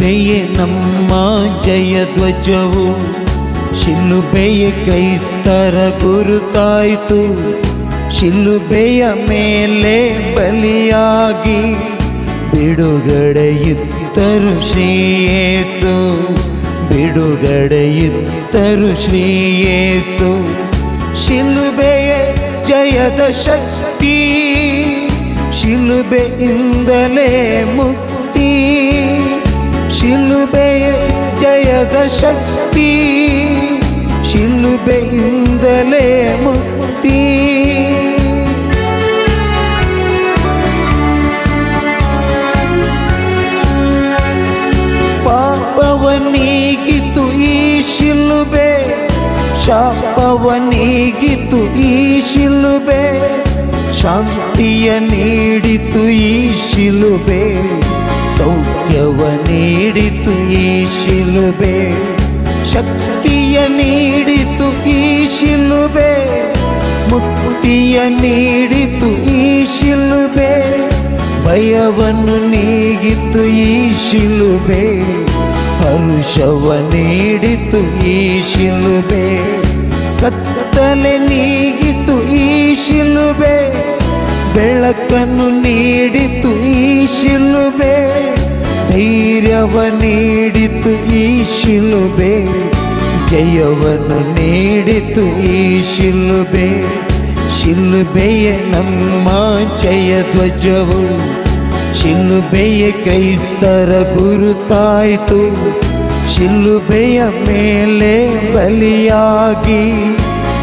ಶಿಲುಬೆಯೇ ನಮ್ಮ ಜಯಧ್ವಜವು, ಶಿಲುಬೆಯ ಕ್ರೈಸ್ತರ ಗುರುತಾಯಿತು. ಶಿಲುಬೆಯ ಮೇಲೆ ಬಲಿಯಾಗಿ ಬಿಡುಗಡೆಯಿತ್ತರು ಶ್ರೀಯೇಸು, ಬಿಡುಗಡೆಯಿತ್ತರು ಶ್ರೀಯೇಸು. ಶಿಲುಬೆಯ ಜಯದ ಶಕ್ತಿ, ಶಿಲುಬೆಯಿಂದಲೇ ಮುಕ್ತಿ. ಶಿಲುಬೆಯ ಜಯದ ಶಕ್ತಿ, ಶಿಲುಬೆಯಿಂದಲೇ ಮುಕ್ತಿ. ಪಾಪವನೀಗಿತು ಈ ಶಿಲುಬೆ, ಶಾಪವನೀಗಿತು ಈ ಶಿಲುಬೆ. ಶಾಂತಿಯ ನೀಡಿತು ಈ ಶಿಲುಬೆ, ಸೌಖ್ಯವ ನೀಡಿತು ಈ ಶಿಲುಬೆ. ಶಕ್ತಿಯ ನೀಡಿತು ಈ ಶಿಲುಬೆ, ಮುಕ್ತಿಯ ನೀಡಿತು ಈ ಶಿಲುಬೆ. ಭಯವನ್ನು ನೀಗಿತು ಈ ಶಿಲುಬೆ, ಹರುಷವ ನೀಡಿತು ಈ ಶಿಲುಬೆ. ಕತ್ತಲೆ ನೀಗಿತು ಈ ಶಿಲುಬೆ, ಬೆಳಕನ್ನು ನೀಡಿತು ಈ ಶಿಲುಬೆ. ಧೈರ್ಯವ ನೀಡಿತು ಈ ಶಿಲುಬೆ, ಜಯವನ್ನು ನೀಡಿತು ಈ ಶಿಲುಬೆ. ಶಿಲುಬೆಯ ನಮ್ಮ ಜಯಧ್ವಜವು, ಶಿಲುಬೆಯ ಕ್ರೈಸ್ತರ ಗುರುತಾಯಿತು. ಶಿಲುಬೆಯ ಮೇಲೆ ಬಲಿಯಾಗಿ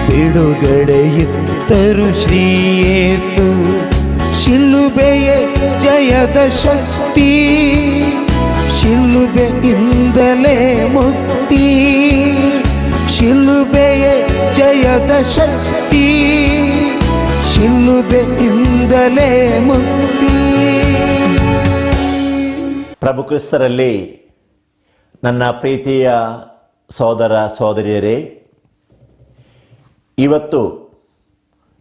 ಬಿಡುಗಡೆಯಿತ್ತರು ಶ್ರೀಯೇಸು. ಶಿಲುಬೆಯ ಜಯದ ಶಕ್ತಿ, ಶಿಲುಬೆಯಿಂದಲೇ ಮುಕ್ತಿ. ಶಿಲುಬೆಯ ಜಯದ ಶಕ್ತಿ, ಶಿಲುಬೆಯಿಂದಲೇ ಮುಕ್ತಿ. ಪ್ರಭು ಕ್ರಿಸ್ತರಲ್ಲಿ ನನ್ನ ಪ್ರೀತಿಯ ಸೋದರ ಸೋದರಿಯರೇ, ಇವತ್ತು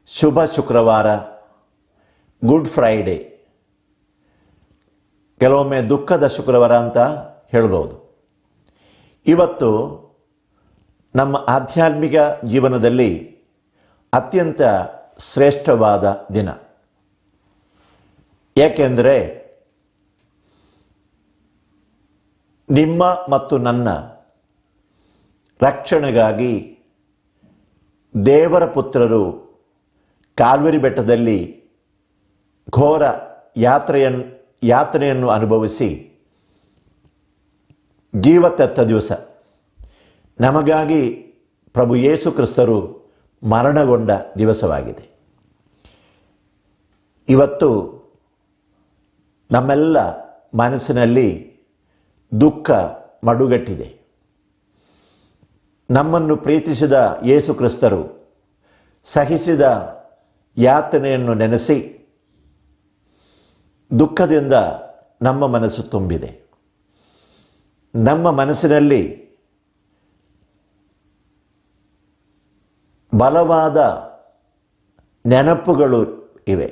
ಶುಭ ಶುಕ್ರವಾರ, ಗುಡ್ ಫ್ರೈಡೇ, ಕೆಲವೊಮ್ಮೆ ದುಃಖದ ಶುಕ್ರವಾರ ಅಂತ ಹೇಳ್ಬೋದು. ಇವತ್ತು ನಮ್ಮ ಆಧ್ಯಾತ್ಮಿಕ ಜೀವನದಲ್ಲಿ ಅತ್ಯಂತ ಶ್ರೇಷ್ಠವಾದ ದಿನ. ಏಕೆಂದರೆ ನಿಮ್ಮ ಮತ್ತು ನನ್ನ ರಕ್ಷಣೆಗಾಗಿ ದೇವರ ಪುತ್ರರು ಕಾಲ್ವರಿ ಬೆಟ್ಟದಲ್ಲಿ ಘೋರ ಯಾತನೆಯನ್ನು ಅನುಭವಿಸಿ ಜೀವತೆತ್ತ ದಿವಸ ನಮಗಾಗಿ ಪ್ರಭು ಯೇಸು ಕ್ರಿಸ್ತರು ಮರಣಗೊಂಡ ದಿವಸವಾಗಿದೆ. ಇವತ್ತು ನಮ್ಮೆಲ್ಲ ಮನಸ್ಸಿನಲ್ಲಿ ದುಃಖ ಮಡುಗಟ್ಟಿದೆ. ನಮ್ಮನ್ನು ಪ್ರೀತಿಸಿದ ಯೇಸು ಕ್ರಿಸ್ತರು ಸಹಿಸಿದ ಯಾತನೆಯನ್ನು ನೆನೆಸಿ ದುಃಖದಿಂದ ನಮ್ಮ ಮನಸ್ಸು ತುಂಬಿದೆ. ನಮ್ಮ ಮನಸ್ಸಿನಲ್ಲಿ ಬಲವಾದ ನೆನಪುಗಳು ಇವೆ.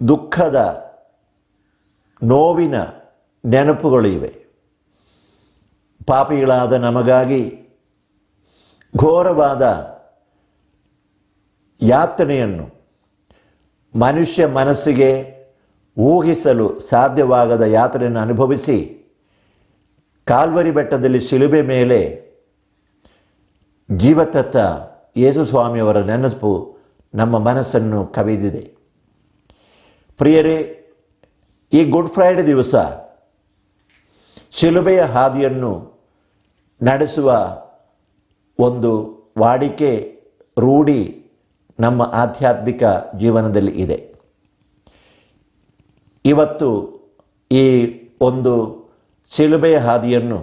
ದುಃಖದ ನೋವಿನ ನೆನಪುಗಳು ಇವೆ. ಪಾಪಿಗಳಾದ ನಮಗಾಗಿ ಘೋರವಾದ ಯಾತನೆಯನ್ನು, ಮನುಷ್ಯ ಮನಸ್ಸಿಗೆ ಊಹಿಸಲು ಸಾಧ್ಯವಾಗದ ಯಾತನೆಯನ್ನು ಅನುಭವಿಸಿ ಕಾಲ್ವರಿ ಬೆಟ್ಟದಲ್ಲಿ ಶಿಲುಬೆ ಮೇಲೆ ಜೀವತತ್ತ ಯೇಸು ಸ್ವಾಮಿಯವರ ನೆನಪು ನಮ್ಮ ಮನಸ್ಸನ್ನು ಕವಿದಿದೆ. ಪ್ರಿಯರೇ, ಈ ಗುಡ್ ಫ್ರೈಡೆ ದಿವಸ ಶಿಲುಬೆಯ ಹಾದಿಯನ್ನು ನಡೆಸುವ ಒಂದು ವಾಡಿಕೆ, ರೂಢಿ ನಮ್ಮ ಆಧ್ಯಾತ್ಮಿಕ ಜೀವನದಲ್ಲಿ ಇದೆ. ಇವತ್ತು ಈ ಒಂದು ಶಿಲುಬೆಯ ಹಾದಿಯನ್ನು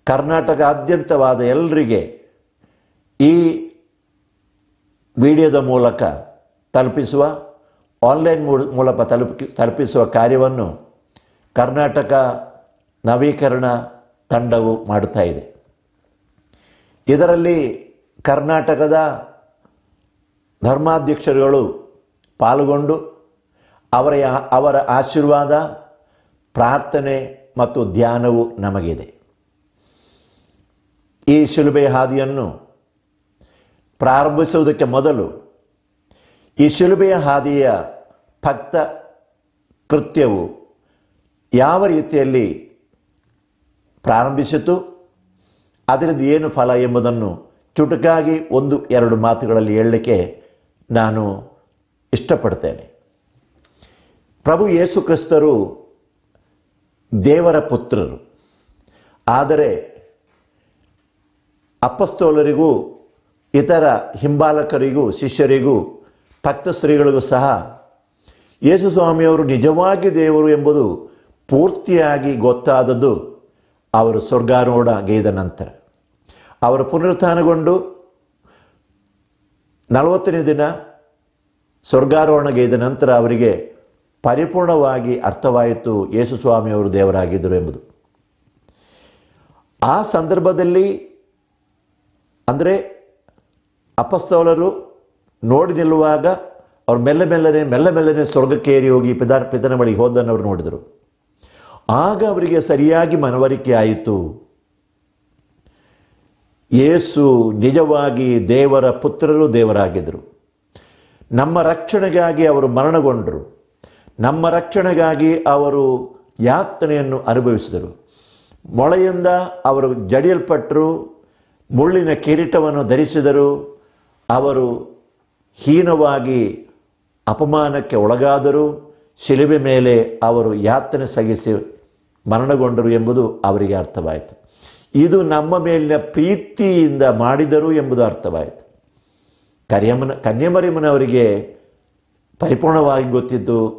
ಕರ್ನಾಟಕಾದ್ಯಂತವಾದ ಎಲ್ಲರಿಗೆ ಈ ವಿಡಿಯೋದ ಮೂಲಕ ತಲುಪಿಸುವ, ಆನ್ಲೈನ್ ಮೂಲಕ ತಲುಪಿಸುವ ಕಾರ್ಯವನ್ನು ಕರ್ನಾಟಕ ನವೀಕರಣ ತಂಡವು ಮಾಡುತ್ತಾ ಇದೆ. ಇದರಲ್ಲಿ ಕರ್ನಾಟಕದ ಧರ್ಮಾಧ್ಯಕ್ಷರುಗಳು ಪಾಲ್ಗೊಂಡು ಅವರ ಆಶೀರ್ವಾದ, ಪ್ರಾರ್ಥನೆ ಮತ್ತು ಧ್ಯಾನವು ನಮಗಿದೆ. ಈ ಶಿಲುಬೆಯ ಹಾದಿಯನ್ನು ಪ್ರಾರಂಭಿಸುವುದಕ್ಕೆ ಮೊದಲು ಈ ಶಿಲುಬೆಯ ಹಾದಿಯ ಭಕ್ತ ಕೃತ್ಯವು ಯಾವ ರೀತಿಯಲ್ಲಿ ಪ್ರಾರಂಭಿಸಿತು, ಅದರಿಂದ ಏನು ಫಲ ಎಂಬುದನ್ನು ಚುಟುಕಾಗಿ 1-2 ಮಾತುಗಳಲ್ಲಿ ಹೇಳಲಿಕ್ಕೆ ನಾನು ಇಷ್ಟಪಡ್ತೇನೆ. ಪ್ರಭು ಯೇಸು ಕ್ರಿಸ್ತರು ದೇವರ ಪುತ್ರರು. ಆದರೆ ಅಪೊಸ್ತಲರಿಗೂ ಇತರ ಹಿಂಬಾಲಕರಿಗೂ ಶಿಷ್ಯರಿಗೂ ಭಕ್ತ ಸ್ತ್ರೀಗಳಿಗೂ ಸಹ ಯೇಸು ಸ್ವಾಮಿಯವರು ನಿಜವಾಗಿ ದೇವರು ಎಂಬುದು ಪೂರ್ತಿಯಾಗಿ ಗೊತ್ತಾದದ್ದು ಅವರು ಸ್ವರ್ಗಾರೋಹಣಗೈದ ನಂತರ. ಅವರು ಪುನರುತ್ಥಾನಗೊಂಡು 40ನೇ ದಿನ ಸ್ವರ್ಗಾರೋಹಣಗೈದ ನಂತರ ಅವರಿಗೆ ಪರಿಪೂರ್ಣವಾಗಿ ಅರ್ಥವಾಯಿತು ಯೇಸು ಸ್ವಾಮಿಯವರು ದೇವರಾಗಿದ್ದರು ಎಂಬುದು. ಆ ಸಂದರ್ಭದಲ್ಲಿ ಅಂದರೆ ಅಪೊಸ್ತಲರು ನೋಡಿ ನಿಲ್ಲುವಾಗ ಅವರು ಮೆಲ್ಲ ಸ್ವರ್ಗಕ್ಕೆ ಏರಿ ಹೋಗಿ ಪಿತನ ಬಳಿಗೆ ಹೋದನ್ನು ಅವರು ನೋಡಿದರು. ಆಗ ಅವರಿಗೆ ಸರಿಯಾಗಿ ಮನವರಿಕೆ ಆಯಿತು, ಯೇಸು ನಿಜವಾಗಿ ದೇವರ ಪುತ್ರರು, ದೇವರಾಗಿದ್ದರು. ನಮ್ಮ ರಕ್ಷಣೆಗಾಗಿ ಅವರು ಮರಣಗೊಂಡರು. ನಮ್ಮ ರಕ್ಷಣೆಗಾಗಿ ಅವರು ಯಾತನೆಯನ್ನು ಅನುಭವಿಸಿದರು. ಮೊಳೆಯಿಂದ ಅವರು ಜಡಿಯಲ್ಪಟ್ಟರು, ಮುಳ್ಳಿನ ಕಿರೀಟವನ್ನು ಧರಿಸಿದರು. ಅವರು ಹೀನವಾಗಿ ಅಪಮಾನಕ್ಕೆ ಒಳಗಾದರು. ಶಿಲುಬೆ ಮೇಲೆ ಅವರು ಯಾತನೆ ಸಹಿಸಿ ಮರಣಗೊಂಡರು ಎಂಬುದು ಅವರಿಗೆ ಅರ್ಥವಾಯಿತು. ಇದು ನಮ್ಮ ಮೇಲಿನ ಪ್ರೀತಿಯಿಂದ ಮಾಡಿದರು ಎಂಬುದು ಅರ್ಥವಾಯಿತು. ಕನ್ಯಮರಿಯಮ್ಮನವರಿಗೆ ಪರಿಪೂರ್ಣವಾಗಿ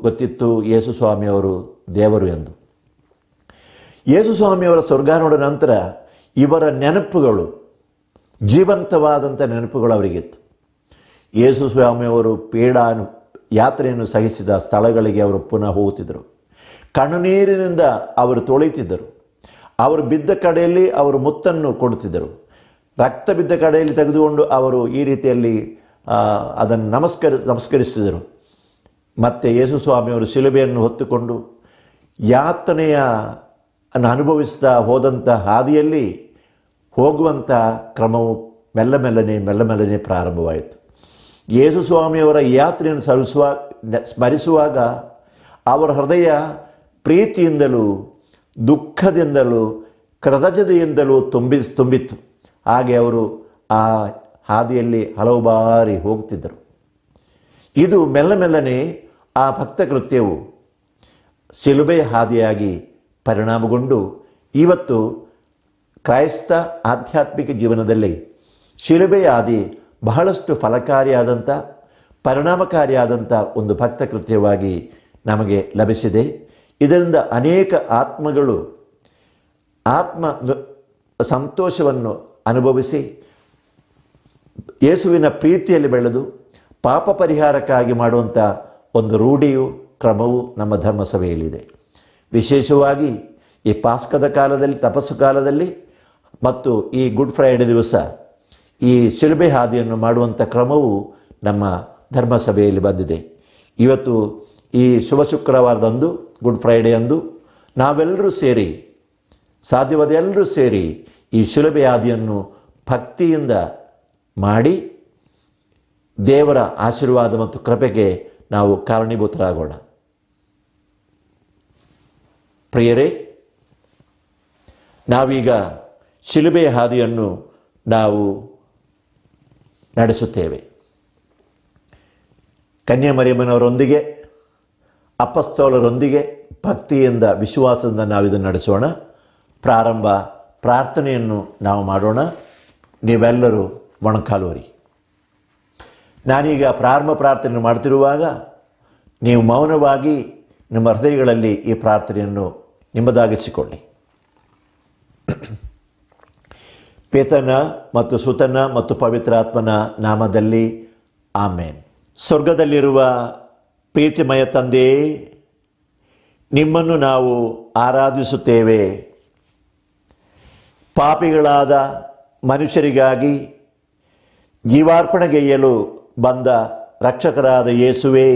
ಗೊತ್ತಿತ್ತು ಯೇಸು ಸ್ವಾಮಿಯವರು ದೇವರು ಎಂದು. ಯೇಸು ಸ್ವಾಮಿಯವರ ಸ್ವರ್ಗಾರೋಹಣ ನಂತರ ಇವರ ನೆನಪುಗಳು, ಜೀವಂತವಾದಂಥ ನೆನಪುಗಳು ಅವರಿಗಿತ್ತು. ಯೇಸು ಸ್ವಾಮಿಯವರು ಯಾತ್ರೆಯನ್ನು ಸಹಿಸಿದ ಸ್ಥಳಗಳಿಗೆ ಅವರು ಪುನಃ ಹೋಗುತ್ತಿದ್ದರು. ಕಣ್ಣುನೀರಿನಿಂದ ಅವರು ತೊಳಿತಿದ್ದರು. ಅವರು ಬಿದ್ದ ಕಡೆಯಲ್ಲಿ ಅವರು ಮುತ್ತನ್ನು ಕೊಡುತ್ತಿದ್ದರು. ರಕ್ತ ಬಿದ್ದ ಕಡೆಯಲ್ಲಿ ತೆಗೆದುಕೊಂಡು ಅವರು ಈ ರೀತಿಯಲ್ಲಿ ಅದನ್ನು ನಮಸ್ಕರಿಸುತ್ತಿದ್ದರು. ಮತ್ತು ಯೇಸು ಸ್ವಾಮಿಯವರು ಶಿಲುಬೆಯನ್ನು ಹೊತ್ತುಕೊಂಡು ಯಾತನೆಯನ್ನು ಅನುಭವಿಸ್ತಾ ಹೋದಂಥ ಹಾದಿಯಲ್ಲಿ ಹೋಗುವಂಥ ಕ್ರಮವು ಮೆಲ್ಲಮೆಲ್ಲನೆ ಪ್ರಾರಂಭವಾಯಿತು. ಯೇಸು ಸ್ವಾಮಿಯವರ ಯಾತ್ರೆಯನ್ನು ಸ್ಮರಿಸುವಾಗ ಅವರ ಹೃದಯ ಪ್ರೀತಿಯಿಂದಲೂ ದುಃಖದಿಂದಲೂ ಕೃತಜ್ಞತೆಯಿಂದಲೂ ತುಂಬಿತ್ತು. ಹಾಗೆ ಅವರು ಆ ಹಾದಿಯಲ್ಲಿ ಹಲವು ಬಾರಿ ಹೋಗ್ತಿದ್ದರು. ಇದು ಮೆಲ್ಲನೆ ಆ ಭಕ್ತ ಕೃತ್ಯವು ಶಿಲುಬೆಯ ಹಾದಿಯಾಗಿ ಪರಿಣಾಮಗೊಂಡು ಇವತ್ತು ಕ್ರೈಸ್ತ ಆಧ್ಯಾತ್ಮಿಕ ಜೀವನದಲ್ಲಿ ಶಿಲುಬೆಯ ಹಾದಿ ಬಹಳಷ್ಟು ಫಲಕಾರಿಯಾದಂಥ ಪರಿಣಾಮಕಾರಿಯಾದಂಥ ಒಂದು ಭಕ್ತ ಕೃತ್ಯವಾಗಿ ನಮಗೆ ಲಭಿಸಿದೆ. ಇದರಿಂದ ಅನೇಕ ಆತ್ಮಗಳು ಸಂತೋಷವನ್ನು ಅನುಭವಿಸಿ ಯೇಸುವಿನ ಪ್ರೀತಿಯಲ್ಲಿ ಬೆಳೆದು ಪಾಪ ಪರಿಹಾರಕ್ಕಾಗಿ ಮಾಡುವಂಥ ಒಂದು ರೂಢಿಯು ಕ್ರಮವು ನಮ್ಮ ಧರ್ಮಸಭೆಯಲ್ಲಿದೆ. ವಿಶೇಷವಾಗಿ ಈ ಪಾಸ್ಕದ ಕಾಲದಲ್ಲಿ, ತಪಸ್ಸು ಕಾಲದಲ್ಲಿ ಮತ್ತು ಈ ಗುಡ್ ಫ್ರೈಡೆ ದಿವಸ ಈ ಶಿಲುಬೆ ಹಾದಿಯನ್ನು ಮಾಡುವಂಥ ಕ್ರಮವು ನಮ್ಮ ಧರ್ಮಸಭೆಯಲ್ಲಿ ಬಂದಿದೆ. ಇವತ್ತು ಈ ಶುಭ ಶುಕ್ರವಾರದಂದು, ಗುಡ್ ಫ್ರೈಡೆ ಅಂದು ನಾವೆಲ್ಲರೂ ಸೇರಿ, ಸಾಧ್ಯವಾದ ಎಲ್ಲರೂ ಸೇರಿ ಈ ಶಿಲುಬೆ ಹಾದಿಯನ್ನು ಭಕ್ತಿಯಿಂದ ಮಾಡಿ ದೇವರ ಆಶೀರ್ವಾದ ಮತ್ತು ಕೃಪೆಗೆ ನಾವು ಕಾರಣೀಭೂತರಾಗೋಣ. ಪ್ರಿಯರೇ, ನಾವೀಗ ಶಿಲುಬೆಯ ಹಾದಿಯನ್ನು ನಾವು ನಡೆಸುತ್ತೇವೆ. ಕನ್ಯಾಮರಿಯಮ್ಮನವರೊಂದಿಗೆ, ಅಪೊಸ್ತಲರೊಂದಿಗೆ ಭಕ್ತಿಯಿಂದ, ವಿಶ್ವಾಸದಿಂದ ನಾವಿದನ್ನು ನಡೆಸೋಣ. ಪ್ರಾರಂಭ ಪ್ರಾರ್ಥನೆಯನ್ನು ನಾವು ಮಾಡೋಣ. ನೀವೆಲ್ಲರೂ ಮೊಣಕಾಲೂರಿ. ನಾನೀಗ ಪ್ರಾರಂಭ ಪ್ರಾರ್ಥನೆಯನ್ನು ಮಾಡ್ತಿರುವಾಗ ನೀವು ಮೌನವಾಗಿ ನಿಮ್ಮ ಹೃದಯಗಳಲ್ಲಿ ಈ ಪ್ರಾರ್ಥನೆಯನ್ನು ನಿಮ್ಮದಾಗಿಸಿಕೊಳ್ಳಿ. ಪಿತನ ಮತ್ತು ಸುತನ ಮತ್ತು ಪವಿತ್ರಾತ್ಮನ ನಾಮದಲ್ಲಿ ಆಮೇನ್. ಸ್ವರ್ಗದಲ್ಲಿರುವ ಪ್ರೀತಿಮಯ ತಂದೆಯೇ, ನಿಮ್ಮನ್ನು ನಾವು ಆರಾಧಿಸುತ್ತೇವೆ. ಪಾಪಿಗಳಾದ ಮನುಷ್ಯರಿಗಾಗಿ ಜೀವಾರ್ಪಣೆಗೈಯಲು ಬಂದ ರಕ್ಷಕರಾದ ಯೇಸುವೇ,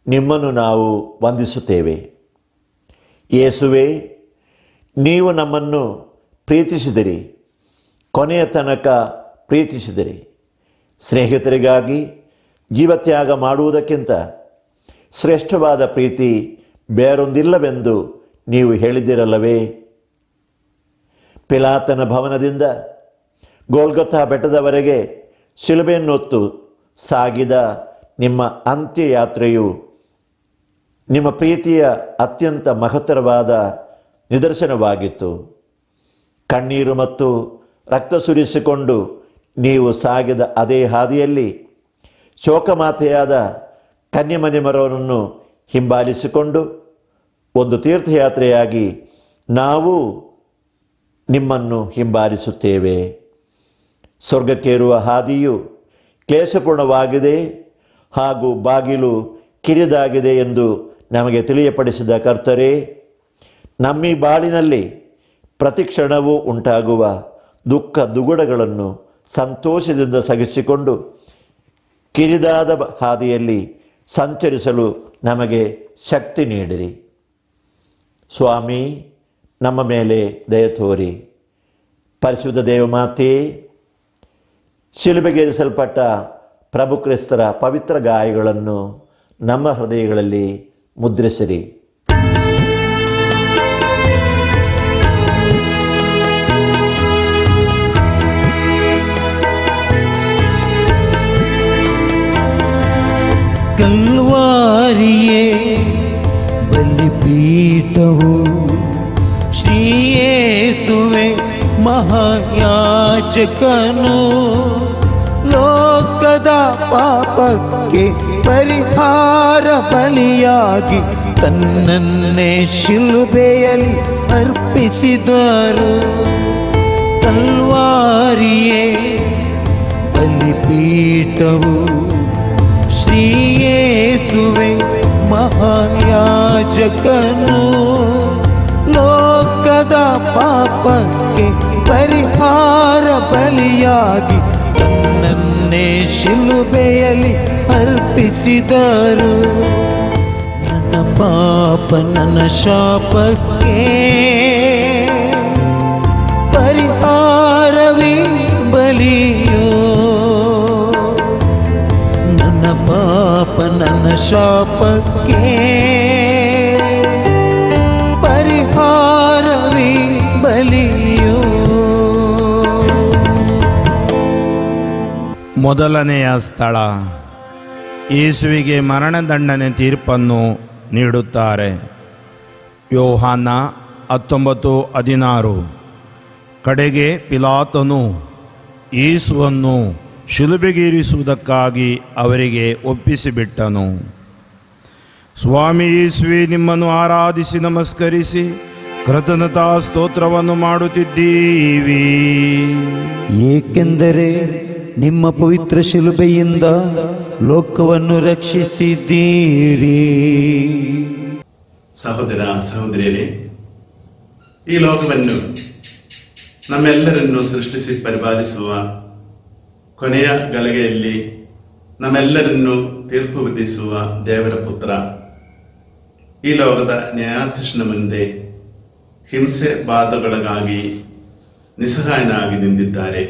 ನಿಮ್ಮನ್ನು ನಾವು ವಂದಿಸುತ್ತೇವೆ. ಯೇಸುವೇ, ನೀವು ನಮ್ಮನ್ನು ಪ್ರೀತಿಸಿದಿರಿ, ಕೊನೆಯ ತನಕ ಪ್ರೀತಿಸಿದಿರಿ. ಸ್ನೇಹಿತರಿಗಾಗಿ ಜೀವತ್ಯಾಗ ಮಾಡುವುದಕ್ಕಿಂತ ಶ್ರೇಷ್ಠವಾದ ಪ್ರೀತಿ ಬೇರೊಂದಿಲ್ಲವೆಂದು ನೀವು ಹೇಳಿದಿರಲ್ಲವೇ? ಪಿಲಾತನ ಭವನದಿಂದ ಗೋಲ್ಗೊಥಾ ಬೆಟ್ಟದವರೆಗೆ ಶಿಲುಬೆಯನ್ನೊತ್ತು ಸಾಗಿದ ನಿಮ್ಮ ಅಂತ್ಯಯಾತ್ರೆಯು ನಿಮ್ಮ ಪ್ರೀತಿಯ ಅತ್ಯಂತ ಮಹತ್ತರವಾದ ನಿದರ್ಶನವಾಗಿತ್ತು. ಕಣ್ಣೀರು ಮತ್ತು ರಕ್ತ ಸುರಿಸಿಕೊಂಡು ನೀವು ಸಾಗಿದ ಅದೇ ಹಾದಿಯಲ್ಲಿ ಶೋಕಮಾತೆಯಾದ ಕನ್ಯಮರಿಯಮ್ಮರವರನ್ನು ಹಿಂಬಾಲಿಸಿಕೊಂಡು ಒಂದು ತೀರ್ಥಯಾತ್ರೆಯಾಗಿ ನಾವು ನಿಮ್ಮನ್ನು ಹಿಂಬಾಲಿಸುತ್ತೇವೆ. ಸ್ವರ್ಗಕ್ಕೇರುವ ಹಾದಿಯು ಕ್ಲೇಶಪೂರ್ಣವಾಗಿದೆ ಹಾಗೂ ಬಾಗಿಲು ಕಿರಿದಾಗಿದೆ ಎಂದು ನಮಗೆ ತಿಳಿಯಪಡಿಸಿದ ಕರ್ತರೇ, ನಮ್ಮೀ ಬಾಳಿನಲ್ಲಿ ಪ್ರತಿಕ್ಷಣವೂ ಉಂಟಾಗುವ ದುಃಖ ದುಗುಡಗಳನ್ನು ಸಂತೋಷದಿಂದ ಸಹಿಸಿಕೊಂಡು ಕಿರಿದಾದ ಹಾದಿಯಲ್ಲಿ ಸಂಚರಿಸಲು ನಮಗೆ ಶಕ್ತಿ ನೀಡಿರಿ. ಸ್ವಾಮಿ, ನಮ್ಮ ಮೇಲೆ ದಯ ತೋರಿ. ಪರಿಶುದ್ಧ ದೇವಮಾತೆ, ಶಿಲುಬೆಗೇರಿಸಲ್ಪಟ್ಟ ಪ್ರಭು ಕ್ರಿಸ್ತರ ಪವಿತ್ರ ಗಾಯಗಳನ್ನು ನಮ್ಮ ಹೃದಯಗಳಲ್ಲಿ ಮುದ್ರಿಸಿರಿ. ಕಲ್ವಾರಿಯೇ ಬಲಿಪೀಠವು, ಶ್ರೀ ಯೇಸುವೆ ಮಹಾಯಾಜಕನು, ಲೋಕದ ಪಾಪಕ್ಕೆ ಪರಿಹಾರ ಬಲಿಯಾಗಿ ತನ್ನನ್ನೇ ಶಿಲುಬೆಯಲ್ಲಿ ಅರ್ಪಿಸಿದರು. ಕಲ್ವಾರಿಯೇ ಬಲಿಪೀಠವು, ಶ್ರೀ ಯೇಸುವೆ ಮಹಾಯಾಜಕನು, ಲೋಕದ ಪಾಪಕ್ಕೆ ಪರಿಹಾರ ಬಲಿಯಾಗಿ ತನ್ನನ್ನೇ ಶಿಲುಬೆಯಲ್ಲಿ ಅರ್ಪಿಸಿದರು. ನನ್ನ ಪಾಪ ನನ್ನ ಶಾಪಕ್ಕೆ ಪರಿಹಾರವೇ ಬಲಿಯೋ, ನನ್ನ ಪಾಪ ನನ್ನ ಶಾಪಕ್ಕೆ ಪರಿಹಾರವೇ ಬಲಿಯೋ. ಮೊದಲನೆಯ ಸ್ಥಳ, ಯೇಸುವಿಗೆ ಮರಣದಂಡನೆ ತೀರ್ಪನ್ನು ನೀಡುತ್ತಾರೆ. ಯೋಹಾನ 19:16. ಕಡೆಗೆ ಪಿಲಾತನು ಯೇಸುವನ್ನು ಶಿಲುಬೆಗೇರಿಸುವುದಕ್ಕಾಗಿ ಅವರಿಗೆ ಒಪ್ಪಿಸಿಬಿಟ್ಟನು. ಸ್ವಾಮಿ ಯೇಸುವೆ, ನಿಮ್ಮನ್ನು ಆರಾಧಿಸಿ ನಮಸ್ಕರಿಸಿ ಕೃತಜ್ಞತಾ ಸ್ತೋತ್ರವನ್ನು ಮಾಡುತ್ತಿದ್ದೀವಿ, ಏಕೆಂದರೆ ನಿಮ್ಮ ಪವಿತ್ರ ಶಿಲುಬೆಯಿಂದ ಲೋಕವನ್ನು ರಕ್ಷಿಸಿದ್ದೀರಿ. ಸಹೋದರ ಸಹೋದರಿಯರೇ, ಈ ಲೋಕವನ್ನು ನಮ್ಮೆಲ್ಲರನ್ನು ಸೃಷ್ಟಿಸಿ ಪರಿಪಾಲಿಸುವ ಕೊನೆಯ ಗಳಿಗೆಯಲ್ಲಿ ನಮ್ಮೆಲ್ಲರನ್ನು ತೀರ್ಪು ವಿಧಿಸುವ ದೇವರ ಪುತ್ರ ಈ ಲೋಕದ ನ್ಯಾಯಾಧೀಶನ ಮುಂದೆ ಹಿಂಸೆ ಬಾಧೆಗಳಿಗಾಗಿ ನಿಸ್ಸಹಾಯನಾಗಿ ನಿಂತಿದ್ದಾರೆ.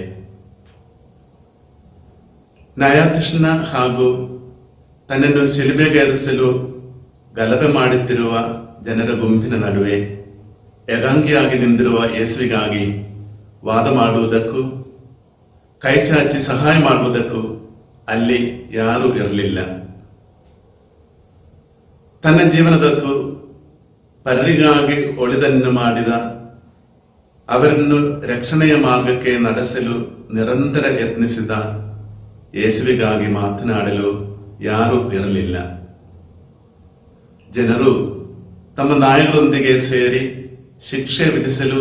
ನ್ಯಾಯಾಧೀಶನ ಹಾಗೂ ತನ್ನನ್ನು ಶಿಲುಬೆಗೇರಿಸಲು ಗಲಭೆ ಮಾಡುತ್ತಿರುವ ಜನರ ಗುಂಪಿನ ನಡುವೆ ಏಕಾಂಗಿಯಾಗಿ ನಿಂತಿರುವ ಯೇಸುವಿಗಾಗಿ ವಾದ ಮಾಡುವುದಕ್ಕೂ ಕೈಚಾಚಿ ಸಹಾಯ ಮಾಡುವುದಕ್ಕೂ ಅಲ್ಲಿ ಯಾರೂ ಇರಲಿಲ್ಲ. ತನ್ನ ಜೀವನದಕ್ಕೂ ಪರರಿಗಾಗಿ ಒಳಿದನ್ನು ಮಾಡಿದ ಅವರನ್ನು ರಕ್ಷಣೆಯ ಮಾರ್ಗಕ್ಕೆ ನಡೆಸಲು ನಿರಂತರ ಯತ್ನಿಸಿದ ಯೇಸುವಿಗಾಗಿ ಮಾತನಾಡಲು ಯಾರೂ ಇರಲಿಲ್ಲ. ಜನರು ತಮ್ಮ ನಾಯಕರೊಂದಿಗೆ ಸೇರಿ ಶಿಕ್ಷೆ ವಿಧಿಸಲು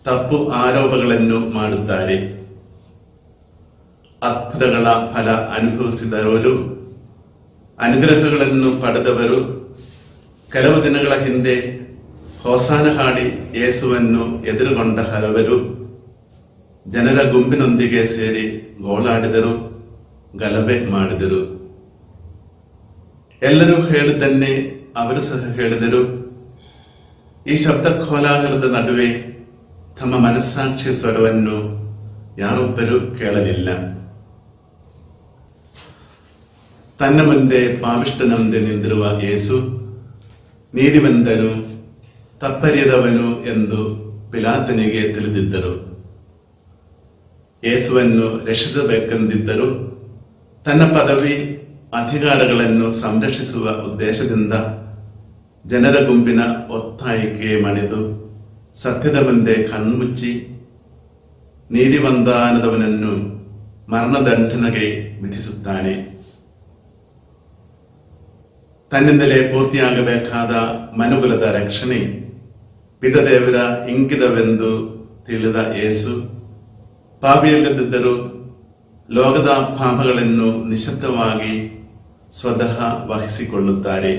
ತಪ್ಪು ಆರೋಪಗಳನ್ನು ಮಾಡುತ್ತಾರೆ. ಅದ್ಭುತಗಳ ಫಲ ಅನುಭವಿಸಿದವರು, ಅನುಗ್ರಹಗಳನ್ನು ಪಡೆದವರು, ಕೆಲವು ದಿನಗಳ ಹಿಂದೆ ಹೋಸಾನ ಹಾಡಿ ಯೇಸುವನ್ನು ಎದುರುಗೊಂಡ ಹಲವರು ಜನರ ಗುಂಪಿನೊಂದಿಗೆ ಸೇರಿ ಗೋಳಾಡಿದರು, ಗಲಭೆ ಮಾಡಿದರು. ಎಲ್ಲರೂ ಹೇಳಿದ್ದನ್ನೇ ಅವರು ಸಹ ಹೇಳಿದರು. ಈ ಶಬ್ದ ಕೋಲಾಹಲದ ನಡುವೆ ತಮ್ಮ ಮನಸ್ಸಾಕ್ಷಿ ಸ್ವರವನ್ನು ಯಾರೊಬ್ಬರೂ ಕೇಳಲಿಲ್ಲ. ತನ್ನ ಮುಂದೆ ಪಾಪಿಷ್ಠನಂತೆ ನಿಂತಿರುವ ಯೇಸು ನೀತಿವಂತನು, ತಪ್ಪರಿಯದವನು ಎಂದು ಪಿಲಾತನಿಗೆ ತಿಳಿದಿದ್ದರು. ಯೇಸುವನ್ನು ರಕ್ಷಿಸಬೇಕೆಂದಿದ್ದರು. ತನ್ನ ಪದವಿ ಅಧಿಕಾರಗಳನ್ನು ಸಂರಕ್ಷಿಸುವ ಉದ್ದೇಶದಿಂದ ಜನರ ಗುಂಪಿನ ಒತ್ತಾಯಕ್ಕೆ ಮಣಿದು ಸತ್ಯದ ಮುಂದೆ ಕಣ್ಮುಚ್ಚಿ ನೀತಿವಂತನಾದವನನ್ನು ಮರಣದಂಡನೆಗೆ ವಿಧಿಸುತ್ತಾನೆ. ತನ್ನಿಂದಲೇ ಪೂರ್ತಿಯಾಗಬೇಕಾದ ಮನುಕುಲದ ರಕ್ಷಣೆ ಪಿತದೇವರ ಇಂಗಿತವೆಂದು ತಿಳಿದ ಯೇಸು ಪಾಪಿಯಲ್ಲದಿದ್ದರೂ ಲೋಕದ ಪಾಪಗಳನ್ನು ನಿಶ್ಶಬ್ದವಾಗಿ ಸ್ವತಃ ವಹಿಸಿಕೊಳ್ಳುತ್ತಾರೆ.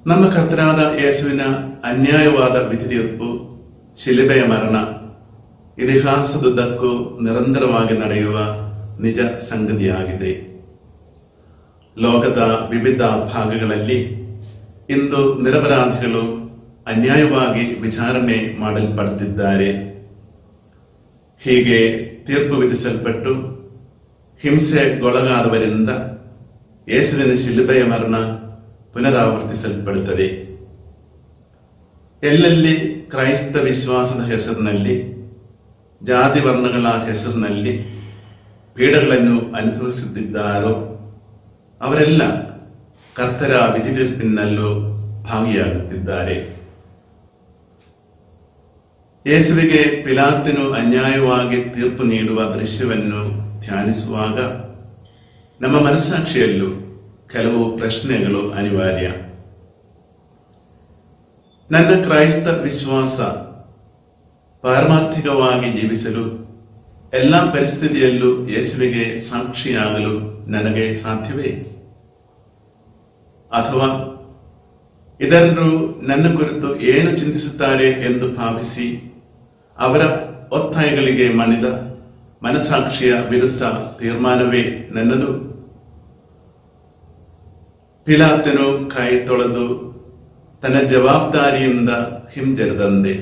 ನಮ್ಮ ಕರ್ತನಾದ ಯೇಸುವಿನ ಅನ್ಯಾಯವಾದ ವಿಧಿ ತೀರ್ಪು, ಶಿಲುಬೆಯ ಮರಣ ಇತಿಹಾಸದುದ್ದಕ್ಕೂ ನಿರಂತರವಾಗಿ ನಡೆಯುವ ನಿಜ ಸಂಗತಿಯಾಗಿದೆ. ಲೋಕದ ವಿವಿಧ ಭಾಗಗಳಲ್ಲಿ ಇಂದು ನಿರಪರಾಧಿಗಳು ಅನ್ಯಾಯವಾಗಿ ವಿಚಾರಣೆ ಮಾಡಲ್ಪಡುತ್ತಿದ್ದಾರೆ. ಹೀಗೆ ತೀರ್ಪು ವಿಧಿಸಲ್ಪಟ್ಟು ಹಿಂಸೆಗೊಳಗಾದವರಿಂದ ಯೇಸುವಿನ ಶಿಲುಬೆಯ ಮರಣ ಪುನರಾವರ್ತಿಸಲ್ಪಡುತ್ತದೆ. ಎಲ್ಲೆಲ್ಲಿ ಕ್ರೈಸ್ತ ವಿಶ್ವಾಸದ ಹೆಸರಿನಲ್ಲಿ, ಜಾತಿ ವರ್ಣಗಳ ಹೆಸರಿನಲ್ಲಿ ಪೀಡಗಳನ್ನು ಅನುಭವಿಸುತ್ತಿದ್ದಾರೋ ಅವರೆಲ್ಲ ಕರ್ತರ ವಿಧಿ ತೀರ್ಪಿನಲ್ಲೂ ಭಾಗಿಯಾಗುತ್ತಿದ್ದಾರೆ. ಯೇಸುವಿಗೆ ಪಿಲಾತನು ಅನ್ಯಾಯವಾಗಿ ತೀರ್ಪು ನೀಡುವ ದೃಶ್ಯವನ್ನು ಧ್ಯಾನಿಸುವಾಗ ನಮ್ಮ ಮನಸ್ಸಾಕ್ಷಿಯಲ್ಲೂ ಕೆಲವು ಪ್ರಶ್ನೆಗಳು ಅನಿವಾರ್ಯ. ನನ್ನ ಕ್ರೈಸ್ತ ವಿಶ್ವಾಸ ಪಾರಮಾರ್ಥಿಕವಾಗಿ ಜೀವಿಸಲು ಎಲ್ಲ ಪರಿಸ್ಥಿತಿಯಲ್ಲೂ ಯೇಸುವಿಗೆ ಸಾಕ್ಷಿಯಾಗಲು ನನಗೆ ಸಾಧ್ಯವೇ? ಅಥವಾ ಇದನ್ನು ನನ್ನ ಕುರಿತು ಏನು ಚಿಂತಿಸುತ್ತಾರೆ ಎಂದು ಭಾವಿಸಿ ಅವರ ಒತ್ತಾಯಗಳಿಗೆ ಮಣಿದ ಮನಸ್ಸಾಕ್ಷಿಯ ವಿರುದ್ಧ ತೀರ್ಮಾನವೇ ನನ್ನದು? ಪಿಲಾತನು ಕೈ ತೊಳೆದು ತನ್ನ ಜವಾಬ್ದಾರಿಯಿಂದ ಹಿಂಜರಿದಂತೆ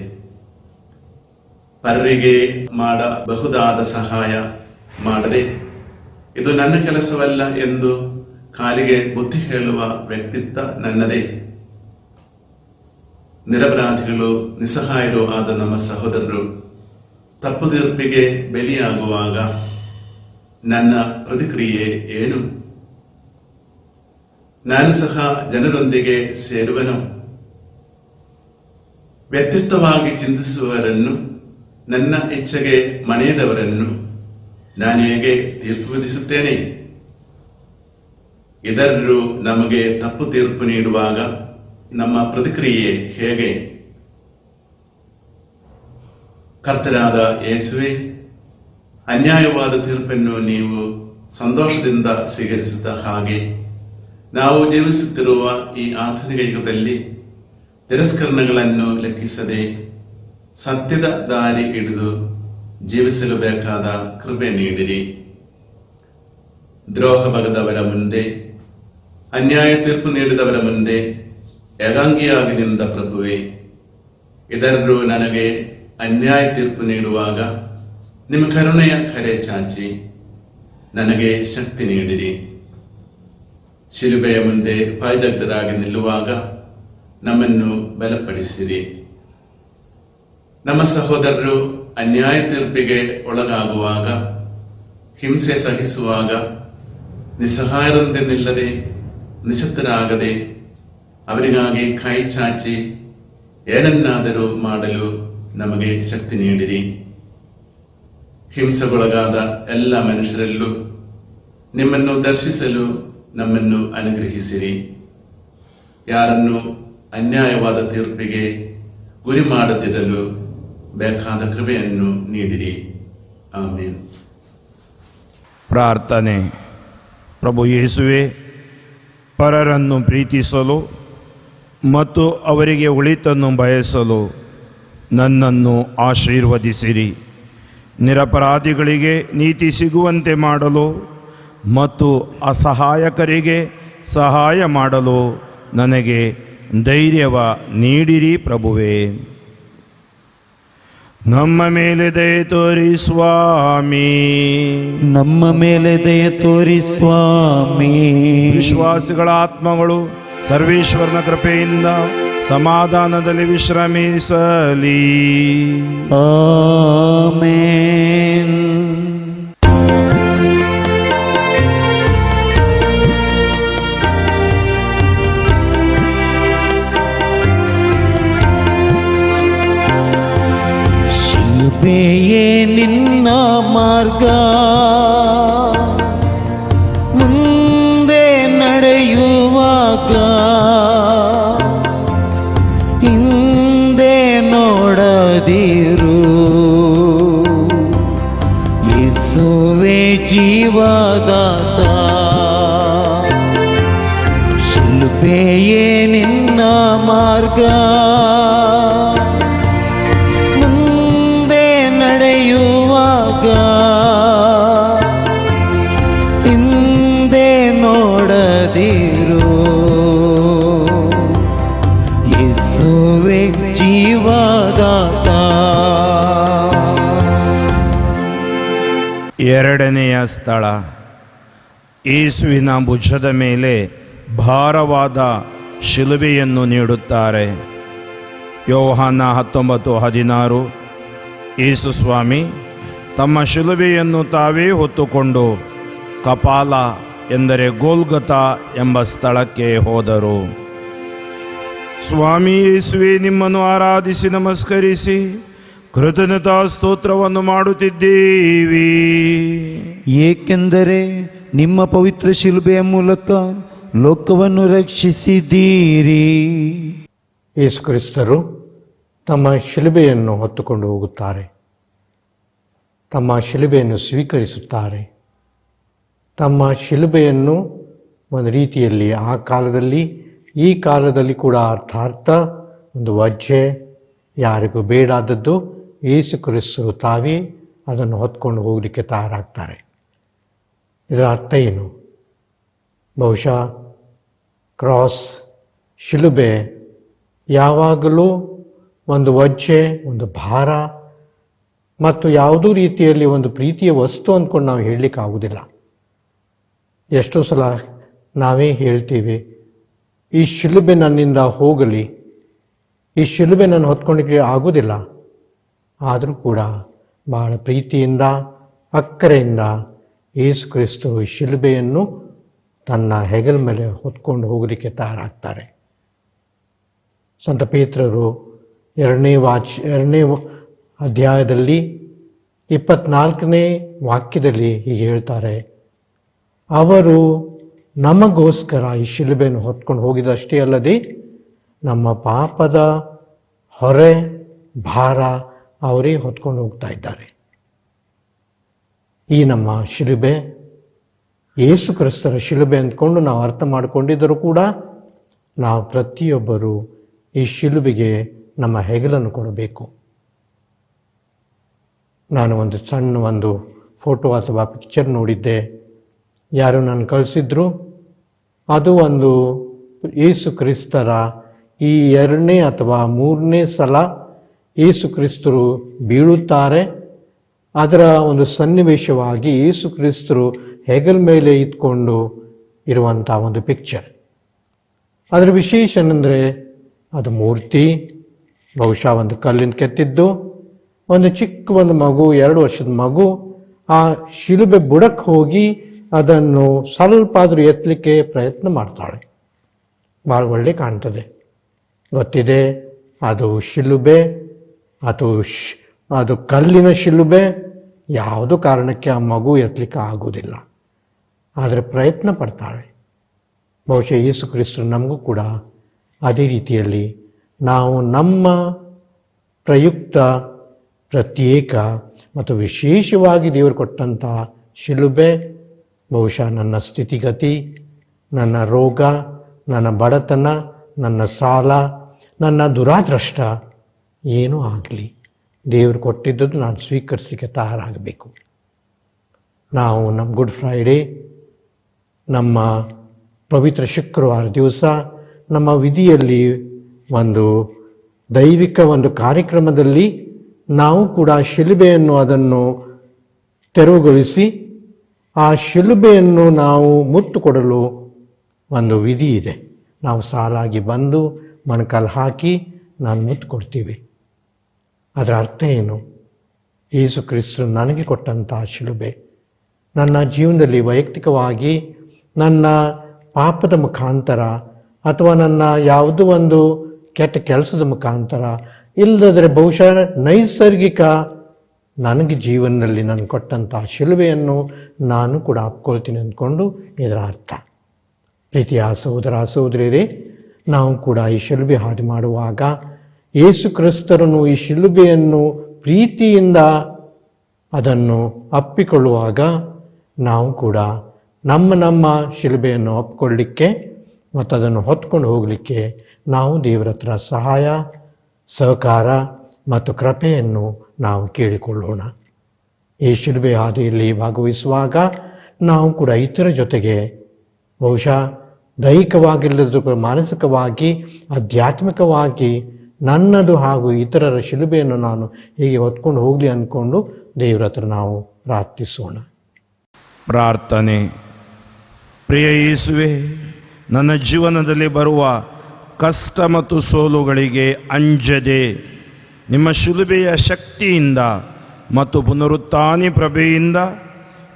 ಪರರಿಗೆ ಮಾಡಬಹುದಾದ ಸಹಾಯ ಮಾಡದೆ ಇದು ನನ್ನ ಕೆಲಸವಲ್ಲ ಎಂದು ಕಾಲಿಗೆ ಬುದ್ಧಿ ಹೇಳುವ ವ್ಯಕ್ತಿತ್ವ ನನ್ನದೇ. ನಿರಪರಾಧಿಗಳು, ನಿಸ್ಸಹಾಯರು ಆದ ನಮ್ಮ ಸಹೋದರರು ತಪ್ಪು ತೀರ್ಪಿಗೆ ಬಲಿಯಾಗುವಾಗ ನನ್ನ ಪ್ರತಿಕ್ರಿಯೆ ಏನು? ನಾನು ಸಹ ಜನರೊಂದಿಗೆ ಸೇರುವನು. ವ್ಯತ್ಯಸ್ತವಾಗಿ ಚಿಂತಿಸುವವರನ್ನು, ನನ್ನ ಇಚ್ಛೆಗೆ ಮಣಿಯದವರನ್ನು ನಾನು ಹೇಗೆ ತೀರ್ಪು ವಿಧಿಸುತ್ತೇನೆ? ಇದರರು ನಮಗೆ ತಪ್ಪು ತೀರ್ಪು ನೀಡುವಾಗ ನಮ್ಮ ಪ್ರತಿಕ್ರಿಯೆ ಹೇಗೆ? ಕರ್ತನಾದ ಯೇಸುವೆ, ಅನ್ಯಾಯವಾದ ತೀರ್ಪನ್ನು ನೀವು ಸಂತೋಷದಿಂದ ಸ್ವೀಕರಿಸಿದ ಹಾಗೆ ನಾವು ಜೀವಿಸುತ್ತಿರುವ ಈ ಆಧುನಿಕ ಯುಗದಲ್ಲಿ ತಿರಸ್ಕರಣಗಳನ್ನು ಲೆಕ್ಕಿಸದೆ ಸತ್ಯದ ದಾರಿ ಹಿಡಿದು ಜೀವಿಸಲು ಬೇಕಾದ ಕೃಪೆ ನೀಡಿರಿ. ದ್ರೋಹ ಬಗೆದವರ ಮುಂದೆ, ಅನ್ಯಾಯ ತೀರ್ಪು ನೀಡಿದವರ ಮುಂದೆ ಏಕಾಂಗಿಯಾಗಿ ನಿಂದ ಪ್ರಭುವೆ, ಇದರರು ನನಗೆ ಅನ್ಯಾಯ ತೀರ್ಪು ನೀಡುವಾಗ ನಿಮ್ಮ ಕರುಣೆಯ ಕರೆ ಚಾಚಿ ನನಗೆ ಶಕ್ತಿ ನೀಡಿರಿ. ಶಿಲುಬೆಯ ಮುಂದೆ ಪಾಯಜಗ್ಧರಾಗಿ ನಿಲ್ಲುವಾಗ ನಮ್ಮನ್ನು ಬಲಪಡಿಸಿರಿ. ನಮ್ಮ ಸಹೋದರರು ಅನ್ಯಾಯ ತೀರ್ಪಿಗೆ ಒಳಗಾಗುವಾಗ, ಹಿಂಸೆ ಸಹಿಸುವಾಗ ನಿಸ್ಸಹಾಯರಂತೆ ನಿಲ್ಲದೆ, ನಿಶಬ್ದರಾಗದೆ ಅವರಿಗಾಗಿ ಕೈ ಚಾಚಿ ಏನನ್ನಾದರೂ ಮಾಡಲು ನಮಗೆ ಶಕ್ತಿ ನೀಡಿರಿ. ಹಿಂಸೆಗೊಳಗಾದ ಎಲ್ಲ ಮನುಷ್ಯರಲ್ಲೂ ನಿಮ್ಮನ್ನು ದರ್ಶಿಸಲು ನಮ್ಮನ್ನು ಅನುಗ್ರಹಿಸಿರಿ. ಯಾರನ್ನು ಅನ್ಯಾಯವಾದ ತೀರ್ಪಿಗೆ ಗುರಿ ಮಾಡದಿರಲು ಬೇಕಾದ ಕೃಪೆಯನ್ನು ನೀಡಿರಿ. ಆಮೇನ್. ಪ್ರಾರ್ಥನೆ. ಪ್ರಭು ಯೇಸುವೆ, ಪರರನ್ನು ಪ್ರೀತಿಸಲು ಮತ್ತು ಅವರಿಗೆ ಒಳಿತನ್ನು ಬಯಸಲು ನನ್ನನ್ನು ಆಶೀರ್ವದಿಸಿರಿ. ನಿರಪರಾಧಿಗಳಿಗೆ ನೀತಿ ಸಿಗುವಂತೆ ಮಾಡಲು ಮತ್ತು ಅಸಹಾಯಕರಿಗೆ ಸಹಾಯ ಮಾಡಲು ನನಗೆ ಧೈರ್ಯವ ನೀಡಿರಿ ಪ್ರಭುವೇ. ನಮ್ಮ ಮೇಲೆ ದಯೆ ತೋರಿ ಸ್ವಾಮಿ, ನಮ್ಮ ಮೇಲೆ ದಯೆ ತೋರಿ ಸ್ವಾಮಿ. ವಿಶ್ವಾಸಿಗಳ ಆತ್ಮಗಳು ಸರ್ವೇಶ್ವರನ ಕೃಪೆಯಿಂದ ಸಮಾಧಾನದಲ್ಲಿ ವಿಶ್ರಮಿಸಲಿ. ಆಮೆನ್. ಶಿಲುಬೆಯೇ ನಿನ್ನ ಮಾರ್ಗ, ಮುಂದೆ ನಡೆಯುವಾಗ ಹಿಂದೆ ನೋಡದಿರು. ಯೇಸುವೇ ಜೀವದಾತ, ಶಿಲುಬೆಯೇ ನಿನ್ನ ಮಾರ್ಗ, ಮುಂದೆ ನಡೆಯುವಾಗ ಹಿಂದೆ ನೋಡದಿರು. ಯೇಸುವೇ ಜೀವದಾತ. ಎರಡನೆಯ ಸ್ಥಳ, ಯೇಸುವಿನ ಭುಜದ ಮೇಲೆ ಭಾರವಾದ ಶಿಲುಬೆಯನ್ನು ನೀಡುತ್ತಾರೆ. ಯೋಹಾನ 19:16. ಯೇಸು ಸ್ವಾಮಿ ತಮ್ಮ ಶಿಲುಬೆಯನ್ನು ತಾವೇ ಹೊತ್ತುಕೊಂಡು ಕಪಾಲ ಎಂದರೆ ಗೋಲ್ಗತಾ ಎಂಬ ಸ್ಥಳಕ್ಕೆ ಹೋದರು. ಸ್ವಾಮಿ ಯೇಸುವೆ, ನಿಮ್ಮನ್ನು ಆರಾಧಿಸಿ ನಮಸ್ಕರಿಸಿ ಕೃತಜ್ಞತಾ ಸ್ತೋತ್ರವನ್ನು ಮಾಡುತ್ತಿದ್ದೀವಿ, ಏಕೆಂದರೆ ನಿಮ್ಮ ಪವಿತ್ರ ಶಿಲುಬೆಯ ಮೂಲಕ ಲೋಕವನ್ನು ರಕ್ಷಿಸಿದ್ದೀರಿ. ಯೇಸು ಕ್ರಿಸ್ತರು ತಮ್ಮ ಶಿಲುಬೆಯನ್ನು ಹೊತ್ತುಕೊಂಡು ಹೋಗುತ್ತಾರೆ, ತಮ್ಮ ಶಿಲುಬೆಯನ್ನು ಸ್ವೀಕರಿಸುತ್ತಾರೆ. ತಮ್ಮ ಶಿಲುಬೆಯನ್ನು ಒಂದು ರೀತಿಯಲ್ಲಿ ಆ ಕಾಲದಲ್ಲಿ ಈ ಕಾಲದಲ್ಲಿ ಕೂಡ ಅರ್ಥಾರ್ಥ ಒಂದು ವಜ್ಜೆ, ಯಾರಿಗೂ ಬೇಡಾದದ್ದು. ಯೇಸು ಕ್ರಿಸ್ತರು ತಾವೇ ಅದನ್ನು ಹೊತ್ಕೊಂಡು ಹೋಗಲಿಕ್ಕೆ ತಯಾರಾಗ್ತಾರೆ. ಇದರ ಅರ್ಥ ಏನು? ಬಹುಶಃ ಕ್ರಾಸ್, ಶಿಲುಬೆ ಯಾವಾಗಲೂ ಒಂದು ವಜ್ಜೆ, ಒಂದು ಭಾರ ಮತ್ತು ಯಾವುದೂ ರೀತಿಯಲ್ಲಿ ಒಂದು ಪ್ರೀತಿಯ ವಸ್ತು ಅಂದ್ಕೊಂಡು ನಾವು ಹೇಳಲಿಕ್ಕೆ ಆಗೋದಿಲ್ಲ. ಎಷ್ಟೋ ಸಲ ನಾವೇ ಹೇಳ್ತೀವಿ, ಈ ಶಿಲುಬೆ ನನ್ನಿಂದ ಹೋಗಲಿ, ಈ ಶಿಲುಬೆ ನಾನು ಹೊತ್ಕೊಳ್ಳಿಕ್ಕೆ ಆಗೋದಿಲ್ಲ. ಆದರೂ ಕೂಡ ಬಹಳ ಪ್ರೀತಿಯಿಂದ ಅಕ್ಕರೆಯಿಂದ ಯೇಸು ಕ್ರಿಸ್ತರು ಈ ಶಿಲುಬೆಯನ್ನು ತನ್ನ ಹೆಗಲ ಮೇಲೆ ಹೊತ್ಕೊಂಡು ಹೋಗಲಿಕ್ಕೆ ತಯಾರಾಗ್ತಾರೆ. ಸಂತ ಪೇತ್ರರು 2ನೇ ಅಧ್ಯಾಯದಲ್ಲಿ 24ನೇ ವಾಕ್ಯದಲ್ಲಿ ಹೀಗೆ ಹೇಳ್ತಾರೆ, ಅವರು ನಮಗೋಸ್ಕರ ಈ ಶಿಲುಬೆಯನ್ನು ಹೊತ್ಕೊಂಡು ಹೋಗಿದಷ್ಟೇ ಅಲ್ಲದೆ ನಮ್ಮ ಪಾಪದ ಹೊರೆ ಭಾರ ಅವರೇ ಹೊತ್ಕೊಂಡು ಹೋಗ್ತಾ ಇದ್ದಾರೆ. ಈ ನಮ್ಮ ಶಿಲುಬೆ ಯೇಸು ಕ್ರಿಸ್ತರ ಶಿಲುಬೆ ಅಂದ್ಕೊಂಡು ನಾವು ಅರ್ಥ ಮಾಡಿಕೊಂಡಿದ್ದರೂ ಕೂಡ ನಾವು ಪ್ರತಿಯೊಬ್ಬರು ಈ ಶಿಲುಬೆಗೆ ನಮ್ಮ ಹೆಗಲನ್ನು ಕೊಡಬೇಕು. ನಾನು ಒಂದು ಸಣ್ಣ ಫೋಟೋ ಅಥವಾ ಪಿಕ್ಚರ್ ನೋಡಿದ್ದೆ, ಯಾರು ನಾನು ಕಳಿಸಿದ್ರು. ಅದು ಒಂದು ಯೇಸು ಕ್ರಿಸ್ತರ ಈ 2ನೇ ಅಥವಾ 3ನೇ ಸಲ ಯೇಸು ಕ್ರಿಸ್ತರು ಬೀಳುತ್ತಾರೆ. ಅದರ ಒಂದು ಸನ್ನಿವೇಶವಾಗಿ ಯೇಸು ಕ್ರಿಸ್ತರು ಹೆಗಲ ಮೇಲೆ ಇಟ್ಕೊಂಡು ಇರುವಂಥ ಒಂದು ಪಿಕ್ಚರ್. ಅದರ ವಿಶೇಷ ಏನಂದರೆ ಅದು ಮೂರ್ತಿ ಬಹುಶಃ ಒಂದು ಕಲ್ಲಿನ ಕೆತ್ತಿದ್ದು. ಒಂದು ಚಿಕ್ಕ ಮಗು, 2 ವರ್ಷದ ಮಗು ಆ ಶಿಲುಬೆ ಬುಡಕ್ಕೆ ಹೋಗಿ ಅದನ್ನು ಸ್ವಲ್ಪ ಆದರೂ ಎತ್ತಲಿಕ್ಕೆ ಪ್ರಯತ್ನ ಮಾಡ್ತಾಳೆ. ಭಾಳ ಒಳ್ಳೆ ಕಾಣ್ತದೆ. ಗೊತ್ತಿದೆ ಅದು ಶಿಲುಬೆ, ಅದು ಕಲ್ಲಿನ ಶಿಲುಬೆ. ಯಾವುದೋ ಕಾರಣಕ್ಕೆ ಆ ಮಗು ಎತ್ತಲಿಕ್ಕೆ ಆಗೋದಿಲ್ಲ, ಆದರೆ ಪ್ರಯತ್ನ ಪಡ್ತಾಳೆ. ಬಹುಶಃ ಯೇಸು ಕ್ರಿಸ್ತರು ನಮಗೂ ಕೂಡ ಅದೇ ರೀತಿಯಲ್ಲಿ ನಾವು ನಮ್ಮ ಪ್ರಯುಕ್ತ, ಪ್ರತ್ಯೇಕ ಮತ್ತು ವಿಶೇಷವಾಗಿ ದೇವರು ಕೊಟ್ಟಂಥ ಶಿಲುಬೆ, ಬಹುಶಃ ನನ್ನ ಸ್ಥಿತಿಗತಿ, ನನ್ನ ರೋಗ, ನನ್ನ ಬಡತನ, ನನ್ನ ಸಾಲ, ನನ್ನ ದುರಾದೃಷ್ಟ ಏನೂ ಆಗಲಿ, ದೇವರು ಕೊಟ್ಟಿದ್ದದ್ದು ನಾನು ಸ್ವೀಕರಿಸಲಿಕ್ಕೆ ತಯಾರಾಗಬೇಕು. ನಾವು ನಮ್ಮ ಗುಡ್ ಫ್ರೈಡೇ, ನಮ್ಮ ಪವಿತ್ರ ಶುಕ್ರವಾರ ದಿವಸ ನಮ್ಮ ವಿಧಿಯಲ್ಲಿ ಒಂದು ದೈವಿಕ ಒಂದು ಕಾರ್ಯಕ್ರಮದಲ್ಲಿ ನಾವು ಕೂಡ ಶಿಲುಬೆಯನ್ನು ಅದನ್ನು ತೆರವುಗೊಳಿಸಿ ಆ ಶಿಲುಬೆಯನ್ನು ನಾವು ಮುತ್ತು ಕೊಡಲು ಒಂದು ವಿಧಿ ಇದೆ. ನಾವು ಸಾಲಾಗಿ ಬಂದು ಮೊಣಕಾಲು ಹಾಕಿ ನಾನು ಮುತ್ತು ಕೊಡ್ತೀವಿ. ಅದರ ಅರ್ಥ ಏನು? ಯೇಸು ಕ್ರಿಸ್ತರು ನನಗೆ ಕೊಟ್ಟಂಥ ಶಿಲುಬೆ ನನ್ನ ಜೀವನದಲ್ಲಿ ವೈಯಕ್ತಿಕವಾಗಿ ನನ್ನ ಪಾಪದ ಮುಖಾಂತರ ಅಥವಾ ನನ್ನ ಯಾವುದೋ ಒಂದು ಕೆಟ್ಟ ಕೆಲಸದ ಮುಖಾಂತರ ಇಲ್ಲದಾದರೆ ಬಹುಶಃ ನೈಸರ್ಗಿಕ ನನಗೆ ಜೀವನದಲ್ಲಿ ನಾನು ಕೊಟ್ಟಂಥ ಶಿಲುಬೆಯನ್ನು ನಾನು ಕೂಡ ಅಪ್ಕೊಳ್ತೀನಿ ಅಂದ್ಕೊಂಡು ಇದರ ಅರ್ಥ. ಪ್ರೀತಿಯ ಸಹೋದರ ಸಹೋದರಿಯರೇ, ನಾವು ಕೂಡ ಈ ಶಿಲುಬೆ ಹಾದಿ ಮಾಡುವಾಗ ಯೇಸು ಕ್ರಿಸ್ತರನ್ನು ಈ ಶಿಲುಬೆಯನ್ನು ಪ್ರೀತಿಯಿಂದ ಅದನ್ನು ಅಪ್ಪಿಕೊಳ್ಳುವಾಗ ನಾವು ಕೂಡ ನಮ್ಮ ಶಿಲುಬೆಯನ್ನು ಒಪ್ಪಿಕೊಳ್ಳಲಿಕ್ಕೆ ಮತ್ತು ಅದನ್ನು ಹೊತ್ಕೊಂಡು ಹೋಗಲಿಕ್ಕೆ ನಾವು ದೇವರ ಹತ್ರ ಸಹಾಯ, ಸಹಕಾರ ಮತ್ತು ಕೃಪೆಯನ್ನು ನಾವು ಕೇಳಿಕೊಳ್ಳೋಣ. ಈ ಶಿಲುಬೆ ಹಾದಿಯಲ್ಲಿ ಭಾಗವಹಿಸುವಾಗ ನಾವು ಕೂಡ ಇತರ ಜೊತೆಗೆ ಬಹುಶಃ ದೈಹಿಕವಾಗಿಲ್ಲದ ಮಾನಸಿಕವಾಗಿ ಆಧ್ಯಾತ್ಮಿಕವಾಗಿ ನನ್ನದು ಹಾಗೂ ಇತರರ ಶಿಲುಬೆಯನ್ನು ನಾನು ಹೀಗೆ ಹೊತ್ಕೊಂಡು ಹೋಗಲಿ ಅಂದ್ಕೊಂಡು ದೇವರ ಹತ್ರ ನಾವು ಪ್ರಾರ್ಥಿಸೋಣ. ಪ್ರಾರ್ಥನೆ. ಪ್ರಿಯ ಯೇಸುವೆ, ನನ್ನ ಜೀವನದಲ್ಲಿ ಬರುವ ಕಷ್ಟ ಮತ್ತು ಸೋಲುಗಳಿಗೆ ಅಂಜದೆ ನಿಮ್ಮ ಶಿಲುಬೆಯ ಶಕ್ತಿಯಿಂದ ಮತ್ತು ಪುನರುತ್ಥಾನ ಪ್ರಭೆಯಿಂದ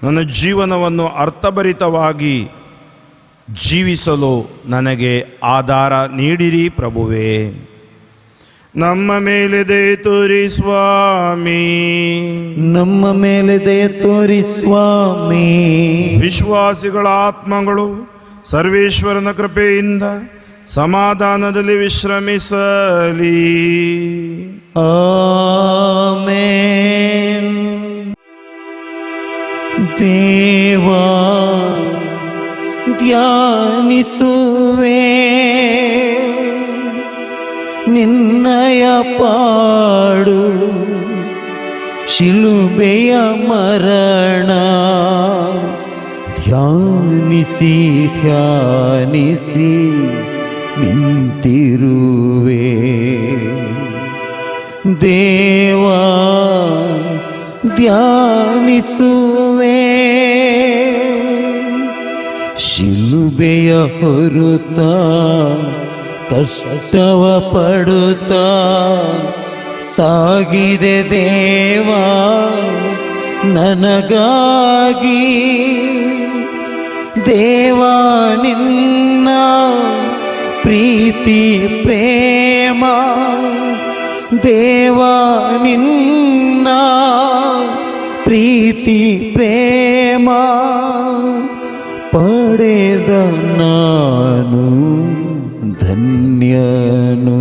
ನನ್ನ ಜೀವನವನ್ನು ಅರ್ಥಭರಿತವಾಗಿ ಜೀವಿಸಲು ನನಗೆ ಆಧಾರ ನೀಡಿರಿ ಪ್ರಭುವೇ. ನಮ್ಮ ಮೇಲೆ ದಯೆ ತೋರಿ ಸ್ವಾಮಿ, ನಮ್ಮ ಮೇಲೆ ದಯೆ ತೋರಿ ಸ್ವಾಮಿ. ವಿಶ್ವಾಸಿಗಳ ಆತ್ಮಗಳು ಸರ್ವೇಶ್ವರನ ಕೃಪೆಯಿಂದ ಸಮಾಧಾನದಲ್ಲಿ ವಿಶ್ರಮಿಸಲಿ. ಆಮೆನ್. ದೇವಾ ಧ್ಯಾನಿಸುವೆ ನಿನ್ನಯ ಪಾಡು ಶಿಲುಬೆಯ ಮರಣ ಧ್ಯಾನಿಸಿ ಧ್ಯಾನಿಸಿ ನಿಂತಿರುವೆ. ದೇವಾ ಧ್ಯಾನಿಸುವೆ ಶಿಲುಬೆಯ ಹೊರುತ ಕಷ್ಟವ ಪಡುತ್ತಾ ಸಾಗಿದೆ ದೇವಾ ನನಗಾಗಿ. ದೇವಾ ನಿನ್ನ ಪ್ರೀತಿ ಪ್ರೇಮ, ದೇವಾ ನಿನ್ನ ಪ್ರೀತಿ ಪ್ರೇಮ ಪಡೆದ ನಾನು ಧನ್ಯನು.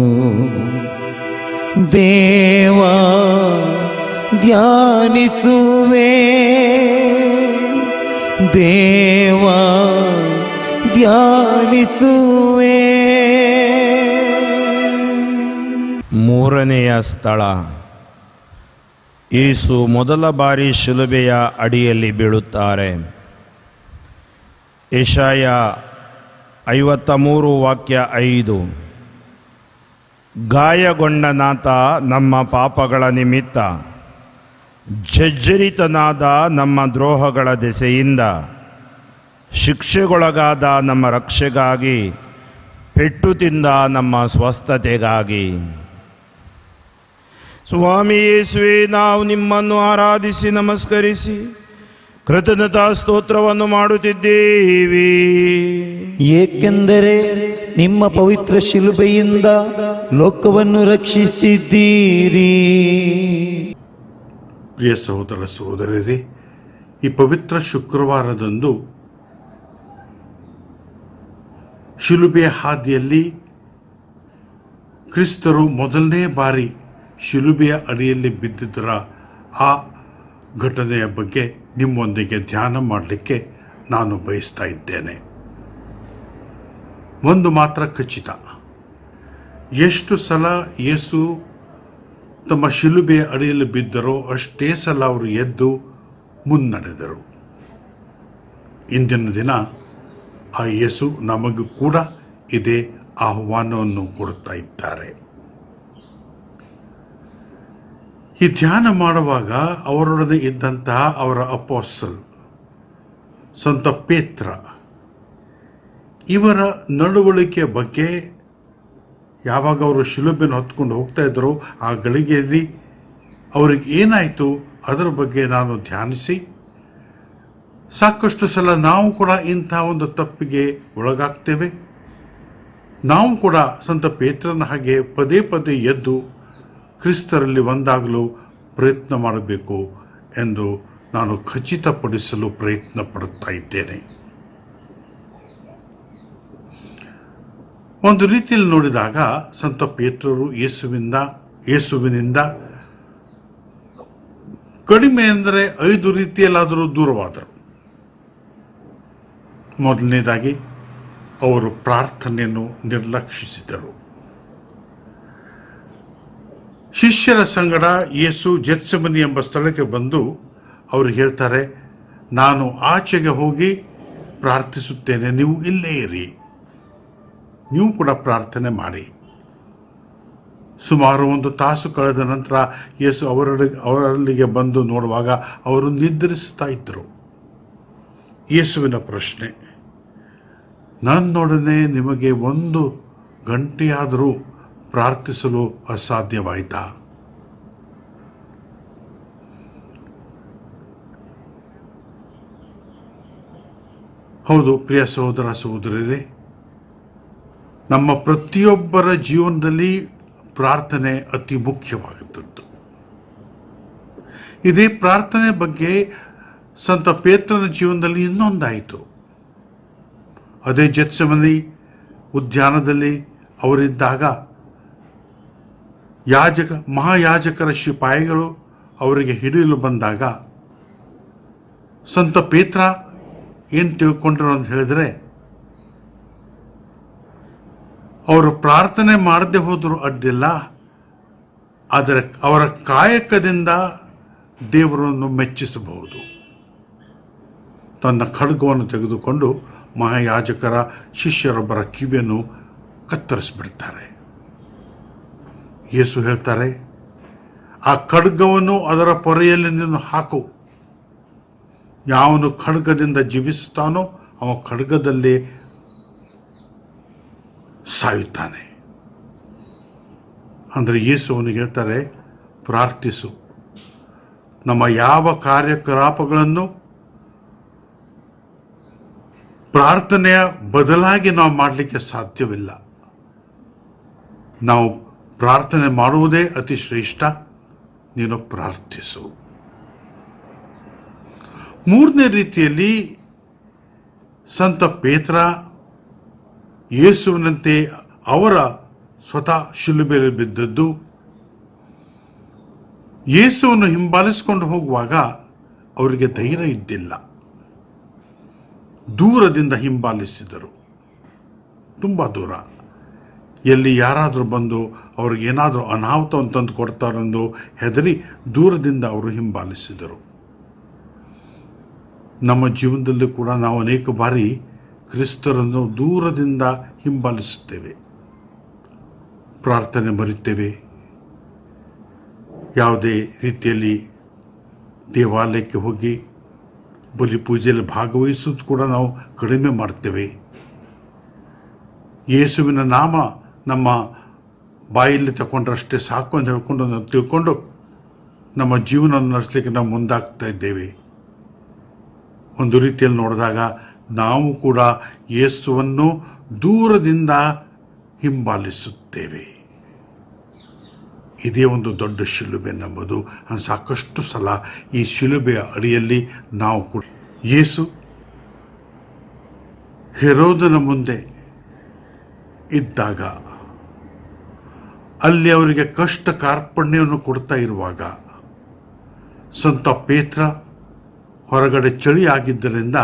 ದೇವಾ ಧ್ಯಾನಿಸುವೆ, ದೇವಾ ಧ್ಯಾನಿಸುವೆ. ಮೂರನೆಯ ಸ್ಥಳ, ಯೇಸು ಮೊದಲ ಬಾರಿ ಶಿಲುಬೆಯ ಅಡಿಯಲ್ಲಿ ಬೀಳುತ್ತಾರೆ. ಯೆಶಾಯ 53 ವಾಕ್ಯ 5. ಗಾಯಗೊಂಡ ನಾಥ ನಮ್ಮ ಪಾಪಗಳ ನಿಮಿತ್ತ, ಜರ್ಜರಿತನಾದ ನಮ್ಮ ದ್ರೋಹಗಳ ದೆಸೆಯಿಂದ, ಶಿಕ್ಷೆಗೊಳಗಾದ ನಮ್ಮ ರಕ್ಷೆಗಾಗಿ, ಪೆಟ್ಟು ತಿಂದ ನಮ್ಮ ಸ್ವಸ್ಥತೆಗಾಗಿ. ಸ್ವಾಮಿ ಯೇಸುವೆ, ನಾವು ನಿಮ್ಮನ್ನು ಆರಾಧಿಸಿ ನಮಸ್ಕರಿಸಿ ಕೃತಜ್ಞತಾ ಸ್ತೋತ್ರವನ್ನು ಮಾಡುತ್ತಿದ್ದೇವೆ. ಏಕೆಂದರೆ ನಿಮ್ಮ ಪವಿತ್ರ ಶಿಲುಬೆಯಿಂದ ಲೋಕವನ್ನು ರಕ್ಷಿಸಿದ್ದೀರಿ. ಪ್ರಿಯ ಸಹೋದರ ಸಹೋದರರೇ, ಈ ಪವಿತ್ರ ಶುಕ್ರವಾರದಂದು ಶಿಲುಬೆಯ ಹಾದಿಯಲ್ಲಿ ಕ್ರಿಸ್ತರು ಮೊದಲನೇ ಬಾರಿ ಶಿಲುಬೆಯ ಅಡಿಯಲ್ಲಿ ಬಿದ್ದಿದ್ದರ ಆ ಘಟನೆಯ ಬಗ್ಗೆ ನಿಮ್ಮೊಂದಿಗೆ ಧ್ಯಾನ ಮಾಡಲಿಕ್ಕೆ ನಾನು ಬಯಸ್ತಾ ಇದ್ದೇನೆ. ಒಂದು ಮಾತ್ರ ಖಚಿತ, ಎಷ್ಟು ಸಲ ಯೇಸು ತಮ್ಮ ಶಿಲುಬೆಯ ಅಡಿಯಲ್ಲಿ ಬಿದ್ದರೋ ಅಷ್ಟೇ ಸಲ ಅವರು ಎದ್ದು ಮುನ್ನಡೆದರು. ಇಂದಿನ ದಿನ ಆ ಯೇಸು ನಮಗೂ ಕೂಡ ಇದೇ ಆಹ್ವಾನವನ್ನು ಕೊಡುತ್ತಾ ಇದ್ದಾರೆ. ಈ ಧ್ಯಾನ ಮಾಡುವಾಗ ಅವರೊಡನೆ ಇದ್ದಂತಹ ಅವರ ಅಪೋಸ್ತಲ ಸಂತ ಪೇತ್ರ ಇವರ ನಡವಳಿಕೆಯ ಬಗ್ಗೆ ಯಾವಾಗ ಅವರು ಶಿಲುಬೆಯನ್ನು ಹೊತ್ಕೊಂಡು ಹೋಗ್ತಾ ಇದ್ದರೋ ಆ ಗಳಿಗೆಯಲ್ಲಿ ಅವ್ರಿಗೆ ಏನಾಯಿತು ಅದರ ಬಗ್ಗೆ ನಾನು ಧ್ಯಾನಿಸಿ, ಸಾಕಷ್ಟು ಸಲ ನಾವು ಕೂಡ ಇಂಥ ಒಂದು ತಪ್ಪಿಗೆ ಒಳಗಾಗ್ತೇವೆ. ನಾವು ಕೂಡ ಸಂತ ಪೇತ್ರನ ಹಾಗೆ ಪದೇ ಪದೇ ಎದ್ದು ಕ್ರಿಸ್ತರಲ್ಲಿ ಒಂದಾಗಲು ಪ್ರಯತ್ನ ಮಾಡಬೇಕು ಎಂದು ನಾನು ಖಚಿತಪಡಿಸಲು ಪ್ರಯತ್ನ ಪಡುತ್ತಾ ಇದ್ದೇನೆ. ಒಂದು ರೀತಿಯಲ್ಲಿ ನೋಡಿದಾಗ ಸಂತ ಪೇತ್ರರು ಯೇಸುವಿನಿಂದ ಕಡಿಮೆ ಅಂದರೆ 5 ರೀತಿಯಲ್ಲಾದರೂ ದೂರವಾದರು. ಮೊದಲನೇದಾಗಿ ಅವರು ಪ್ರಾರ್ಥನೆಯನ್ನು ನಿರ್ಲಕ್ಷಿಸಿದರು. ಶಿಷ್ಯರ ಸಂಗಡ ಯೇಸು ಗೆತ್ಸೆಮನಿ ಎಂಬ ಸ್ಥಳಕ್ಕೆ ಬಂದು ಅವರು ಹೇಳ್ತಾರೆ, ನಾನು ಆಚೆಗೆ ಹೋಗಿ ಪ್ರಾರ್ಥಿಸುತ್ತೇನೆ, ನೀವು ಇಲ್ಲೇ ಇರಿ, ನೀವು ಕೂಡ ಪ್ರಾರ್ಥನೆ ಮಾಡಿ. ಸುಮಾರು 1 ತಾಸು ಕಳೆದ ನಂತರ ಯೇಸು ಅವರಲ್ಲಿಗೆ ಬಂದು ನೋಡುವಾಗ ಅವರು ನಿದ್ರಿಸ್ತಾ ಇದ್ದರು. ಯೇಸುವಿನ ಪ್ರಶ್ನೆ, ನನ್ನೊಡನೆ ನಿಮಗೆ 1 ಗಂಟೆಯಾದರೂ ಪ್ರಾರ್ಥಿಸಲು ಅಸಾಧ್ಯವಾಯಿತಾ? ಹೌದು ಪ್ರಿಯ ಸಹೋದರ ಸಹೋದರರೇ, ನಮ್ಮ ಪ್ರತಿಯೊಬ್ಬರ ಜೀವನದಲ್ಲಿ ಪ್ರಾರ್ಥನೆ ಅತಿ ಮುಖ್ಯವಾಗುತ್ತದೆ. ಇದೇ ಪ್ರಾರ್ಥನೆ ಬಗ್ಗೆ ಸಂತ ಪೇತ್ರನ ಜೀವನದಲ್ಲಿ ಇನ್ನೊಂದಾಯಿತು. ಅದೇ ಗೆತ್ಸೆಮನಿ ಉದ್ಯಾನದಲ್ಲಿ ಅವರಿದ್ದಾಗ ಮಹಾಯಾಜಕರ ಸಿಪಾಯಿಗಳು ಅವರಿಗೆ ಹಿಡಿಯಲು ಬಂದಾಗ ಸಂತ ಪೇತ್ರ ಏನು ತಿಳ್ಕೊಂಡ್ರು ಅಂತ ಹೇಳಿದ್ರೆ, ಅವರು ಪ್ರಾರ್ಥನೆ ಮಾಡದೆ ಹೋದರೂ ಅಡ್ಡಿಲ್ಲ, ಆದರೆ ಅವರ ಕಾಯಕದಿಂದ ದೇವರನ್ನು ಮೆಚ್ಚಿಸಬಹುದು. ತನ್ನ ಖಡ್ಗವನ್ನು ತೆಗೆದುಕೊಂಡು ಮಹಾಯಾಜಕರ ಶಿಷ್ಯರೊಬ್ಬರ ಕಿವಿಯನ್ನು ಕತ್ತರಿಸಿಬಿಡ್ತಾರೆ. ಯೇಸು ಹೇಳ್ತಾರೆ, ಆ ಖಡ್ಗವನ್ನು ಅದರ ಪೊರೆಯಲ್ಲಿ ನೀನು ಹಾಕು. ಯಾವನು ಖಡ್ಗದಿಂದ ಜೀವಿಸುತ್ತಾನೋ ಅವ ಖಡ್ಗದಲ್ಲಿ ಸಾಯುತ್ತಾನೆ. ಅಂದರೆ ಯೇಸು ಅವನಿಗೆ ಹೇಳ್ತಾರೆ, ಪ್ರಾರ್ಥಿಸು. ನಮ್ಮ ಯಾವ ಕಾರ್ಯಕಲಾಪಗಳನ್ನು ಪ್ರಾರ್ಥನೆಯ ಬದಲಾಗಿ ನಾವು ಮಾಡಲಿಕ್ಕೆ ಸಾಧ್ಯವಿಲ್ಲ. ನಾವು ಪ್ರಾರ್ಥನೆ ಮಾಡುವುದೇ ಅತಿ ಶ್ರೇಷ್ಠ. ನೀನು ಪ್ರಾರ್ಥಿಸು. 3ನೇ ರೀತಿಯಲ್ಲಿ ಸಂತ ಪೇತ್ರ ಯೇಸುವಿನಂತೆ ಅವರ ಸ್ವತಃ ಶಿಲುಬೆಯಲ್ಲಿ ಬಿದ್ದದ್ದು. ಯೇಸುವನ್ನು ಹಿಂಬಾಲಿಸಿಕೊಂಡು ಹೋಗುವಾಗ ಅವರಿಗೆ ಧೈರ್ಯ ಇದ್ದಿಲ್ಲ. ದೂರದಿಂದ ಹಿಂಬಾಲಿಸಿದರು, ತುಂಬ ದೂರ. ಎಲ್ಲಿ ಯಾರಾದರೂ ಬಂದು ಅವ್ರಿಗೇನಾದರೂ ಅನಾಹುತವನ್ನು ತಂದು ಕೊಡ್ತಾರೆಂದು ಹೆದರಿ ದೂರದಿಂದ ಅವರು ಹಿಂಬಾಲಿಸಿದರು. ನಮ್ಮ ಜೀವನದಲ್ಲಿ ಕೂಡ ನಾವು ಅನೇಕ ಬಾರಿ ಕ್ರಿಸ್ತರನ್ನು ದೂರದಿಂದ ಹಿಂಬಾಲಿಸುತ್ತೇವೆ. ಪ್ರಾರ್ಥನೆ ಮರೆಯುತ್ತೇವೆ. ಯಾವುದೇ ರೀತಿಯಲ್ಲಿ ದೇವಾಲಯಕ್ಕೆ ಹೋಗಿ ಬಲಿ ಪೂಜೆಯಲ್ಲಿ ಭಾಗವಹಿಸೋದು ಕೂಡ ನಾವು ಕಡಿಮೆ ಮಾಡ್ತೇವೆ. ಯೇಸುವಿನ ನಾಮ ನಮ್ಮ ಬಾಯಲ್ಲಿ ತಗೊಂಡ್ರಷ್ಟೇ ಸಾಕು ಅಂತ ಹೇಳ್ಕೊಂಡು ನಾವು ತಿಳ್ಕೊಂಡು ನಮ್ಮ ಜೀವನ ನಡೆಸಲಿಕ್ಕೆ ನಾವು ಮುಂದಾಗ್ತಾ ಇದ್ದೇವೆ. ಒಂದು ರೀತಿಯಲ್ಲಿ ನೋಡಿದಾಗ ನಾವು ಕೂಡ ಯೇಸುವನ್ನು ದೂರದಿಂದ ಹಿಂಬಾಲಿಸುತ್ತೇವೆ. ಇದೇ ಒಂದು ದೊಡ್ಡ ಶಿಲುಬೆ ನಂಬುದು. ಸಾಕಷ್ಟು ಸಲ ಈ ಶಿಲುಬೆಯ ಅಡಿಯಲ್ಲಿ ನಾವು ಕೂಡ ಯೇಸು ಹೆರೋದನ ಮುಂದೆ ಇದ್ದಾಗ, ಅಲ್ಲಿ ಅವರಿಗೆ ಕಷ್ಟ ಕಾರ್ಪಣ್ಯವನ್ನು ಕೊಡ್ತಾ ಇರುವಾಗ ಸಂತ ಪೇತ್ರ ಹೊರಗಡೆ ಚಳಿ ಆಗಿದ್ದರಿಂದ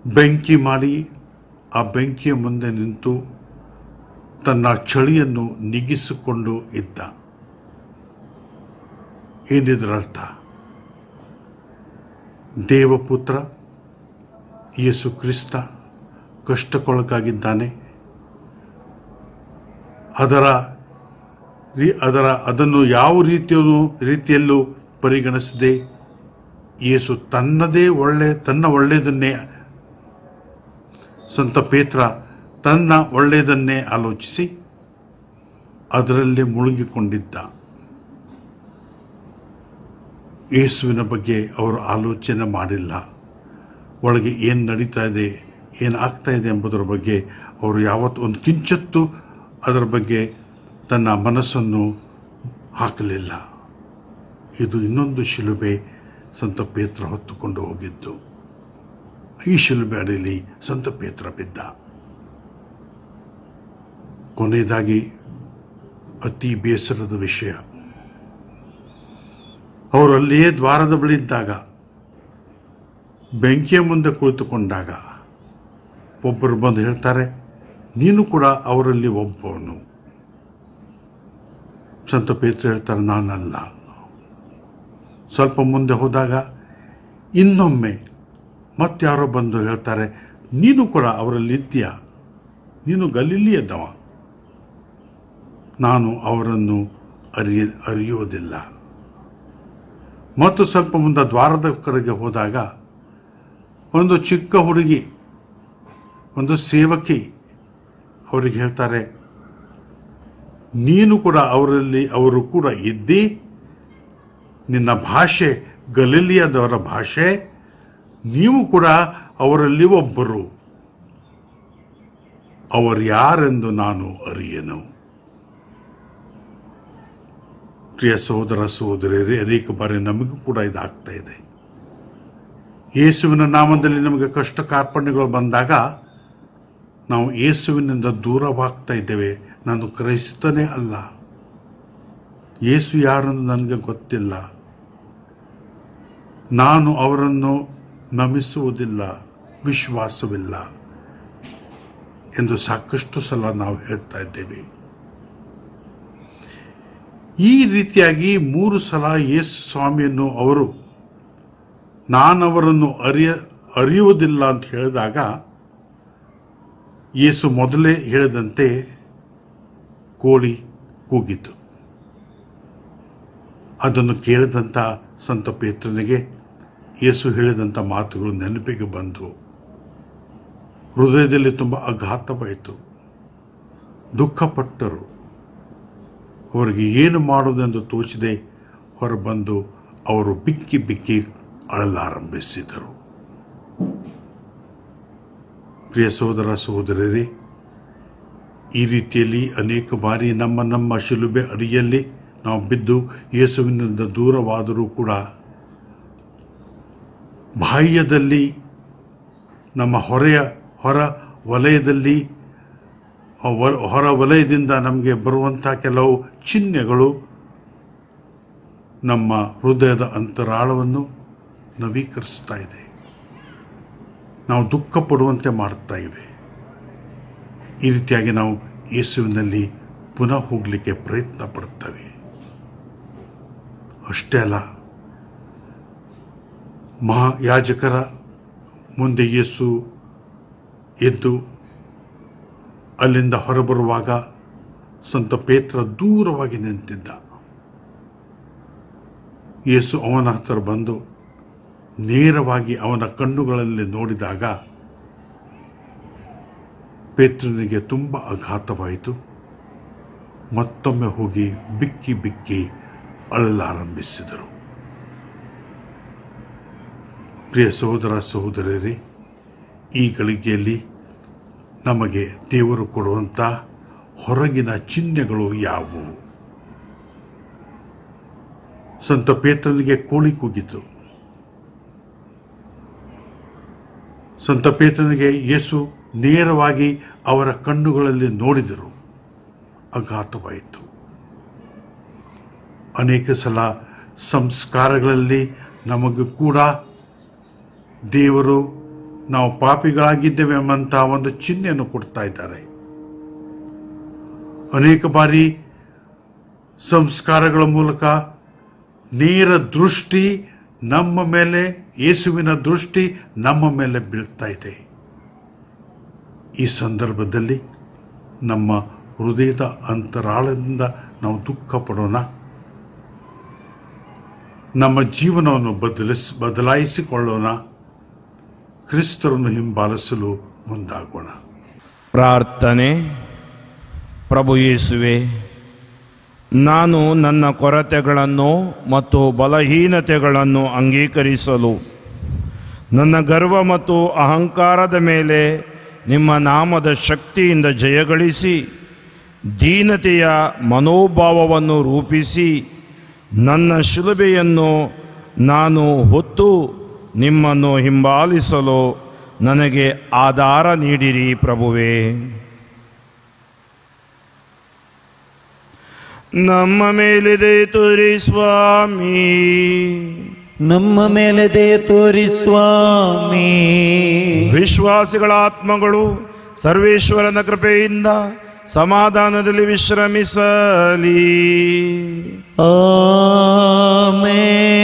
ಬೆಂಕಿ ಮಾಡಿ ಆ ಬೆಂಕಿಯ ಮುಂದೆ ನಿಂತು ತನ್ನ ಚಳಿಯನ್ನು ನೀಗಿಸಿಕೊಂಡು ಇದ್ದ. ಏನಿದರ ಅರ್ಥ? ದೇವಪುತ್ರ ಯೇಸು ಕ್ರಿಸ್ತ ಕಷ್ಟಕ್ಕೊಳಗಾಗಿದ್ದಾನೆ. ಅದನ್ನು ಯಾವ ರೀತಿಯಲ್ಲೂ ಪರಿಗಣಿಸದೆ ಯೇಸು ತನ್ನ ಒಳ್ಳೆಯದನ್ನೇ ಸಂತ ಪೇತ್ರ ತನ್ನ ಒಳ್ಳೆಯದನ್ನೇ ಆಲೋಚಿಸಿ ಅದರಲ್ಲೇ ಮುಳುಗಿಕೊಂಡಿದ್ದ. ಯೇಸುವಿನ ಬಗ್ಗೆ ಅವರು ಆಲೋಚನೆ ಮಾಡಿಲ್ಲ. ಒಳಗೆ ಏನು ನಡೀತಾ ಇದೆ, ಏನು ಆಗ್ತಾ ಇದೆ ಎಂಬುದರ ಬಗ್ಗೆ ಅವರು ಯಾವತ್ತೂ ಒಂದು ಕಿಂಚತ್ತು ಅದರ ಬಗ್ಗೆ ತನ್ನ ಮನಸ್ಸನ್ನು ಹಾಕಲಿಲ್ಲ. ಇದು ಇನ್ನೊಂದು ಶಿಲುಬೆ ಸಂತ ಪೇತ್ರ ಹೊತ್ತುಕೊಂಡು ಹೋಗಿದ್ದು. ಈ ಶಿಲುಬೆ ಅಡಿಯಲ್ಲಿ ಸಂತ ಪೇತ್ರ ಬಿದ್ದ. ಕೊನೆಯದಾಗಿ ಅತಿ ಬೇಸರದ ವಿಷಯ, ಅವರು ಅಲ್ಲಿಯೇ ದ್ವಾರದ ಬಳಿ ಇದ್ದಾಗ ಬೆಂಕಿಯ ಮುಂದೆ ಕುಳಿತುಕೊಂಡಾಗ ಒಬ್ಬರು ಬಂದು ಹೇಳ್ತಾರೆ, ನೀನು ಕೂಡ ಅವರಲ್ಲಿ ಒಬ್ಬವನು. ಸಂತ ಪೇತ್ರ ಹೇಳ್ತಾರೆ, ನಾನಲ್ಲ. ಸ್ವಲ್ಪ ಮುಂದೆ ಹೋದಾಗ ಇನ್ನೊಮ್ಮೆ ಮತ್ತಾರೋ ಬಂದು ಹೇಳ್ತಾರೆ, ನೀನು ಕೂಡ ಅವರಲ್ಲಿದ್ದೀಯಾ, ನೀನು ಗಲಿಲಿಯದ್ದವ. ನಾನು ಅವರನ್ನು ಅರಿಯುವುದಿಲ್ಲ. ಮತ್ತು ಸ್ವಲ್ಪ ಮುಂದೆ ದ್ವಾರದ ಕಡೆಗೆ ಹೋದಾಗ ಒಂದು ಚಿಕ್ಕ ಹುಡುಗಿ, ಒಂದು ಸೇವಕಿ ಅವರಿಗೆ ಹೇಳ್ತಾರೆ, ನೀನು ಕೂಡ ಅವರು ಕೂಡ ಇದ್ದಿ, ನಿನ್ನ ಭಾಷೆ ಗಲಿಲಿಯದವರ ಭಾಷೆ, ನೀವು ಕೂಡ ಅವರಲ್ಲಿ ಒಬ್ಬರು. ಅವರು ಯಾರೆಂದು ನಾನು ಅರಿಯೆನು. ಪ್ರಿಯ ಸಹೋದರ ಸಹೋದರಿಯರೇ, ಅನೇಕ ಬಾರಿ ನಮಗೂ ಕೂಡ ಇದಾಗ್ತಾ ಇದೆ. ಯೇಸುವಿನ ನಾಮದಲ್ಲಿ ನಮಗೆ ಕಷ್ಟ ಕಾರ್ಪಣ್ಯಗಳು ಬಂದಾಗ ನಾವು ಯೇಸುವಿನಿಂದ ದೂರವಾಗ್ತಾ ಇದ್ದೇವೆ. ನಾನು ಕ್ರೈಸ್ತನೇ ಅಲ್ಲ, ಯೇಸು ಯಾರೆಂದು ನನಗೆ ಗೊತ್ತಿಲ್ಲ, ನಾನು ಅವರನ್ನು ನಮಿಸುವುದಿಲ್ಲ, ವಿಶ್ವಾಸವಿಲ್ಲ ಎಂದು ಸಾಕಷ್ಟು ಸಲ ನಾವು ಹೇಳ್ತಾ ಇದ್ದೇವೆ. ಈ ರೀತಿಯಾಗಿ 3 ಸಲ ಯೇಸು ಸ್ವಾಮಿಯನ್ನು ಅವರು ನಾನವರನ್ನು ಅರಿಯುವುದಿಲ್ಲ ಅಂತ ಹೇಳಿದಾಗ ಯೇಸು ಮೊದಲೇ ಹೇಳಿದಂತೆ ಕೋಳಿ ಕೂಗಿತು. ಅದನ್ನು ಕೇಳಿದಂಥ ಸಂತ ಪೇತ್ರನಿಗೆ ಯೇಸು ಹೇಳಿದಂಥ ಮಾತುಗಳು ನೆನಪಿಗೆ ಬಂದು ಹೃದಯದಲ್ಲಿ ತುಂಬ ಆಘಾತವಾಯಿತು. ದುಃಖಪಟ್ಟರು. ಅವರಿಗೆ ಏನು ಮಾಡುವುದೆಂದು ತೋಚದೆ ಹೊರಬಂದು ಅವರು ಬಿಕ್ಕಿ ಬಿಕ್ಕಿ ಅಳಲಾರಂಭಿಸಿದರು. ಪ್ರಿಯ ಸಹೋದರ ಸಹೋದರರೇ, ಈ ರೀತಿಯಲ್ಲಿ ಅನೇಕ ಬಾರಿ ನಮ್ಮ ಶಿಲುಬೆ ಅಡಿಯಲ್ಲಿ ನಾವು ಬಿದ್ದು ಯೇಸುವಿನಿಂದ ದೂರವಾದರೂ ಕೂಡ ಬಾಹ್ಯದಲ್ಲಿ ನಮ್ಮ ಹೊರ ವಲಯದಲ್ಲಿ ಹೊರ ವಲಯದಿಂದ ನಮಗೆ ಬರುವಂಥ ಕೆಲವು ಚಿಹ್ನೆಗಳು ನಮ್ಮ ಹೃದಯದ ಅಂತರಾಳವನ್ನು ನವೀಕರಿಸ್ತಾ ಇದೆ. ನಾವು ದುಃಖ ಪಡುವಂತೆ ಮಾಡ್ತಾ ಇವೆ. ಈ ರೀತಿಯಾಗಿ ನಾವು ಯೇಸುವಿನಲ್ಲಿ ಪುನಃ ಹೋಗಲಿಕ್ಕೆ ಪ್ರಯತ್ನ ಪಡುತ್ತವೆ. ಅಷ್ಟೇ ಅಲ್ಲ, ಮಹಾಯಾಜಕರ ಮುಂದೆ ಯೇಸು ಎದ್ದು ಅಲ್ಲಿಂದ ಹೊರಬರುವಾಗ ಸಂತ ಪೇತ್ರ ದೂರವಾಗಿ ನಿಂತಿದ್ದ. ಯೇಸು ಅವನ ಹತ್ತಿರ ಬಂದು ನೇರವಾಗಿ ಅವನ ಕಣ್ಣುಗಳಲ್ಲಿ ನೋಡಿದಾಗ ಪೇತ್ರನಿಗೆ ತುಂಬ ಆಘಾತವಾಯಿತು. ಮತ್ತೊಮ್ಮೆ ಹೋಗಿ ಬಿಕ್ಕಿ ಬಿಕ್ಕಿ ಅಳಲಾರಂಭಿಸಿದರು. ಪ್ರಿಯ ಸಹೋದರ ಸಹೋದರರೇ, ಈ ಗಳಿಗೆಯಲ್ಲಿ ನಮಗೆ ದೇವರು ಕೊಡುವಂಥ ಹೊರಗಿನ ಚಿಹ್ನೆಗಳು ಯಾವುವು? ಸಂತ ಪೇತ್ರನಿಗೆ ಕೋಳಿ ಕೂಗಿತು. ಸಂತ ಪೇತ್ರನಿಗೆ ಯೇಸು ನೇರವಾಗಿ ಅವರ ಕಣ್ಣುಗಳಲ್ಲಿ ನೋಡಿದರು. ಆಘಾತವಾಯಿತು. ಅನೇಕ ಸಲ ಸಂಸ್ಕಾರಗಳಲ್ಲಿ ನಮಗೂ ಕೂಡ ದೇವರು ನಾವು ಪಾಪಿಗಳಾಗಿದ್ದೇವೆ ಎಂಬಂಥ ಒಂದು ಚಿಹ್ನೆಯನ್ನು ಕೊಡ್ತಾ ಇದ್ದಾರೆ. ಅನೇಕ ಬಾರಿ ಸಂಸ್ಕಾರಗಳ ಮೂಲಕ ನೇರ ದೃಷ್ಟಿ ನಮ್ಮ ಮೇಲೆ, ಯೇಸುವಿನ ದೃಷ್ಟಿ ನಮ್ಮ ಮೇಲೆ ಬೀಳ್ತಾ ಇದೆ. ಈ ಸಂದರ್ಭದಲ್ಲಿ ನಮ್ಮ ಹೃದಯದ ಅಂತರಾಳದಿಂದ ನಾವು ದುಃಖ ಪಡೋಣ. ನಮ್ಮ ಜೀವನವನ್ನು ಬದಲಾಯಿಸಿಕೊಳ್ಳೋಣ. ಕ್ರಿಸ್ತರನ್ನು ಹಿಂಬಾಲಿಸಲು ಮುಂದಾಗೋಣ. ಪ್ರಾರ್ಥನೆ. ಪ್ರಭು ಯೇಸುವೆ, ನಾನು ನನ್ನ ಕೊರತೆಗಳನ್ನು ಮತ್ತು ಬಲಹೀನತೆಗಳನ್ನು ಅಂಗೀಕರಿಸಲು ನನ್ನ ಗರ್ವ ಮತ್ತು ಅಹಂಕಾರದ ಮೇಲೆ ನಿಮ್ಮ ನಾಮದ ಶಕ್ತಿಯಿಂದ ಜಯಗಳಿಸಿ ದೀನತೆಯ ಮನೋಭಾವವನ್ನು ರೂಪಿಸಿ ನನ್ನ ಶಿಲುಬೆಯನ್ನು ನಾನು ಹೊತ್ತು ನಿಮ್ಮನ್ನು ಹಿಂಬಾಲಿಸಲು ನನಗೆ ಆಧಾರ ನೀಡಿರಿ ಪ್ರಭುವೇ. ನಮ್ಮ ಮೇಲಿದೆ ತೋರಿ ಸ್ವಾಮಿ, ನಮ್ಮ ಮೇಲೆ ದಯೆ ತೋರಿ ಸ್ವಾಮಿ. ವಿಶ್ವಾಸಿಗಳ ಆತ್ಮಗಳು ಸರ್ವೇಶ್ವರನ ಕೃಪೆಯಿಂದ ಸಮಾಧಾನದಲ್ಲಿ ವಿಶ್ರಮಿಸಲಿ. ಆಮೆನ್.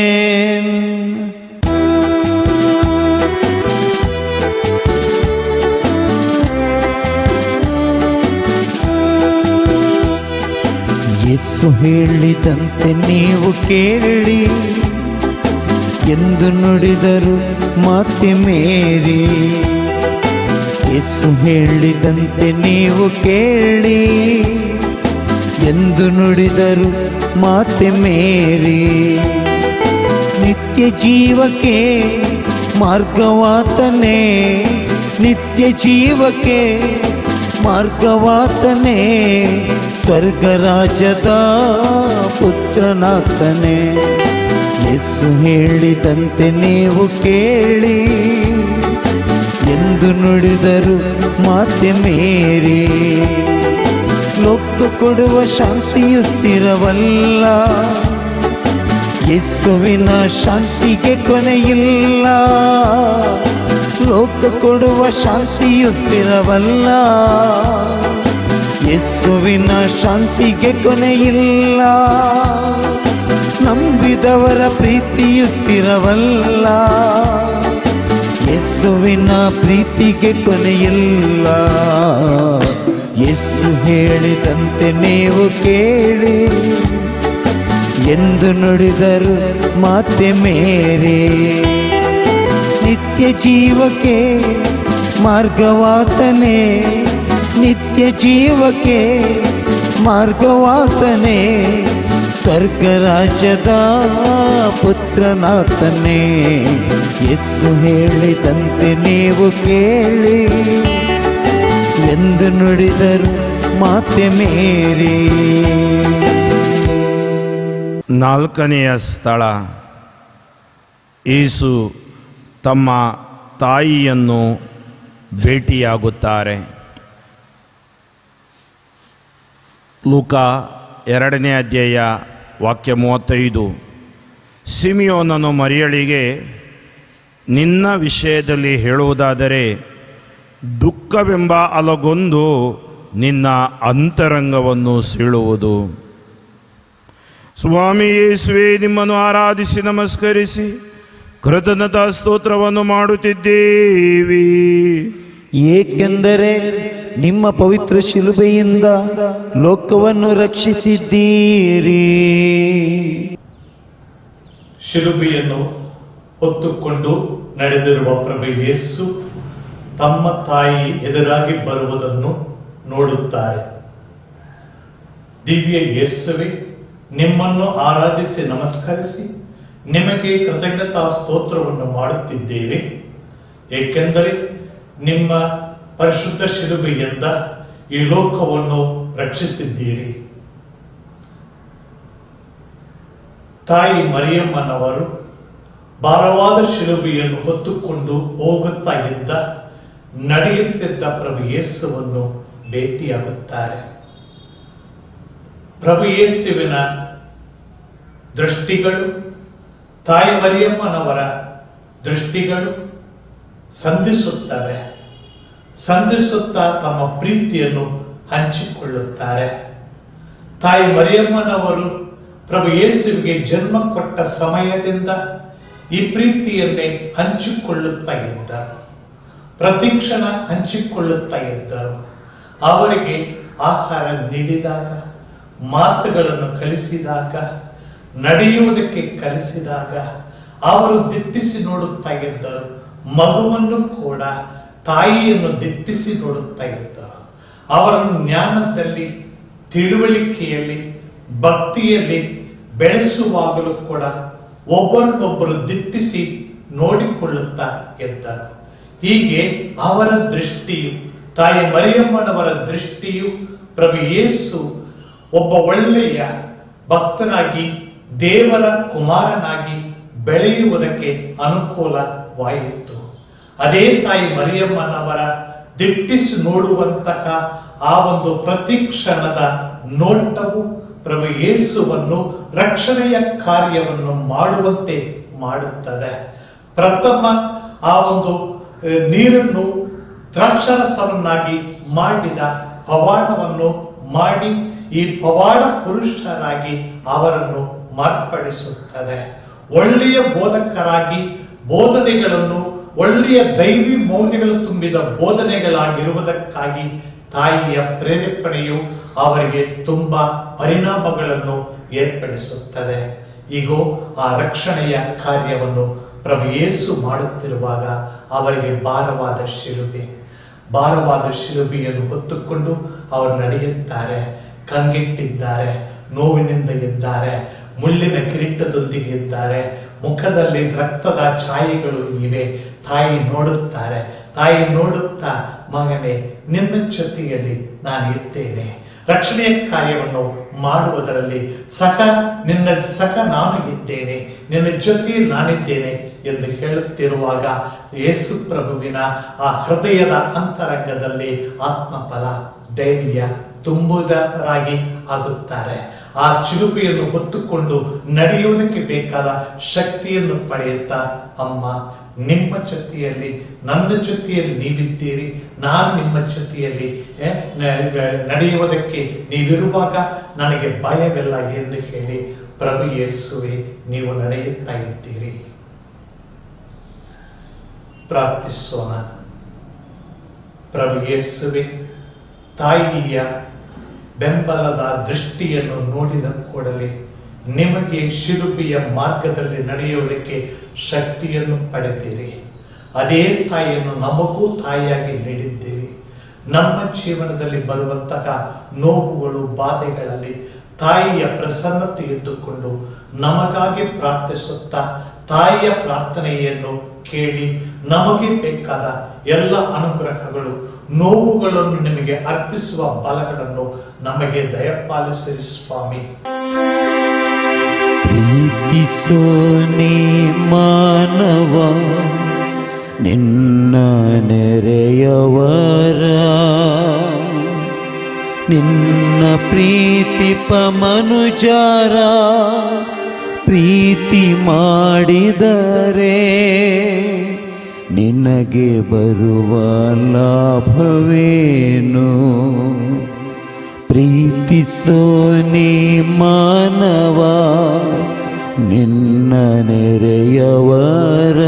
ಯೇಸು ಹೇಳಿದಂತೆ ನೀವು ಕೇಳಿ ಎಂದು ನುಡಿದರು ಮಾತೆ ಮೇರಿ. ಯೇಸು ಹೇಳಿದಂತೆ ನೀವು ಕೇಳಿ ಎಂದು ನುಡಿದರು ಮಾತೆ ಮೇರಿ. ನಿತ್ಯ ಜೀವಕ್ಕೆ ಮಾರ್ಗವಾತನೇ, ನಿತ್ಯ ಜೀವಕ್ಕೆ ಮಾರ್ಗವಾತನೇ, ಸ್ವರ್ಗರಾಜದ ಪುತ್ರನಾತನೇ. ಯೇಸು ಹೇಳಿದಂತೆ ನೀವು ಕೇಳಿ ಎಂದು ನುಡಿದರು ಮಾತೆ ಮೇರಿ. ಲೋಕ ಕೊಡುವ ಶಾಂತಿಯು ಸ್ಥಿರವಲ್ಲ, ಯೇಸುವಿನ ಶಾಂತಿಗೆ ಕೊನೆಯಿಲ್ಲ. ಲೋಕ ಕೊಡುವ ಶಾಂತಿಯು ಸ್ಥಿರವಲ್ಲ, ಯೇಸುವಿನ ಶಾಂತಿಗೆ ಕೊನೆಯಿಲ್ಲ. ನಂಬಿದವರ ಪ್ರೀತಿಯು ಸ್ಥಿರವಲ್ಲ, ಯೇಸುವಿನ ಪ್ರೀತಿಗೆ ಕೊನೆಯಿಲ್ಲ. ಯೇಸು ಹೇಳಿದಂತೆ ನೀವು ಕೇಳಿ ಎಂದು ನುಡಿದರು ಮಾತೆ ಮೇರಿ. ನಿತ್ಯ ಜೀವಕ್ಕೆ ಮಾರ್ಗವಾತನೇ, ನಿತ್ಯ ಜೀವಕ್ಕೆ ಮಾರ್ಗವಾತನೇ, ಸ್ವರ್ಗರಾಜ್ಯದ ಪುತ್ರನಾತನೇ. ಯೇಸು ಹೇಳಿದಂತೆ ನೀವು ಕೇಳಿ ಎಂದು ನುಡಿದರು ಮಾತೆ ಮೇರಿ. ನಾಲ್ಕನೆಯ ಸ್ಥಳ, ಯೇಸು ತಮ್ಮ ತಾಯಿಯನ್ನು ಭೇಟಿಯಾಗುತ್ತಾರೆ. ಲೂಕ 2ನೇ ಅಧ್ಯಾಯ ವಾಕ್ಯ 35. ಸಿಮಿಯೋನನು ಮರಿಯಳಿಗೆ, ನಿನ್ನ ವಿಷಯದಲ್ಲಿ ಹೇಳುವುದಾದರೆ ದುಃಖವೆಂಬ ಅಲಗೊಂದು ನಿನ್ನ ಅಂತರಂಗವನ್ನು ಸೀಳುವುದು. ಸ್ವಾಮಿ ಯೇಸುವೆ, ನಿಮ್ಮನ್ನು ಆರಾಧಿಸಿ ನಮಸ್ಕರಿಸಿ ಕೃತಜ್ಞತಾ ಸ್ತೋತ್ರವನ್ನು ಮಾಡುತ್ತಿದ್ದೇವೆ, ಏಕೆಂದರೆ ನಿಮ್ಮ ಪವಿತ್ರ ಶಿಲುಬೆಯಿಂದ ಲೋಕವನ್ನು ರಕ್ಷಿಸಿದ್ದೀರಿ. ಶಿಲುಬೆಯನ್ನು ಹೊತ್ತುಕೊಂಡು ನಡೆದಿರುವ ಪ್ರಭು ಯೇಸು ತಮ್ಮ ತಾಯಿ ಎದುರಾಗಿ ಬರುವುದನ್ನು ನೋಡುತ್ತಾರೆ. ದಿವ್ಯ ಯೇಸುವೆ, ನಿಮ್ಮನ್ನು ಆರಾಧಿಸಿ ನಮಸ್ಕರಿಸಿ ನಿಮಗೆ ಕೃತಜ್ಞತಾ ಸ್ತೋತ್ರವನ್ನು ಮಾಡುತ್ತಿದ್ದೇವೆ, ಏಕೆಂದರೆ ನಿಮ್ಮ ಪರಿಶುದ್ಧ ಶಿಲುಬೆಯಿಂದ ಈ ಲೋಕವನ್ನು ರಕ್ಷಿಸಿದ್ದೀರಿ. ತಾಯಿ ಮರಿಯಮ್ಮನವರು ಭಾರವಾದ ಶಿಲುಬೆಯನ್ನು ಹೊತ್ತುಕೊಂಡು ಹೋಗುತ್ತಾ ಇದ್ದ ನಡೆಯುತ್ತಿದ್ದ ಪ್ರಭು ಯೇಸುವನ್ನು ಭೇಟಿಯಾಗುತ್ತಾರೆ. ಪ್ರಭು ಯೇಸುವಿನ ದೃಷ್ಟಿಗಳು ತಾಯಿ ಮರಿಯಮ್ಮನವರ ದೃಷ್ಟಿಗಳು ಸಂಧಿಸುತ್ತವೆ. ಸಂಧಿಸುತ್ತಾ ತಮ್ಮ ಪ್ರೀತಿಯನ್ನು ಹಂಚಿಕೊಳ್ಳುತ್ತಾರೆ. ತಾಯಿ ಮರಿಯಮ್ಮನವರು ಪ್ರಭು ಯೇಸುವಿಗೆ ಜನ್ಮ ಕೊಟ್ಟ ಸಮಯದಿಂದ ಈ ಪ್ರೀತಿಯನ್ನೇ ಹಂಚಿಕೊಳ್ಳುತ್ತಾ ಇದ್ದರು, ಪ್ರತಿಕ್ಷಣ ಹಂಚಿಕೊಳ್ಳುತ್ತಾ ಇದ್ದರು. ಅವರಿಗೆ ಆಹಾರ ನೀಡಿದಾಗ, ಮಾತುಗಳನ್ನು ಕಲಿಸಿದಾಗ, ನಡೆಯುವುದಕ್ಕೆ ಕಲಿಸಿದಾಗ ಅವರು ದಿಟ್ಟಿಸಿ ನೋಡುತ್ತಾ ಇದ್ದರು. ಮಗುವನ್ನು ಕೂಡ ತಾಯಿಯನ್ನು ದಿಟ್ಟಿಸಿ ನೋಡುತ್ತಾ ಇದ್ದರು. ಅವರನ್ನು ಜ್ಞಾನದಲ್ಲಿ, ತಿಳುವಳಿಕೆಯಲ್ಲಿ, ಭಕ್ತಿಯಲ್ಲಿ ಬೆಳೆಸುವಾಗಲೂ ಕೂಡ ಒಬ್ಬರನ್ನೊಬ್ಬರು ದಿಟ್ಟಿಸಿ ನೋಡಿಕೊಳ್ಳುತ್ತಾ ಇದ್ದರು. ಹೀಗೆ ಅವರ ದೃಷ್ಟಿಯು, ತಾಯಿ ಮರಿಯಮ್ಮನವರ ದೃಷ್ಟಿಯು ಪ್ರಭು ಯೇಸು ಒಬ್ಬ ಒಳ್ಳೆಯ ಭಕ್ತನಾಗಿ, ದೇವರ ಕುಮಾರನಾಗಿ ಬೆಳೆಯುವುದಕ್ಕೆ ಅನುಕೂಲವಾಯಿತು. ಅದೇ ತಾಯಿ ಮರಿಯಮ್ಮನವರ ದಿಟ್ಟಿಸಿ ನೋಡುವಂತಹ ಆ ಒಂದು ಪ್ರತಿಕ್ಷಣದ ನೋಟವು ಪ್ರಭು ಯೇಸುವನ್ನು ರಕ್ಷಣೆಯ ಕಾರ್ಯವನ್ನು ಮಾಡುವಂತೆ ಮಾಡುತ್ತದೆ. ಪ್ರಥಮ ಆ ಒಂದು ನೀರನ್ನು ದ್ರಾಕ್ಷಾರಸವನ್ನಾಗಿ ಮಾಡಿದ ಪವಾಡವನ್ನು ಮಾಡಿ ಈ ಪವಾಡ ಪುರುಷರಾಗಿ ಅವರನ್ನು ಮಾರ್ಪಡಿಸುತ್ತದೆ. ಒಳ್ಳೆಯ ಬೋಧಕರಾಗಿ ಬೋಧನೆಗಳನ್ನು, ಒಳ್ಳೆಯ ದೈವಿ ಮೌಲ್ಯಗಳು ತುಂಬಿದ ಬೋಧನೆಗಳಾಗಿರುವುದಕ್ಕಾಗಿ ತಾಯಿಯ ಪ್ರೇರೇಪಣೆಯು ಅವರಿಗೆ ತುಂಬಾ ಪರಿಣಾಮಗಳನ್ನು ಏರ್ಪಡಿಸುತ್ತದೆ. ಈಗೋ ಆ ರಕ್ಷಣೆಯ ಕಾರ್ಯವನ್ನು ಪ್ರಭು ಯೇಸು ಮಾಡುತ್ತಿರುವಾಗ ಅವರಿಗೆ ಭಾರವಾದ ಶಿಲುಬೆಯನ್ನು ಹೊತ್ತುಕೊಂಡು ಅವರು ನಡೆಯುತ್ತಾರೆ. ಕಂಗೆಟ್ಟಿದ್ದಾರೆ, ನೋವಿನಿಂದ ಇದ್ದಾರೆ, ಮುಳ್ಳಿನ ಕಿರೀಟದೊಂದಿಗೆ ಇದ್ದಾರೆ, ಮುಖದಲ್ಲಿ ರಕ್ತದ ಛಾಯೆಗಳು ಇವೆ. ತಾಯಿ ನೋಡುತ್ತಾ ಮಗನೇ, ನಿನ್ನ ಜೊತೆಯಲ್ಲಿ ನಾನು ಇದ್ದೇನೆ, ರಕ್ಷಣೆಯ ಕಾರ್ಯವನ್ನು ಮಾಡುವುದರಲ್ಲಿ ಸಹ ನಾನು ಇದ್ದೇನೆ, ನಿನ್ನ ಜೊತೆಯಲ್ಲಿ ನಾನಿದ್ದೇನೆ ಎಂದು ಹೇಳುತ್ತಿರುವಾಗ ಯೇಸು ಪ್ರಭುವಿನ ಆ ಹೃದಯದ ಅಂತರಂಗದಲ್ಲಿ ಆತ್ಮಫಲ, ಧೈರ್ಯ ತುಂಬುವುದರಾಗಿ ಆಗುತ್ತಾರೆ. ಆ ಚಿಲುಬೆಯನ್ನು ಹೊತ್ತುಕೊಂಡು ನಡೆಯುವುದಕ್ಕೆ ಬೇಕಾದ ಶಕ್ತಿಯನ್ನು ಪಡೆಯುತ್ತಾ, ಅಮ್ಮ ನಿಮ್ಮ ಜೊತೆಯಲ್ಲಿ, ನನ್ನ ಜೊತೆಯಲ್ಲಿ ನೀವಿದ್ದೀರಿ, ನಾನು ನಿಮ್ಮ ಜೊತೆಯಲ್ಲಿ ನಡೆಯುವುದಕ್ಕೆ ನೀವಿರುವಾಗ ನನಗೆ ಭಯವಿಲ್ಲ ಎಂದು ಹೇಳಿ ಪ್ರಭು ಯೇಸುವೆ ನೀವು ನಡೆಯುತ್ತಾ ಇದ್ದೀರಿ. ಪ್ರಾರ್ಥಿಸೋಣ. ಪ್ರಭು ಯೇಸುವೆ, ತಾಯಿಯ ಬೆಂಬಲದ ದೃಷ್ಟಿಯನ್ನು ನೋಡಿದ ಕೂಡಲೇ ನಿಮಗೆ ಶಿಲುಬೆಯ ಮಾರ್ಗದಲ್ಲಿ ನಡೆಯುವುದಕ್ಕೆ ಶಕ್ತಿಯನ್ನು ಪಡೆದಿರಿ. ಅದೇ ತಾಯಿಯನ್ನು ನಮಗೂ ತಾಯಿಯಾಗಿ ನೀಡಿದ್ದೀರಿ. ನಮ್ಮ ಜೀವನದಲ್ಲಿ ಬರುವಂತಹ ನೋವುಗಳು, ಬಾಧೆಗಳಲ್ಲಿ ತಾಯಿಯ ಪ್ರಸನ್ನತೆ ಇದ್ದುಕೊಂಡು ನಮಗಾಗಿ ಪ್ರಾರ್ಥಿಸುತ್ತಾ ತಾಯಿಯ ಪ್ರಾರ್ಥನೆಯನ್ನು ಕೇಳಿ ನಮಗೆ ಬೇಕಾದ ಎಲ್ಲ ಅನುಗ್ರಹಗಳು, ನೋವುಗಳನ್ನು ನಿಮಗೆ ಅರ್ಪಿಸುವ ಬಲಗಳನ್ನು ನಮಗೆ ದಯಪಾಲಿಸಿರಿ ಸ್ವಾಮಿ. ಪ್ರೀತಿಸೋನಿ ಮಾನವ ನಿನ್ನ ನೆರೆಯವರ, ನಿನ್ನ ಪ್ರೀತಿಪ ಮನುಜರ ಪ್ರೀತಿ ಮಾಡಿದರೆ ನಿನಗೆ ಬರುವ ಲಾಭವೇನು? ಪ್ರೀತಿಸೋನಿ ಮಾನವ ನಿನ್ನ ನೆರೆಯವರ,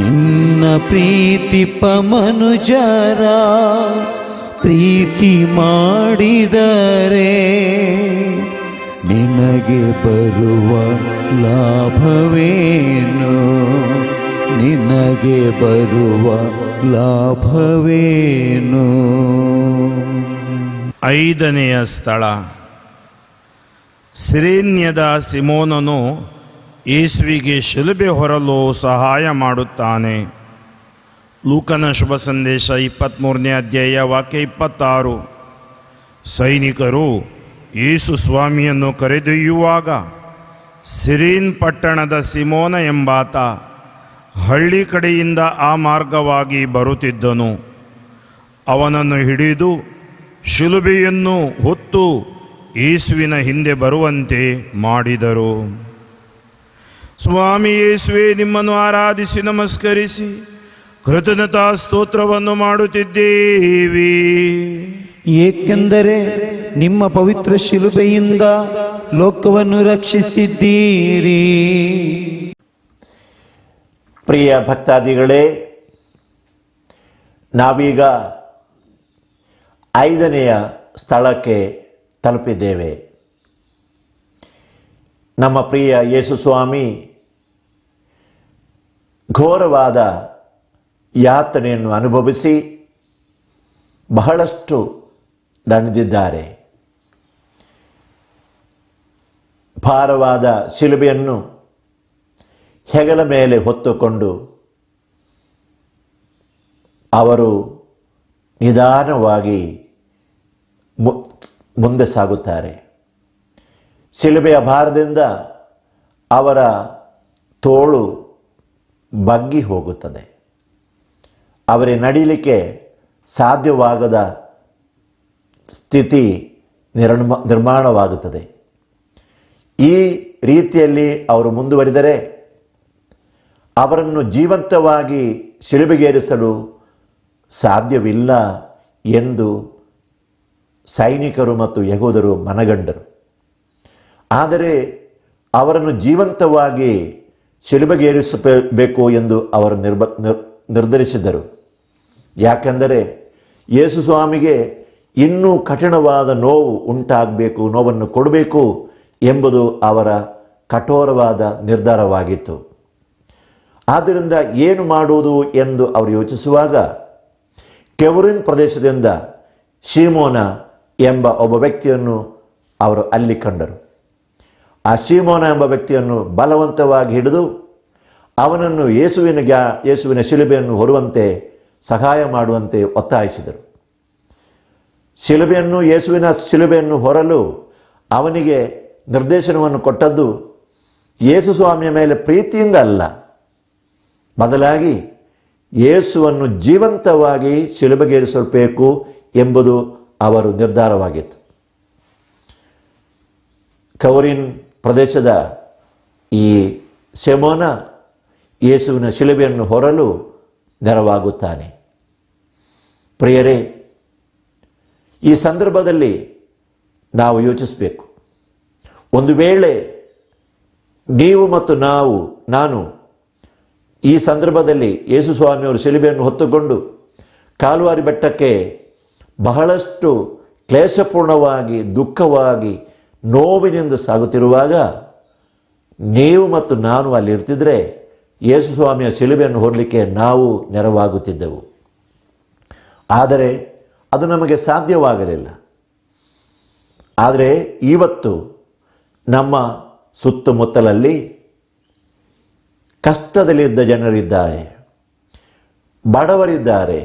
ನಿನ್ನ ಪ್ರೀತಿಪ ಮನುಜರ ಪ್ರೀತಿ ಮಾಡಿದರೆ ನಿನಗೆ ಬರುವ ಲಾಭವೇನು? ನಿನಗೆ ಬರುವ ಲಾಭವೇನು? 5ನೆಯ ಸ್ಥಳ. ಸಿರೇನ್ಯದ ಸಿಮೋನನು ಯೇಸುವಿಗೆ ಶಿಲುಬೆ ಹೊರಲು ಸಹಾಯ ಮಾಡುತ್ತಾನೆ. ಲೂಕನ ಶುಭ ಸಂದೇಶ 23ನೇ ಅಧ್ಯಾಯ ವಾಕ್ಯ 26. ಸೈನಿಕರು ಯೇಸು ಸ್ವಾಮಿಯನ್ನು ಕರೆದೊಯ್ಯುವಾಗ ಸಿರೇನ್ ಪಟ್ಟಣದ ಸಿಮೋನ ಎಂಬಾತ ಹಳ್ಳಿ ಕಡೆಯಿಂದ ಆ ಮಾರ್ಗವಾಗಿ ಬರುತ್ತಿದ್ದನು. ಅವನನ್ನು ಹಿಡಿದು ಶಿಲುಬೆಯನ್ನು ಹೊತ್ತು ಯೇಸುವಿನ ಹಿಂದೆ ಬರುವಂತೆ ಮಾಡಿದರು. ಸ್ವಾಮಿ ಯೇಸುವೆ, ನಿಮ್ಮನ್ನು ಆರಾಧಿಸಿ ನಮಸ್ಕರಿಸಿ ಕೃತಜ್ಞತಾ ಸ್ತೋತ್ರವನ್ನು ಮಾಡುತ್ತಿದ್ದೇವೆ, ಏಕೆಂದರೆ ನಿಮ್ಮ ಪವಿತ್ರ ಶಿಲುಬೆಯಿಂದ ಲೋಕವನ್ನು ರಕ್ಷಿಸಿದ್ದೀರಿ. ಪ್ರಿಯ ಭಕ್ತಾದಿಗಳೇ, ನಾವೀಗ 5ನೆಯ ಸ್ಥಳಕ್ಕೆ ತಲುಪಿದ್ದೇವೆ. ನಮ್ಮ ಪ್ರಿಯ ಯೇಸು ಸ್ವಾಮಿ ಘೋರವಾದ ಯಾತನೆಯನ್ನು ಅನುಭವಿಸಿ ಬಹಳಷ್ಟು ದಣಿದಿದ್ದಾರೆ. ಭಾರವಾದ ಶಿಲುಬೆಯನ್ನು ಹೆಗಲ ಮೇಲೆ ಹೊತ್ತುಕೊಂಡು ಅವರು ನಿಧಾನವಾಗಿ ಮುಂದೆ ಸಾಗುತ್ತಾರೆ. ಶಿಲುಬೆಯ ಭಾರದಿಂದ ಅವರ ತೋಳು ಬಗ್ಗಿ ಹೋಗುತ್ತದೆ. ಅವರಿಗೆ ನಡೀಲಿಕ್ಕೆ ಸಾಧ್ಯವಾಗದ ಸ್ಥಿತಿ ನಿರ್ಮಾಣವಾಗುತ್ತದೆ. ಈ ರೀತಿಯಲ್ಲಿ ಅವರು ಮುಂದುವರಿದರೆ ಅವರನ್ನು ಜೀವಂತವಾಗಿ ಶಿಲುಬೆಗೇರಿಸಲು ಸಾಧ್ಯವಿಲ್ಲ ಎಂದು ಸೈನಿಕರು ಮತ್ತು ಯಹೂದರು ಮನಗಂಡರು. ಆದರೆ ಅವರನ್ನು ಜೀವಂತವಾಗಿ ಶಿಲುಬೆಗೇರಿಸಬೇಕು ಎಂದು ಅವರು ನಿರ್ಧರಿಸಿದರು. ಯಾಕೆಂದರೆ ಯೇಸು ಸ್ವಾಮಿಗೆ ಇನ್ನೂ ಕಠಿಣವಾದ ನೋವು ಉಂಟಾಗಬೇಕು, ನೋವನ್ನು ಕೊಡಬೇಕು ಎಂಬುದು ಅವರ ಕಠೋರವಾದ ನಿರ್ಧಾರವಾಗಿತ್ತು. ಆದ್ದರಿಂದ ಏನು ಮಾಡುವುದು ಎಂದು ಅವರು ಯೋಚಿಸುವಾಗ ಕೆವರಿನ್ ಪ್ರದೇಶದಿಂದ ಶೀಮೋನ ಎಂಬ ಒಬ್ಬ ವ್ಯಕ್ತಿಯನ್ನು ಅವರು ಅಲ್ಲಿ ಕಂಡರು. ಆ ಶೀಮೋನ ಎಂಬ ವ್ಯಕ್ತಿಯನ್ನು ಬಲವಂತವಾಗಿ ಹಿಡಿದು ಅವನನ್ನು ಯೇಸುವಿನ ಶಿಲುಬೆಯನ್ನು ಹೊರುವಂತೆ ಸಹಾಯ ಮಾಡುವಂತೆ ಒತ್ತಾಯಿಸಿದರು. ಯೇಸುವಿನ ಶಿಲುಬೆಯನ್ನು ಹೊರಲು ಅವನಿಗೆ ನಿರ್ದೇಶನವನ್ನು ಕೊಟ್ಟದ್ದು ಯೇಸು ಸ್ವಾಮಿಯ ಮೇಲೆ ಪ್ರೀತಿಯಿಂದ ಅಲ್ಲ, ಬದಲಾಗಿ ಯೇಸುವನ್ನು ಜೀವಂತವಾಗಿ ಶಿಲುಬೆಗೇರಿಸಬೇಕು ಎಂಬುದು ಅವರ ನಿರ್ಧಾರವಾಗಿತ್ತು. ಕವರಿನ್ ಪ್ರದೇಶದ ಈ ಶೀಮೋನ ಯೇಸುವಿನ ಶಿಲುಬೆಯನ್ನು ಹೊರಲು ನೆರವಾಗುತ್ತಾನೆ. ಪ್ರಿಯರೇ, ಈ ಸಂದರ್ಭದಲ್ಲಿ ನಾವು ಯೋಚಿಸಬೇಕು. ಒಂದು ವೇಳೆ ನೀವು ಮತ್ತು ನಾನು ಈ ಸಂದರ್ಭದಲ್ಲಿ ಯೇಸು ಸ್ವಾಮಿಯವರು ಶಿಲುಬೆಯನ್ನು ಹೊತ್ತುಕೊಂಡು ಕಾಲ್ವಾರಿ ಬೆಟ್ಟಕ್ಕೆ ಬಹಳಷ್ಟು ಕ್ಲೇಶಪೂರ್ಣವಾಗಿ, ದುಃಖವಾಗಿ, ನೋವಿನಿಂದ ಸಾಗುತ್ತಿರುವಾಗ ನೀವು ಮತ್ತು ನಾನು ಅಲ್ಲಿ ಇರ್ತಿದ್ರೆ ಯೇಸು ಸ್ವಾಮಿಯ ಶಿಲುಬೆಯನ್ನು ಹೊರಲಿಕ್ಕೆ ನಾವು ನೆರವಾಗುತ್ತಿದ್ದೆವು. ಆದರೆ ಅದು ನಮಗೆ ಸಾಧ್ಯವಾಗಲಿಲ್ಲ. ಆದರೆ ಇವತ್ತು ನಮ್ಮ ಸುತ್ತಮುತ್ತಲಲ್ಲಿ ಕಷ್ಟದಲ್ಲಿದ್ದ ಜನರಿದ್ದಾರೆ, ಬಡವರಿದ್ದಾರೆ,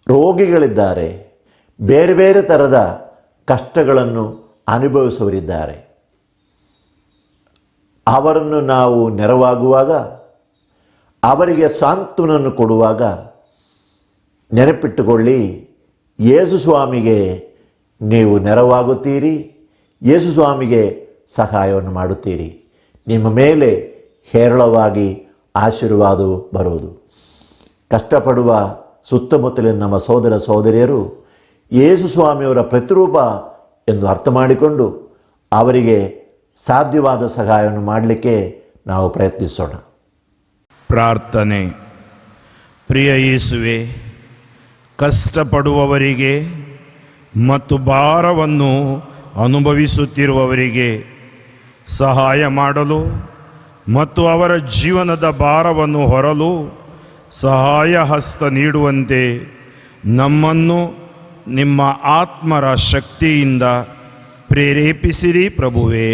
ರೋಗಿಗಳಿದ್ದಾರೆ, ಬೇರೆ ಬೇರೆ ಥರದ ಕಷ್ಟಗಳನ್ನು ಅನುಭವಿಸುವರಿದ್ದಾರೆ. ಅವರನ್ನು ನಾವು ನೆರವಾಗುವಾಗ, ಅವರಿಗೆ ಸಾಂತ್ವನವನ್ನು ಕೊಡುವಾಗ ನೆನಪಿಟ್ಟುಕೊಳ್ಳಿ, ಯೇಸು ಸ್ವಾಮಿಗೆ ನೀವು ನೆರವಾಗುತ್ತೀರಿ, ಯೇಸು ಸ್ವಾಮಿಗೆ ಸಹಾಯವನ್ನು ಮಾಡುತ್ತೀರಿ. ನಿಮ್ಮ ಮೇಲೆ ಹೇರಳವಾಗಿ ಆಶೀರ್ವಾದವು ಬರುವುದು. ಕಷ್ಟಪಡುವ ಸುತ್ತಮುತ್ತಲಿನ ನಮ್ಮ ಸಹೋದರ ಸಹೋದರಿಯರು ಯೇಸು ಸ್ವಾಮಿಯವರ ಪ್ರತಿರೂಪ ಎಂದು ಅರ್ಥ ಮಾಡಿಕೊಂಡು ಅವರಿಗೆ ಸಾಧ್ಯವಾದ ಸಹಾಯವನ್ನು ಮಾಡಲಿಕ್ಕೆ ನಾವು ಪ್ರಯತ್ನಿಸೋಣ. ಪ್ರಾರ್ಥನೆ. ಪ್ರಿಯ ಯೇಸುವೆ, ಕಷ್ಟಪಡುವವರಿಗೆ ಮತ್ತು ಭಾರವನ್ನು ಅನುಭವಿಸುತ್ತಿರುವವರಿಗೆ ಸಹಾಯ ಮಾಡಲು ಮತ್ತು ಅವರ ಜೀವನದ ಭಾರವನ್ನು ಹೊರಲು ಸಹಾಯ ಹಸ್ತ ನೀಡುವಂತೆ ನಮ್ಮನ್ನು ನಿಮ್ಮ ಆತ್ಮರ ಶಕ್ತಿಯಿಂದ ಪ್ರೇರೇಪಿಸಿರಿ ಪ್ರಭುವೇ.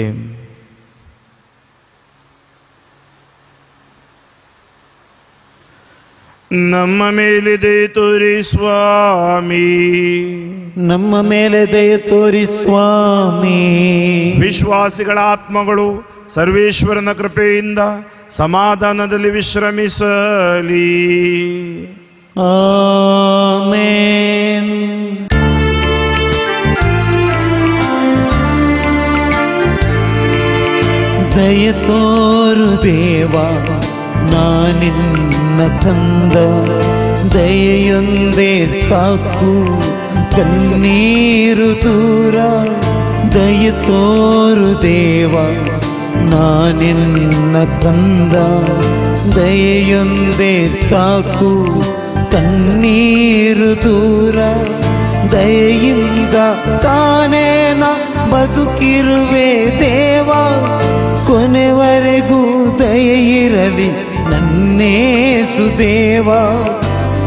ನಮ್ಮ ಮೇಲೆ ದಯೆ ತೋರಿ ಸ್ವಾಮಿ, ನಮ್ಮ ಮೇಲೆ ದಯೆ ತೋರಿ ಸ್ವಾಮಿ. ವಿಶ್ವಾಸಿಗಳ ಆತ್ಮಗಳು ಸರ್ವೇಶ್ವರನ ಕೃಪೆಯಿಂದ ಸಮಾಧಾನದಲ್ಲಿ ವಿಶ್ರಮಿಸಲಿ. ಆಮೆನ್. ದಯೆ ತೋರು ದೇವ, ನಾನಿನ್ನ ಕಂದ, ದಯೆಯೊಂದೇ ಸಾಕು ಕಣ್ಣೀರು ದೂರ. ದಯೆ ತೋರು ದೇವ, ನಾನಿನ್ನ ಕಂದ, ದಯೆಯೊಂದೇ ಸಾಕು ಕಣ್ಣೀರು ದೂರ. ದಯೆಯಿಂದ ತಾನೇನ ಬದುಕಿರುವೆ ದೇವ, ಕೊನೆವರೆಗೂ ದಯೆ ಇರಲಿ ನನ್ನೇಸು ದೇವ,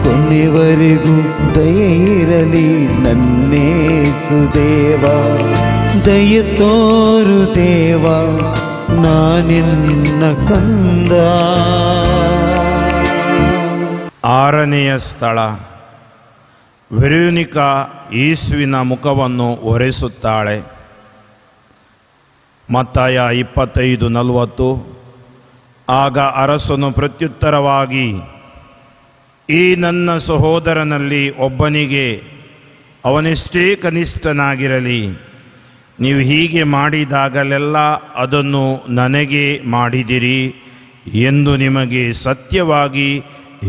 ಕೊನೆವರೆಗೂ ದಯೆ ಇರಲಿ ನನ್ನೇಸು ದೇವ. ದಯೆ ತೋರು ದೇವ ನಾನಿನ್ನ ಕಂದ. ಆರನೆಯ ಸ್ಥಳ, ವೆರೋನಿಕಾ ಯೇಸುವಿನ ಮುಖವನ್ನು ಒರೆಸುತ್ತಾಳೆ. ಮತ್ತಾಯ 25:40. ಆಗ ಅರಸನು ಪ್ರತ್ಯುತ್ತರವಾಗಿ, ಈ ನನ್ನ ಸಹೋದರನಲ್ಲಿ ಒಬ್ಬನಿಗೆ, ಅವನೆಷ್ಟೇ ಕನಿಷ್ಠನಾಗಿರಲಿ, ನೀವು ಹೀಗೆ ಮಾಡಿದಾಗಲೆಲ್ಲ ಅದನ್ನು ನನಗೆ ಮಾಡಿದಿರಿ ಎಂದು ನಿಮಗೆ ಸತ್ಯವಾಗಿ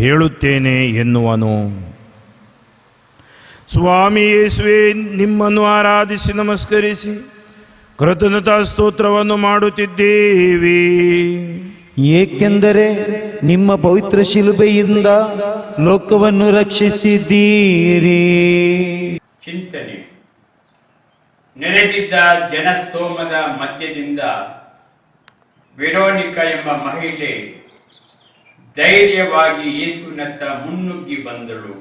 ಹೇಳುತ್ತೇನೆ ಎನ್ನುವನು. ಸ್ವಾಮಿ ಯೇಸುವೇ, ನಿಮ್ಮನ್ನು ಆರಾಧಿಸಿ ನಮಸ್ಕರಿಸಿ ಕೃತಜ್ಞತಾ ಸ್ತೋತ್ರವನ್ನು ಮಾಡುತ್ತಿದ್ದೇವೆ, ಏಕೆಂದರೆ ನಿಮ್ಮ ಪವಿತ್ರ ಶಿಲುಬೆಯಿಂದ ಲೋಕವನ್ನು ರಕ್ಷಿಸಿದ್ದೀರಿ. ಚಿಂತನೆ. ನೆರೆದಿದ್ದ ಜನಸ್ತೋಮದ ಮಧ್ಯದಿಂದ ವೆರೋನಿಕಾ ಎಂಬ ಮಹಿಳೆ ಧೈರ್ಯವಾಗಿ ಯೇಸುವಿನತ್ತ ಮುನ್ನುಗ್ಗಿ ಬಂದಳು.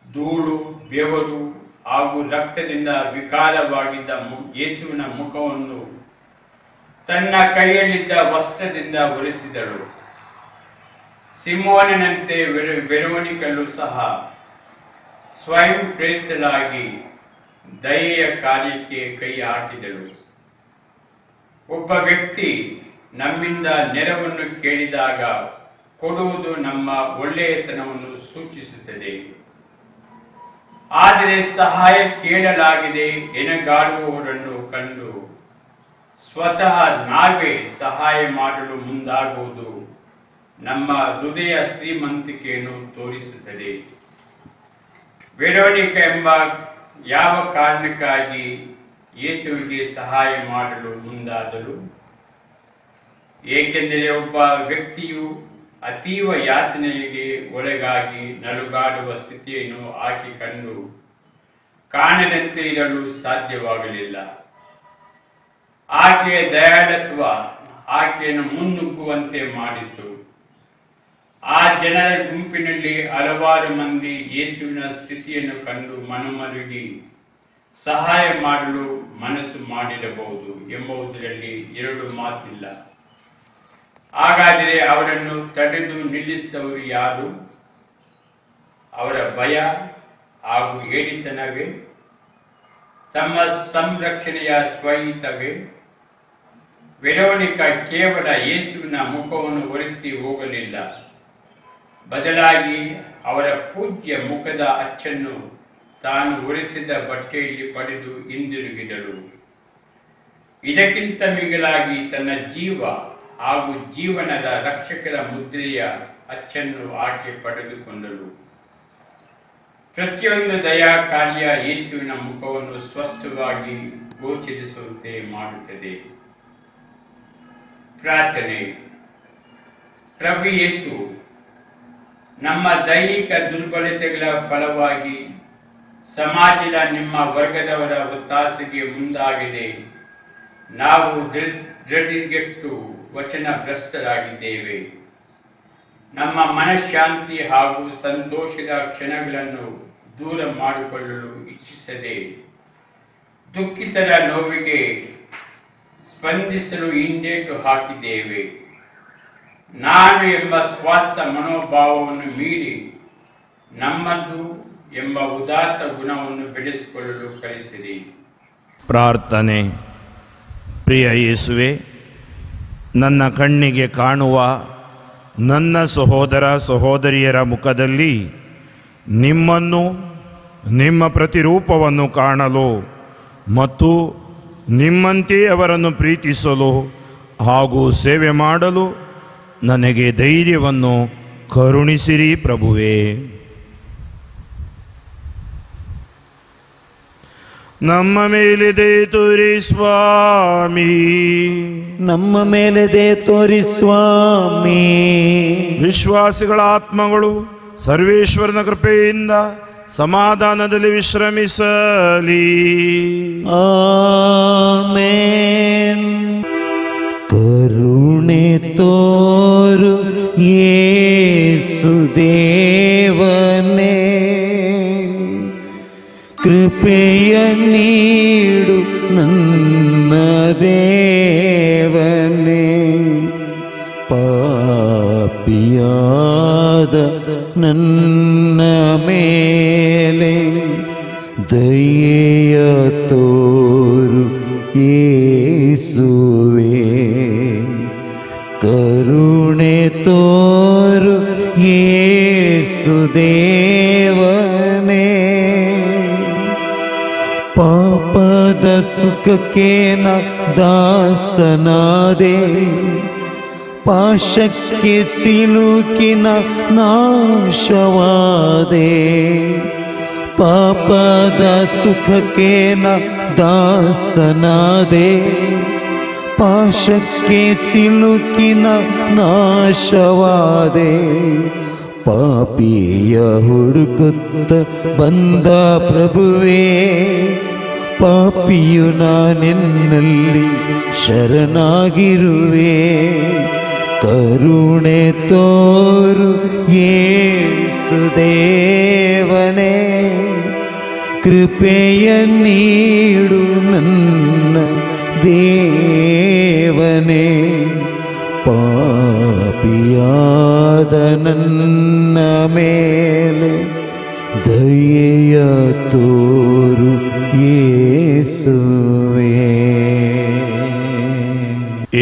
ಧೂಳು, ಬೆವರು ಹಾಗೂ ರಕ್ತದಿಂದ ವಿಕಾರವಾಗಿದ್ದ ಯೇಸುವಿನ ಮುಖವನ್ನು ತನ್ನ ಕೈಯಲ್ಲಿದ್ದ ವಸ್ತ್ರದಿಂದ ಒರೆಸಿದಳು. ಸಿಮೋನನಂತೆ ವೆರೋನಿಕಳು ಸಹ ಸ್ವಯಂ ಪ್ರೇರಿತಳಾಗಿ ದಯೆಯ ಕಾರ್ಯಕ್ಕೆ ಕೈ ಹಾಕಿದಳು. ಒಬ್ಬ ವ್ಯಕ್ತಿ ನಮ್ಮಿಂದ ನೆರವನ್ನು ಕೇಳಿದಾಗ ಕೊಡುವುದು ನಮ್ಮ ಒಳ್ಳೆಯತನವನ್ನು ಸೂಚಿಸುತ್ತದೆ. ಆದರೆ ಸಹಾಯ ಕೇಳಲಾಗಿದೆ ಎನಗಾಡುವವರನ್ನು ಕಂಡು ಸ್ವತಃ ನಾವೇ ಸಹಾಯ ಮಾಡಲು ಮುಂದಾಗುವುದು ನಮ್ಮ ಹೃದಯ ಶ್ರೀಮಂತಿಕೆಯನ್ನು ತೋರಿಸುತ್ತದೆ. ವೆರೋನಿಕಾ ಎಂಬ ಯಾವ ಕಾರಣಕ್ಕಾಗಿ ಯೇಸುವಿಗೆ ಸಹಾಯ ಮಾಡಲು ಮುಂದಾದಳು? ಏಕೆಂದರೆ ಒಬ್ಬ ವ್ಯಕ್ತಿಯು ಅತೀವ ಯಾತನೆಗೆ ಒಳಗಾಗಿ ನಲುಗಾಡುವ ಸ್ಥಿತಿಯನ್ನು ಆಕೆ ಕಂಡು ಕಾಣದಂತೆ ಇರಲು ಸಾಧ್ಯವಾಗಲಿಲ್ಲ. ಆಕೆಯ ದಯಾಳತ್ವ ಆಕೆಯನ್ನು ಮುನ್ನುಗ್ಗುವಂತೆ ಮಾಡಿತು. ಆ ಜನರ ಗುಂಪಿನಲ್ಲಿ ಹಲವಾರು ಮಂದಿ ಯೇಸುವಿನ ಸ್ಥಿತಿಯನ್ನು ಕಂಡು ಮನಮರುಗಿ ಸಹಾಯ ಮಾಡಲು ಮನಸ್ಸು ಮಾಡಿರಬಹುದು ಎಂಬುದರಲ್ಲಿ ಎರಡು ಮಾತಿಲ್ಲ. ಹಾಗಾದರೆ ಅವರನ್ನು ತಡೆದು ನಿಲ್ಲಿಸಿದವರು ಯಾರು? ಅವರ ಭಯ ಹಾಗೂ ಹೇಳಿತನವೇ? ತಮ್ಮ ಸಂರಕ್ಷಣೆಯ ಸ್ವಹಿತವೇ? ವೆರೋನಿಕಾ ಕೇವಲ ಯೇಸುವಿನ ಮುಖವನ್ನು ಒರೆಸಿ ಹೋಗಲಿಲ್ಲ, ಬದಲಾಗಿ ಅವರ ಪೂಜ್ಯ ಮುಖದ ಅಚ್ಚನ್ನು ತಾನು ಒರೆಸಿದ ಬಟ್ಟೆಯಲ್ಲಿ ಪಡೆದು ಹಿಂದಿರುಗಿದಳು. ಇದಕ್ಕಿಂತ ಮಿಗಿಲಾಗಿ ತನ್ನ ಜೀವ ಹಾಗೂ ಜೀವನದ ರಕ್ಷಕರ ಮುದ್ರೆಯ ಅಚ್ಚನ್ನು ಆಕೆ ಪಡೆದುಕೊಂಡಳು. ಪ್ರತಿಯೊಂದು ದಯಾ ಕಾರ್ಯ ಯೇಸುವಿನ ಮುಖವನ್ನು ಸ್ಪಷ್ಟವಾಗಿ ಗೋಚರಿಸುವಂತೆ ಮಾಡುತ್ತದೆ. ಪ್ರಾರ್ಥನೆ. ಪ್ರಭು ಯೇಸು, ನಮ್ಮ ದೈಹಿಕ ದುರ್ಬಲತೆಗಳ ಫಲವಾಗಿ ಸಮಾಜದ ನಿಮ್ಮ ವರ್ಗದವರ ಒತ್ತಾಸೆಗೆ ಮುಂದಾಗಿದೆ ನಾವು ದೃಢಗೆಟ್ಟು ವಚನ ಭ್ರಷ್ಟರಾಗಿದ್ದೇವೆ. ನಮ್ಮ ಮನಃಶಾಂತಿ ಹಾಗೂ ಸಂತೋಷದ ಕ್ಷಣಗಳನ್ನು ದೂರ ಮಾಡಿಕೊಳ್ಳಲು ಇಚ್ಛಿಸದೆ ದುಃಖಿತರ ನೋವಿಗೆ ಸ್ಪಂದಿಸಲು ಹಿಂದೇಟು ಹಾಕಿದ್ದೇವೆ. ನಾನು ಎಂಬ ಸ್ವಾರ್ಥ ಮನೋಭಾವವನ್ನು ಮೀರಿ ನಮ್ಮದು ಎಂಬ ಉದಾತ್ತ ಗುಣವನ್ನು ಬೆಳೆಸಿಕೊಳ್ಳಲು ಕಲಿಸಿರಿ. ಪ್ರಾರ್ಥನೆ. ಪ್ರಿಯ ಯೇಸುವೆ, ನನ್ನ ಕಣ್ಣಿಗೆ ಕಾಣುವ ನನ್ನ ಸಹೋದರ ಸಹೋದರಿಯರ ಮುಖದಲ್ಲಿ ನಿಮ್ಮನ್ನು, ನಿಮ್ಮ ಪ್ರತಿರೂಪವನ್ನು ಕಾಣಲು ಮತ್ತು ನಿಮ್ಮಂತೆ ಅವರನ್ನು ಪ್ರೀತಿಸಲು ಹಾಗೂ ಸೇವೆ ಮಾಡಲು ನನಗೆ ಧೈರ್ಯವನ್ನು ಕರುಣಿಸಿರಿ ಪ್ರಭುವೇ. ನಮ್ಮ ಮೇಲೆ ದಯೆ ತೋರಿ ಸ್ವಾಮಿ, ನಮ್ಮ ಮೇಲೆ ದಯೆ ತೋರಿ ಸ್ವಾಮಿ. ವಿಶ್ವಾಸಿಗಳ ಆತ್ಮಗಳು ಸರ್ವೇಶ್ವರನ ಕೃಪೆಯಿಂದ ಸಮಾಧಾನದಲ್ಲಿ ವಿಶ್ರಮಿಸಲಿ. ಆಮೆನ್. ಕರುಣೆ ತೋರು ಯೇಸು ದೇವನೇ, ಕೃಪೆಯ ನೀಡು ನನ್ನ ದೇವನೇ, ಪಾಪಿಯಾದ ನನ್ನ ಮೇಲೆ ದಯೆಯ ತೋರು ಯೇಸುವೇ, ಕರುಣೆ ತೋರು ಯೇಸು ದೇವನೇ, ಪಾಪದ ಸುಖಕ್ಕೆ ನ ದಾಸನಾದೆ, ಪಾಶಕ್ಕೆ ಸಿಲುಕಿನ ನಾಶವಾದೆ, ಪಾಪದ ಸುಖಕ್ಕೆ ನ ದಾಸನಾದೆ, ಪಾಶಕ್ಕೆ ಸಿಲುಕಿನ ನಾಶವಾದೆ, ಪಾಪಿಯ ಹುಡುಕುತ್ತ ಬಂದ ಪ್ರಭುವೇ, ಪಾಪಿಯು ನಾನೆನ್ನಲ್ಲಿ ಶರಣಾಗಿರುವೆ, ಕರುಣೆ ತೋರು ಯೇಸು ದೇವನೇ, ಕೃಪೆಯ ನೀಡು ನನ್ನ ದೇವನೇ, ಪಾಪಿಯಾದ ನನ್ನ ಮೇಲೆ ದಯೆಯ ತೋರು ಯೇಸುವೇ.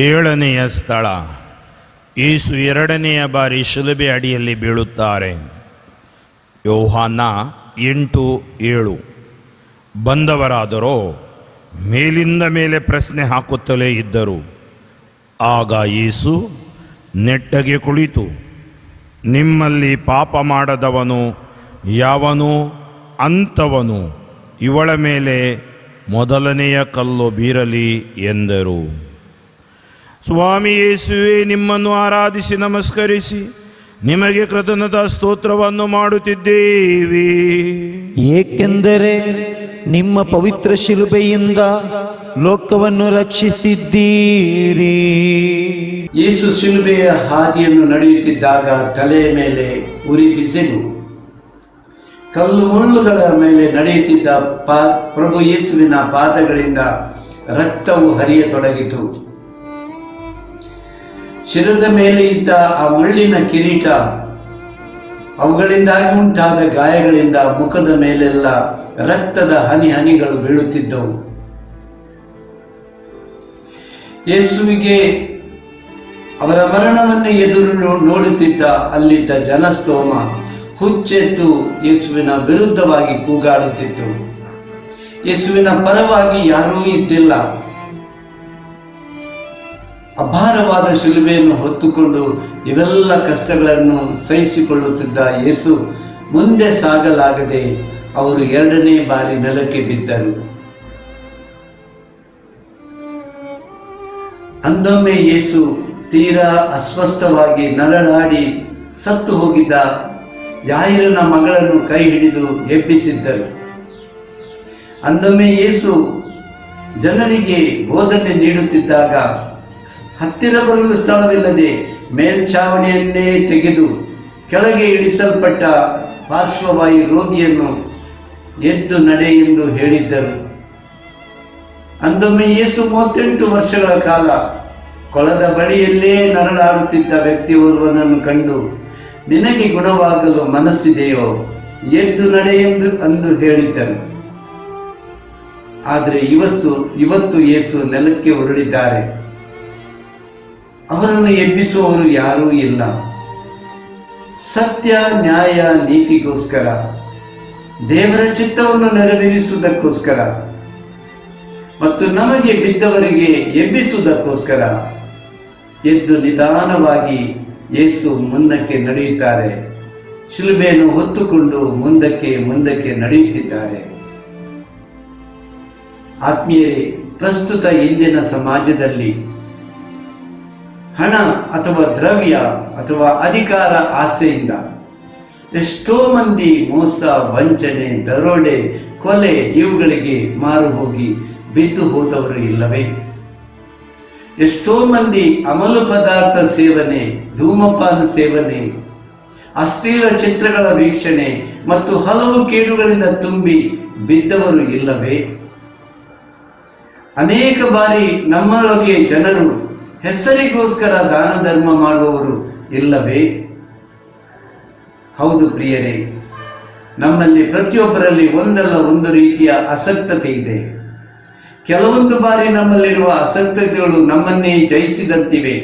ಏಳನೆಯ ಸ್ಥಳ, ಯೇಸು ಎರಡನೆಯ ಬಾರಿ ಶಿಲುಬೆ ಅಡಿಯಲ್ಲಿ ಬೀಳುತ್ತಾರೆ. ಯೋಹಾನ 8:7. ಬಂದವರಾದರೋ ಮೇಲಿಂದ ಮೇಲೆ ಪ್ರಶ್ನೆ ಹಾಕುತ್ತಲೇ ಇದ್ದರು. ಆಗ ಯೇಸು ನೆಟ್ಟಗೆ ಕುಳಿತು, ನಿಮ್ಮಲ್ಲಿ ಪಾಪ ಮಾಡದವನು ಯಾವನು ಅಂಥವನು ಇವಳ ಮೇಲೆ ಮೊದಲನೆಯ ಕಲ್ಲು ಬೀರಲಿ ಎಂದರು. ಸ್ವಾಮಿ ಯೇಸುವೇ, ನಿಮ್ಮನ್ನು ಆರಾಧಿಸಿ ನಮಸ್ಕರಿಸಿ ನಿಮಗೆ ಕೃತಜ್ಞತಾ ಸ್ತೋತ್ರವನ್ನು ಮಾಡುತ್ತಿದ್ದೇವೆ, ಏಕೆಂದರೆ ನಿಮ್ಮ ಪವಿತ್ರ ಶಿಲುಬೆಯಿಂದ ಲೋಕವನ್ನು ರಕ್ಷಿಸಿದ್ದೀರಿ. ಯೇಸು ಶಿಲುಬೆಯ ಹಾದಿಯನ್ನು ನಡೆಯುತ್ತಿದ್ದಾಗ ತಲೆಯ ಮೇಲೆ ಉರಿ ಬಿಸಿಲು, ಕಲ್ಲು ಮುಳ್ಳುಗಳ ಮೇಲೆ ನಡೆಯುತ್ತಿದ್ದ ಪ್ರಭು ಯೇಸುವಿನ ಪಾದಗಳಿಂದ ರಕ್ತವು ಹರಿಯತೊಡಗಿತು. ಶಿರದ ಮೇಲೆ ಇದ್ದ ಆ ಮುಳ್ಳಿನ ಕಿರೀಟ, ಅವುಗಳಿಂದಾಗಿ ಉಂಟಾದ ಗಾಯಗಳಿಂದ ಮುಖದ ಮೇಲೆಲ್ಲ ರಕ್ತದ ಹನಿ ಹನಿಗಳು ಬೀಳುತ್ತಿದ್ದವು. ಯೇಸುವಿಗೆ ಅವರ ಮರಣವನ್ನು ಎದುರು ನೋಡುತ್ತಿದ್ದ ಅಲ್ಲಿದ್ದ ಜನಸ್ತೋಮ ಹುಚ್ಚೆದ್ದು ಯೇಸುವಿನ ವಿರುದ್ಧವಾಗಿ ಕೂಗಾಡುತ್ತಿತ್ತು. ಯೇಸುವಿನ ಪರವಾಗಿ ಯಾರೂ ಇದ್ದಿಲ್ಲ. ಅಪಾರವಾದ ಶಿಲುಬೆಯನ್ನು ಹೊತ್ತುಕೊಂಡು ಇವೆಲ್ಲ ಕಷ್ಟಗಳನ್ನು ಸಹಿಸಿಕೊಳ್ಳುತ್ತಿದ್ದ ಯೇಸು ಮುಂದೆ ಸಾಗಲಾಗದೆ ಅವರು ಎರಡನೇ ಬಾರಿ ನೆಲಕ್ಕೆ ಬಿದ್ದರು. ಅಂದೊಮ್ಮೆ ಯೇಸು ತೀರಾ ಅಸ್ವಸ್ಥವಾಗಿ ನರಳಾಡಿ ಸತ್ತು ಹೋಗಿದ್ದ ಯಾಯಿರನ ಮಗಳನ್ನು ಕೈ ಹಿಡಿದು ಎಬ್ಬಿಸಿದ್ದರು. ಅಂದೊಮ್ಮೆ ಯೇಸು ಜನರಿಗೆ ಬೋಧನೆ ನೀಡುತ್ತಿದ್ದಾಗ ಹತ್ತಿರ ಬರಲು ಸ್ಥಳವಿಲ್ಲದೆ ಮೇಲ್ಛಾವಣಿಯನ್ನೇ ತೆಗೆದು ಕೆಳಗೆ ಇಳಿಸಲ್ಪಟ್ಟ ಪಾರ್ಶ್ವವಾಯು ರೋಗಿಯನ್ನು ಎದ್ದು ನಡೆ ಎಂದು ಹೇಳಿದ್ದರು. ಅಂದೊಮ್ಮೆ ಯೇಸು 38 ವರ್ಷಗಳ ಕಾಲ ಕೊಳದ ಬಳಿಯಲ್ಲೇ ನರಳಾಡುತ್ತಿದ್ದ ವ್ಯಕ್ತಿಯೋರ್ವನನ್ನು ಕಂಡು, ನಿನಗೆ ಗುಣವಾಗಲು ಮನಸ್ಸಿದೆಯೋ, ಎದ್ದು ನಡೆ ಎಂದು ಅಂದು ಹೇಳಿದ್ದರು. ಆದರೆ ಇವತ್ತು ಯೇಸು ನೆಲಕ್ಕೆ ಉರುಳಿದ್ದಾರೆ. ಅವರನ್ನು ಎಬ್ಬಿಸುವವರು ಯಾರೂ ಇಲ್ಲ. ಸತ್ಯ, ನ್ಯಾಯ, ನೀತಿಗೋಸ್ಕರ, ದೇವರ ಚಿತ್ತವನ್ನು ನೆರವೇರಿಸುವುದಕ್ಕೋಸ್ಕರ ಮತ್ತು ನಮಗೆ ಬಿದ್ದವರಿಗೆ ಎಬ್ಬಿಸುವುದಕ್ಕೋಸ್ಕರ ಎದ್ದು ನಿಧಾನವಾಗಿ ಯೇಸು ಮುಂದಕ್ಕೆ ನಡೆಯುತ್ತಾರೆ. ಶಿಲುಬೆಯನ್ನು ಹೊತ್ತುಕೊಂಡು ಮುಂದಕ್ಕೆ ನಡೆಯುತ್ತಿದ್ದಾರೆ. ಆತ್ಮೀಯರೇ, ಪ್ರಸ್ತುತ ಇಂದಿನ ಸಮಾಜದಲ್ಲಿ ಹಣ ಅಥವಾ ದ್ರವ್ಯ ಅಥವಾ ಅಧಿಕಾರ ಆಸೆಯಿಂದ ಎಷ್ಟೋ ಮಂದಿ ಮೋಸ, ವಂಚನೆ, ದರೋಡೆ, ಕೊಲೆ ಇವುಗಳಿಗೆ ಮಾರು ಹೋಗಿ ಬಿದ್ದು ಹೋದವರು ಇಲ್ಲವೇ? ಎಷ್ಟೋ ಮಂದಿ ಅಮಲು ಪದಾರ್ಥ ಸೇವನೆ, ಧೂಮಪಾನ ಸೇವನೆ, ಅಶ್ಲೀಲ ಚಿತ್ರಗಳ ವೀಕ್ಷಣೆ ಮತ್ತು ಹಲವು ಕೇಡುಗಳಿಂದ ತುಂಬಿ ಬಿದ್ದವರು ಇಲ್ಲವೇ? ಅನೇಕ ಬಾರಿ ನಮ್ಮೊಳಗೆ ಜನರು ಹೆಸರಿಗೋಸ್ಕರ ದಾನ ಧರ್ಮ ಮಾಡುವವರು ಇಲ್ಲವೇ? ಹೌದು ಪ್ರಿಯರೇ, ನಮ್ಮಲ್ಲಿ ಪ್ರತಿಯೊಬ್ಬರಲ್ಲಿ ಒಂದಲ್ಲ ಒಂದು ರೀತಿಯ ಅಸಕ್ತತೆ ಇದೆ. ಕೆಲವೊಂದು ಬಾರಿ ನಮ್ಮಲ್ಲಿರುವ ಅಸಕ್ತತೆಗಳು ನಮ್ಮನ್ನೇ ಜಯಿಸಿದಂತಿವೆ.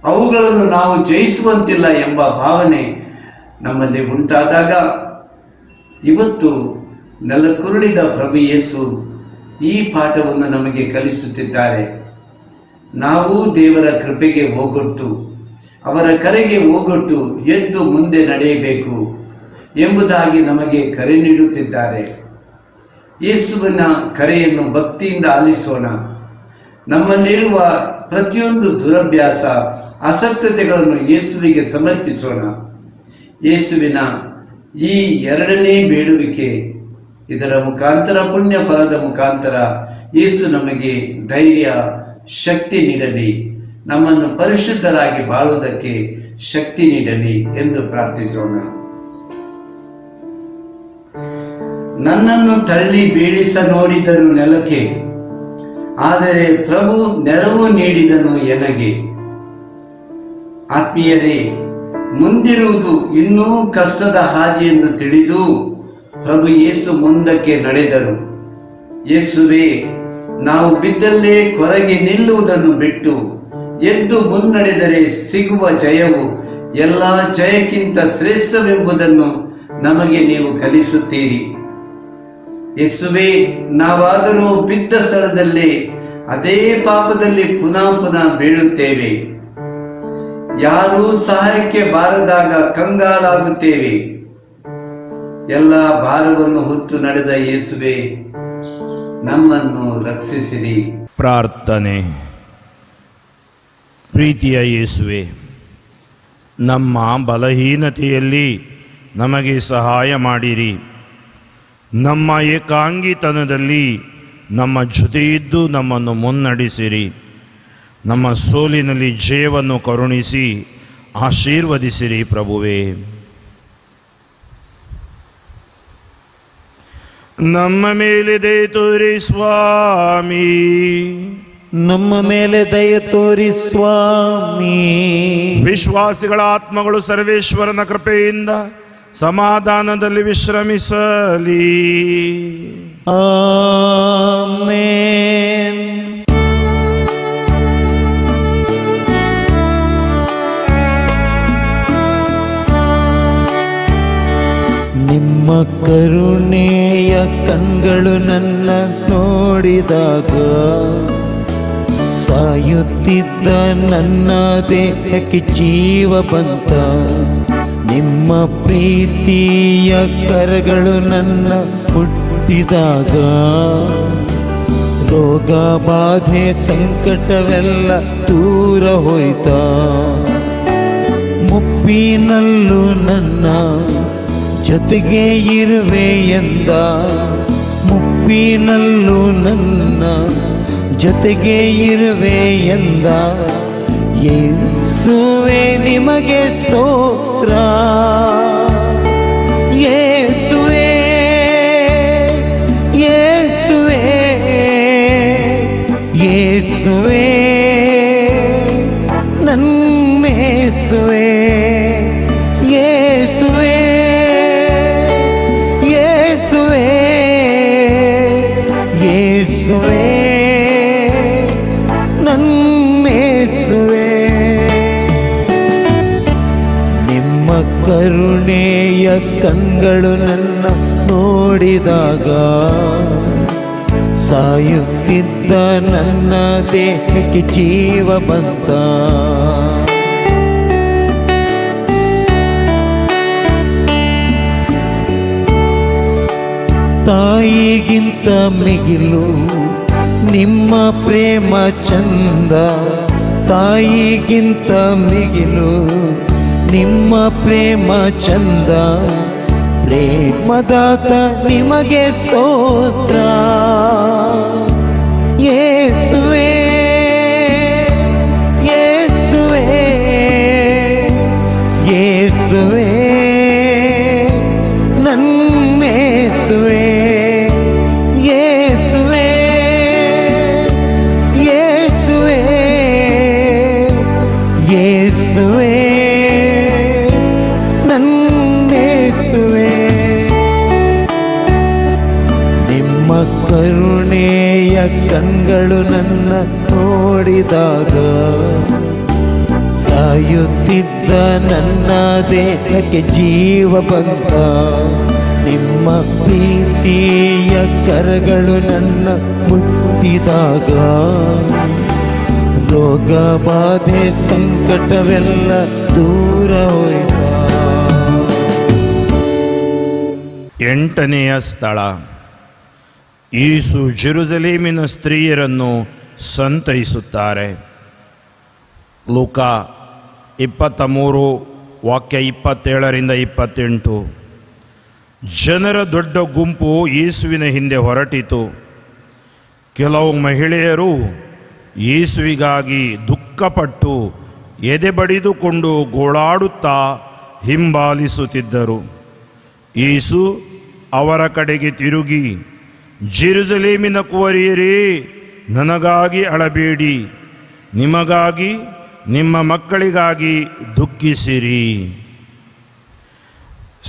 ಅವುಗಳನ್ನು ನಾವು ಜಯಿಸುವಂತಿಲ್ಲ ಎಂಬ ಭಾವನೆ ನಮ್ಮಲ್ಲಿ ಉಂಟಾದಾಗ ಇವತ್ತು ನೆಲಕ್ಕುರುಳಿದ ಪ್ರಭು ಯೇಸು ಈ ಪಾಠವನ್ನು ನಮಗೆ ಕಲಿಸುತ್ತಿದ್ದಾರೆ. ನಾವು ದೇವರ ಕೃಪೆಗೆ ಹೋಗೊಟ್ಟು, ಅವರ ಕರೆಗೆ ಹೋಗೊಟ್ಟು ಎದ್ದು ಮುಂದೆ ನಡೆಯಬೇಕು ಎಂಬುದಾಗಿ ನಮಗೆ ಕರೆ ನೀಡುತ್ತಿದ್ದಾರೆ. ಯೇಸುವಿನ ಕರೆಯನ್ನು ಭಕ್ತಿಯಿಂದ ಆಲಿಸೋಣ. ನಮ್ಮಲ್ಲಿರುವ ಪ್ರತಿಯೊಂದು ದುರಭ್ಯಾಸ, ಆಸಕ್ತತೆಗಳನ್ನು ಯೇಸುವಿಗೆ ಸಮರ್ಪಿಸೋಣ. ಯೇಸುವಿನ ಈ ಎರಡನೇ ಬೇಡುವಿಕೆ, ಇದರ ಮುಖಾಂತರ, ಪುಣ್ಯ ಫಲದ ಮುಖಾಂತರ ಯೇಸು ನಮಗೆ ಧೈರ್ಯ, ಶಕ್ತಿ ನೀಡಲಿ, ನಮ್ಮನ್ನು ಪರಿಶುದ್ಧರಾಗಿ ಬಾಳುವುದಕ್ಕೆ ಶಕ್ತಿ ನೀಡಲಿ ಎಂದು ಪ್ರಾರ್ಥಿಸೋಣ. ನನ್ನನ್ನು ತಳ್ಳಿ ಬೀಳಿಸ ನೋಡಿದರು ನೆಲಕ್ಕೆ, ಆದರೆ ಪ್ರಭು ನೆರವು ನೀಡಿದನು ಎನಗೆ. ಆತ್ಮೀಯರೇ, ಮುಂದಿರುವುದು ಇನ್ನೂ ಕಷ್ಟದ ಹಾದಿಯನ್ನು ತಿಳಿದು ಪ್ರಭು ಯೇಸು ಮುಂದಕ್ಕೆ ನಡೆದರು. ಯೇಸುವೇ, ನಾವು ಬಿದ್ದಲ್ಲೇ ಕೊರಗಿ ನಿಲ್ಲುವುದನ್ನು ಬಿಟ್ಟು ಎದ್ದು ಮುನ್ನಡೆದರೆ ಸಿಗುವ ಜಯವು ಎಲ್ಲ ಜಯಕ್ಕಿಂತ ಶ್ರೇಷ್ಠವೆಂಬುದನ್ನು ನಮಗೆ ನೀವು ಕಲಿಸುತ್ತೀರಿ. ಯೇಸುವೇ, ನಾವಾದರೂ ಬಿದ್ದ ಸ್ಥಳದಲ್ಲೇ ಅದೇ ಪಾಪದಲ್ಲಿ ಪುನಃ ಪುನಃ ಬೀಳುತ್ತೇವೆ. ಯಾರೂ ಸಹಾಯಕ್ಕೆ ಬಾರದಾಗ ಕಂಗಾಲಾಗುತ್ತೇವೆ. ಎಲ್ಲ ಭಾರವನ್ನು ಹೊತ್ತು ನಡೆದ ಯೇಸುವೇ, ನಮ್ಮನ್ನು ರಕ್ಷಿಸಿರಿ. ಪ್ರಾರ್ಥನೆ. ಪ್ರೀತಿಯ ಯೇಸುವೆ, ನಮ್ಮ ಬಲಹೀನತೆಯಲ್ಲಿ ನಮಗೆ ಸಹಾಯ ಮಾಡಿರಿ. ನಮ್ಮ ಏಕಾಂಗಿತನದಲ್ಲಿ ನಮ್ಮ ಜೊತೆಯಿದ್ದು ನಮ್ಮನ್ನು ಮುನ್ನಡೆಸಿರಿ. ನಮ್ಮ ಸೋಲಿನಲ್ಲಿ ಜಯವನ್ನು ಕರುಣಿಸಿ ಆಶೀರ್ವದಿಸಿರಿ ಪ್ರಭುವೇ. ನಮ್ಮ ಮೇಲೆ ದಯೆ ತೋರಿ ಸ್ವಾಮಿ, ನಮ್ಮ ಮೇಲೆ ದಯೆ ತೋರಿ ಸ್ವಾಮಿ. ವಿಶ್ವಾಸಿಗಳ ಆತ್ಮಗಳು ಸರ್ವೇಶ್ವರನ ಕೃಪೆಯಿಂದ ಸಮಾಧಾನದಲ್ಲಿ ವಿಶ್ರಮಿಸಲಿ. ಆಮೆನ್. ನಿಮ್ಮ ಕರುಣೆಯ ಕಣ್ಗಳು ನನ್ನ ನೋಡಿದಾಗ ಸಾಯುತ್ತಿದ್ದ ನನ್ನ ದೇಹಕ್ಕೆ ಜೀವ ಬಂತ. ನಿಮ್ಮ ಪ್ರೀತಿಯ ಕರಗಳು ನನ್ನ ಹುಟ್ಟಿದಾಗ ರೋಗ ಬಾಧೆ ಸಂಕಟವೆಲ್ಲ ದೂರ ಹೋಯ್ತ. ಮುಪ್ಪಿನಲ್ಲೂ ನನ್ನ ಜೊತೆಗೆ ಇರುವೆ ಎಂದ. ಮುಪ್ಪಿನಲ್ಲೂ ನನ್ನ ಜೊತೆಗೆ ಇರುವೆ ಎಂದ. ಯೇಸುವೆ ನಿಮಗೆ ಸ್ತೋತ್ರ. ಯೇಸುವೆ, ಯೇಸುವೆ, ಯೇಸುವೆ, ನನ್ನ ಯೇಸುವೆ, ಯೇಸುವೆ, ಯೇಸುವೆ, ಯೇಸುವೆ, ನನ್ನ ಯೇಸುವೆ. ನಿಮ್ಮ ಕರುಣೆಯ ಕಣ್ಗಳು ನನ್ನ ನೋಡಿದಾಗ ಸಾಯುತ್ತಿದ್ದ ನನ್ನ ದೇಹಕ್ಕೆ ಜೀವ ಬಂತ. ತಾಯಿಗಿಂತ ಮಿಗಿಲು ನಿಮ್ಮ ಪ್ರೇಮ ಚಂದ. ತಾಯಿಗಿಂತ ಮಿಗಿಲು ನಿಮ್ಮ ಪ್ರೇಮ ಚಂದ, ಪ್ರೇಮದಾತ ನಿಮಗೆ ಸ್ತೋತ್ರ. ಯೇಸುವೇ ಯೇಸುವೇ ಯೇಸುವೇ ನನ್ನೇಸುವೇ, ಯೇಸುವೇ ಯೇಸುವೇ ಯೇಸುವೇ ನನ್ನೇಸುವೇ. ನಿಮ್ಮ ಕರುಣೆಯ ಕಣ್ಗಳು ನನ್ನ ನೋಡಿದಾಗ, ಸಾಯುತ್ತಿದ್ದ ನನ್ನ ದೇಹಕ್ಕೆ ಜೀವ ಬಂದ. ನಿಮ್ಮ ಪ್ರೀತಿಯ ಕರಗಳು ನನ್ನ ಮುಟ್ಟಿದಾಗ, ರೋಗ ಬಾಧೆ ಸಂಕಟವೆಲ್ಲ ದೂರ ಹೋಯ್ತ. 8ನೆಯ ಸ್ಥಳ, ಯೇಸು ಜೆರುಸಲೇಮಿನ ಸ್ತ್ರೀಯರನ್ನು ಸಂತೈಸುತ್ತಾರೆ. ಲೂಕ 23 ವಾಕ್ಯ 27ರಿಂದ 28. ಜನರ ದೊಡ್ಡ ಗುಂಪು ಯೇಸುವಿನ ಹಿಂದೆ ಹೊರಟಿತು. ಕೆಲವು ಮಹಿಳೆಯರು ಯೇಸುವಿಗಾಗಿ ದುಃಖಪಟ್ಟು ಎದೆ ಬಡಿದುಕೊಂಡು ಗೋಳಾಡುತ್ತಾ ಹಿಂಬಾಲಿಸುತ್ತಿದ್ದರು. ಯೇಸು ಅವರ ಕಡೆಗೆ ತಿರುಗಿ, ಜೆರುಸಲೇಮಿನ ಕುವರಿಯರೇ, ನನಗಾಗಿ ಅಳಬೇಡಿ, ನಿಮಗಾಗಿ ನಿಮ್ಮ ಮಕ್ಕಳಿಗಾಗಿ ದುಃಖಿಸಿರಿ.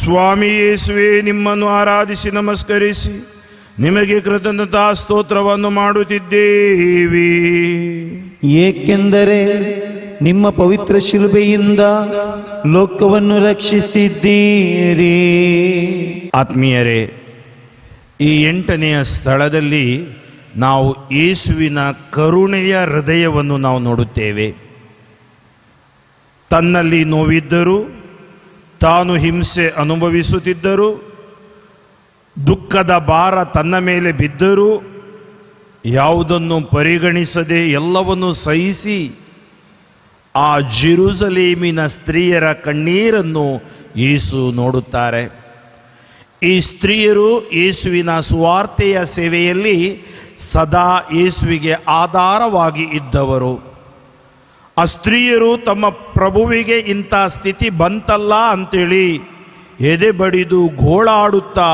ಸ್ವಾಮಿ ಯೇಸುವೇ, ನಿಮ್ಮನ್ನು ಆರಾಧಿಸಿ ನಮಸ್ಕರಿಸಿ ನಿಮಗೆ ಕೃತಜ್ಞತಾ ಸ್ತೋತ್ರವನ್ನು ಮಾಡುತ್ತಿದ್ದೇವೆ. ಏಕೆಂದರೆ ನಿಮ್ಮ ಪವಿತ್ರ ಶಿಲುಬೆಯಿಂದ ಲೋಕವನ್ನು ರಕ್ಷಿಸಿದ್ದೀರಿ. ಆತ್ಮೀಯರೇ, ಈ 8ನೆಯ ಸ್ಥಳದಲ್ಲಿ ನಾವು ಯೇಸುವಿನ ಕರುಣೆಯ ಹೃದಯವನ್ನು ನಾವು ನೋಡುತ್ತೇವೆ. ತನ್ನಲ್ಲಿ ನೋವಿದ್ದರೂ, ತಾನು ಹಿಂಸೆ ಅನುಭವಿಸುತ್ತಿದ್ದರೂ, ದುಃಖದ ಭಾರ ತನ್ನ ಮೇಲೆ ಬಿದ್ದರೂ ಯಾವುದನ್ನು ಪರಿಗಣಿಸದೆ ಎಲ್ಲವನ್ನು ಸಹಿಸಿ ಆ ಜೆರುಸಲೇಮಿನ ಸ್ತ್ರೀಯರ ಕಣ್ಣೀರನ್ನು ಯೇಸು ನೋಡುತ್ತಾರೆ. ಈ ಸ್ತ್ರೀಯರು ಯೇಸುವಿನ ಸುವಾರ್ತೆಯ ಸೇವೆಯಲ್ಲಿ ಸದಾ ಯೇಸುವಿಗೆ ಆಧಾರವಾಗಿ ಇದ್ದವರು. ಆ ಸ್ತ್ರೀಯರು ತಮ್ಮ ಪ್ರಭುವಿಗೆ ಇಂಥ ಸ್ಥಿತಿ ಬಂತಲ್ಲ ಅಂತೇಳಿ ಎದೆ ಬಡಿದು ಗೋಳಾಡುತ್ತಾ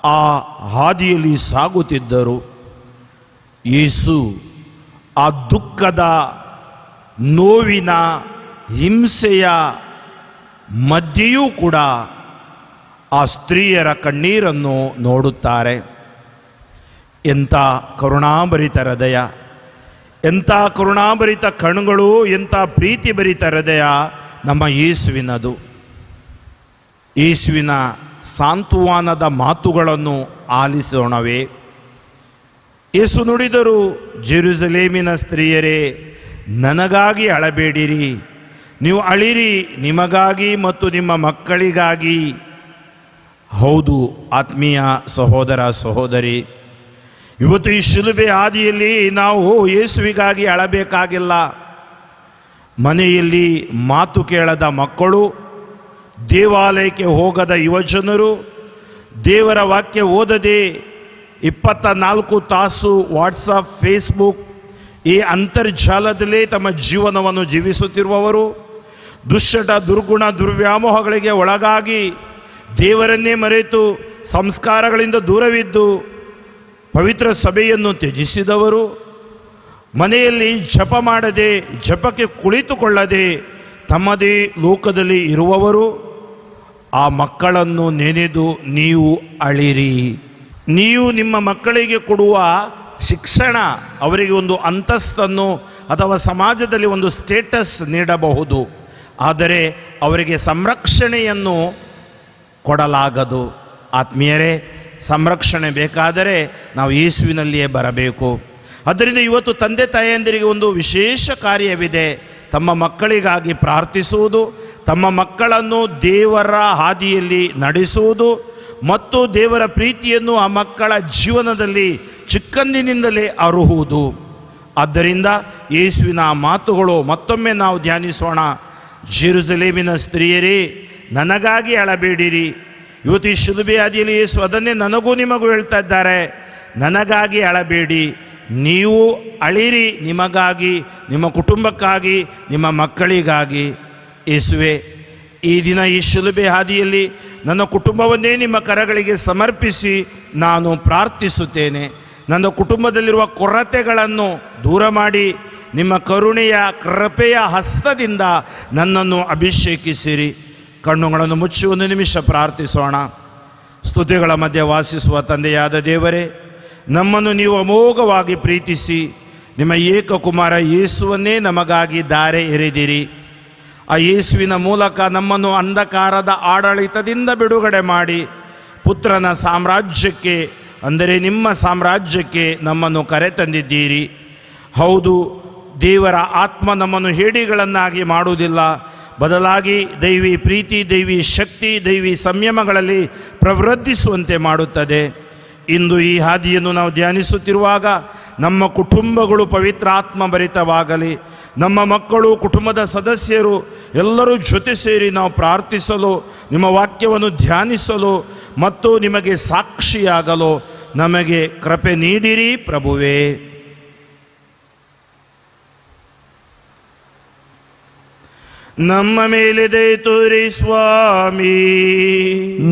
ಆ ಹಾದಿಯಲ್ಲಿ ಸಾಗುತ್ತಿದ್ದರು. ಯೇಸು ಆ ದುಃಖದ, ನೋವಿನ, ಹಿಂಸೆಯ ಮಧ್ಯೆಯೂ ಕೂಡ ಆ ಸ್ತ್ರೀಯರ ಕಣ್ಣೀರನ್ನು ನೋಡುತ್ತಾರೆ. ಎಂಥ ಕರುಣಾಭರಿತ ಹೃದಯ, ಎಂಥ ಕರುಣಾಭರಿತ ಕಣ್ಣುಗಳು, ಎಂಥ ಪ್ರೀತಿಭರಿತ ಹೃದಯ ನಮ್ಮ ಯೇಸುವಿನದು. ಯೇಸುವಿನ ಸಾಂತ್ವನದ ಮಾತುಗಳನ್ನು ಆಲಿಸೋಣವೇ. ಯೇಸು ನುಡಿದರು, ಜೆರುಸಲೇಮಿನ ಸ್ತ್ರೀಯರೇ, ನನಗಾಗಿ ಅಳಬೇಡಿರಿ, ನೀವು ಅಳಿರಿ ನಿಮಗಾಗಿ ಮತ್ತು ನಿಮ್ಮ ಮಕ್ಕಳಿಗಾಗಿ. ಹೌದು ಆತ್ಮೀಯ ಸಹೋದರ ಸಹೋದರಿ, ಇವತ್ತು ಈ ಶಿಲುಬೆ ಹಾದಿಯಲ್ಲಿ ನಾವು ಯೇಸುವಿಗಾಗಿ ಅಳಬೇಕಾಗಿಲ್ಲ. ಮನೆಯಲ್ಲಿ ಮಾತು ಕೇಳದ ಮಕ್ಕಳು, ದೇವಾಲಯಕ್ಕೆ ಹೋಗದ ಯುವಜನರು, ದೇವರ ವಾಕ್ಯ ಓದದೆ 24 ತಾಸು ವಾಟ್ಸಪ್, ಫೇಸ್ಬುಕ್ ಈ ಅಂತರ್ಜಾಲದಲ್ಲೇ ತಮ್ಮ ಜೀವನವನ್ನು ಜೀವಿಸುತ್ತಿರುವವರು, ದುಶ್ಚಟ, ದುರ್ಗುಣ, ದುರ್ವ್ಯಾಮೋಹಗಳಿಗೆ ಒಳಗಾಗಿ ದೇವರನ್ನೇ ಮರೆತು ಸಂಸ್ಕಾರಗಳಿಂದ ದೂರವಿದ್ದು ಪವಿತ್ರ ಸಭೆಯನ್ನು ತ್ಯಜಿಸಿದವರು, ಮನೆಯಲ್ಲಿ ಜಪ ಮಾಡದೆ, ಜಪಕ್ಕೆ ಕುಳಿತುಕೊಳ್ಳದೆ ತಮ್ಮದೇ ಲೋಕದಲ್ಲಿ ಇರುವವರು, ಆ ಮಕ್ಕಳನ್ನು ನೆನೆದು ನೀವು ಅಳಿರಿ. ನೀವು ನಿಮ್ಮ ಮಕ್ಕಳಿಗೆ ಕೊಡುವ ಶಿಕ್ಷಣ ಅವರಿಗೆ ಒಂದು ಅಂತಸ್ತನ್ನು ಅಥವಾ ಸಮಾಜದಲ್ಲಿ ಒಂದು ಸ್ಟೇಟಸ್ ನೀಡಬಹುದು, ಆದರೆ ಅವರಿಗೆ ಸಂರಕ್ಷಣೆಯನ್ನು ಕೊಡಲಾಗದು. ಆತ್ಮೀಯರೇ, ಸಂರಕ್ಷಣೆ ಬೇಕಾದರೆ ನಾವು ಯೇಸುವಿನಲ್ಲಿಯೇ ಬರಬೇಕು. ಅದರಿಂದ ಇವತ್ತು ತಂದೆ ತಾಯಂದಿರಿಗೆ ಒಂದು ವಿಶೇಷ ಕಾರ್ಯವಿದೆ. ತಮ್ಮ ಮಕ್ಕಳಿಗಾಗಿ ಪ್ರಾರ್ಥಿಸುವುದು, ತಮ್ಮ ಮಕ್ಕಳನ್ನು ದೇವರ ಹಾದಿಯಲ್ಲಿ ನಡೆಸುವುದು ಮತ್ತು ದೇವರ ಪ್ರೀತಿಯನ್ನು ಆ ಮಕ್ಕಳ ಜೀವನದಲ್ಲಿ ಚಿಕ್ಕಂದಿನಿಂದಲೇ ಅರುಹುವುದು. ಆದ್ದರಿಂದ ಯೇಸುವಿನ ಮಾತುಗಳು ಮತ್ತೊಮ್ಮೆ ನಾವು ಧ್ಯಾನಿಸೋಣ. ಜೆರುಸಲೇಮಿನ ಸ್ತ್ರೀಯರೇ, ನನಗಾಗಿ ಅಳಬೇಡಿರಿ. ಇವತ್ತು ಈ ಶಿಲುಬೆ ಹಾದಿಯಲ್ಲಿ ಯೇಸು ಅದನ್ನೇ ನನಗೂ ನಿಮಗೂ ಹೇಳ್ತಾ ಇದ್ದಾರೆ. ನನಗಾಗಿ ಅಳಬೇಡಿ, ನೀವು ಅಳಿರಿ, ನಿಮಗಾಗಿ, ನಿಮ್ಮ ಕುಟುಂಬಕ್ಕಾಗಿ, ನಿಮ್ಮ ಮಕ್ಕಳಿಗಾಗಿ. ಯೇಸುವೆ, ಈ ದಿನ ಈ ಶಿಲುಬೆ ಹಾದಿಯಲ್ಲಿ ನನ್ನ ಕುಟುಂಬವನ್ನೇ ನಿಮ್ಮ ಕರಗಳಿಗೆ ಸಮರ್ಪಿಸಿ ನಾನು ಪ್ರಾರ್ಥಿಸುತ್ತೇನೆ. ನನ್ನ ಕುಟುಂಬದಲ್ಲಿರುವ ಕೊರತೆಗಳನ್ನು ದೂರ ಮಾಡಿ ನಿಮ್ಮ ಕರುಣೆಯ ಕೃಪೆಯ ಹಸ್ತದಿಂದ ನನ್ನನ್ನು ಅಭಿಷೇಕಿಸಿರಿ. ಕಣ್ಣುಗಳನ್ನು ಮುಚ್ಚಿ ಒಂದು ನಿಮಿಷ ಪ್ರಾರ್ಥಿಸೋಣ. ಸ್ತುತಿಗಳ ಮಧ್ಯೆ ವಾಸಿಸುವ ತಂದೆಯಾದ ದೇವರೇ, ನಮ್ಮನ್ನು ನೀವು ಅಮೋಘವಾಗಿ ಪ್ರೀತಿಸಿ ನಿಮ್ಮ ಏಕಕುಮಾರ ಯೇಸುವನ್ನೇ ನಮಗಾಗಿ ದಾರೆ ಎರೆದಿರಿ. ಆ ಯೇಸುವಿನ ಮೂಲಕ ನಮ್ಮನ್ನು ಅಂಧಕಾರದ ಆಡಳಿತದಿಂದ ಬಿಡುಗಡೆ ಮಾಡಿ ಪುತ್ರನ ಸಾಮ್ರಾಜ್ಯಕ್ಕೆ, ಅಂದರೆ ನಿಮ್ಮ ಸಾಮ್ರಾಜ್ಯಕ್ಕೆ ನಮ್ಮನ್ನು ಕರೆತಂದಿದ್ದೀರಿ. ಹೌದು, ದೇವರ ಆತ್ಮ ನಮ್ಮನ್ನು ಹೇಡಿಗಳನ್ನಾಗಿ ಮಾಡುವುದಿಲ್ಲ, ಬದಲಾಗಿ ದೈವಿ ಪ್ರೀತಿ, ದೈವಿ ಶಕ್ತಿ, ದೈವಿ ಸಂಯಮಗಳಲ್ಲಿ ಪ್ರವೃದ್ಧಿಸುವಂತೆ ಮಾಡುತ್ತದೆ. ಇಂದು ಈ ಹಾದಿಯನ್ನು ನಾವು ಧ್ಯಾನಿಸುತ್ತಿರುವಾಗ ನಮ್ಮ ಕುಟುಂಬಗಳು ಪವಿತ್ರಾತ್ಮ ಭರಿತವಾಗಲಿ. ನಮ್ಮ ಮಕ್ಕಳು, ಕುಟುಂಬದ ಸದಸ್ಯರು ಎಲ್ಲರೂ ಜೊತೆ ಸೇರಿ ನಾವು ಪ್ರಾರ್ಥಿಸಲು, ನಿಮ್ಮ ವಾಕ್ಯವನ್ನು ಧ್ಯಾನಿಸಲು ಮತ್ತು ನಿಮಗೆ ಸಾಕ್ಷಿಯಾಗಲು ನಮಗೆ ಕೃಪೆ ನೀಡಿರಿ ಪ್ರಭುವೇ. ನಮ್ಮ ಮೇಲೆ ದಯೆ ತೋರಿ ಸ್ವಾಮಿ,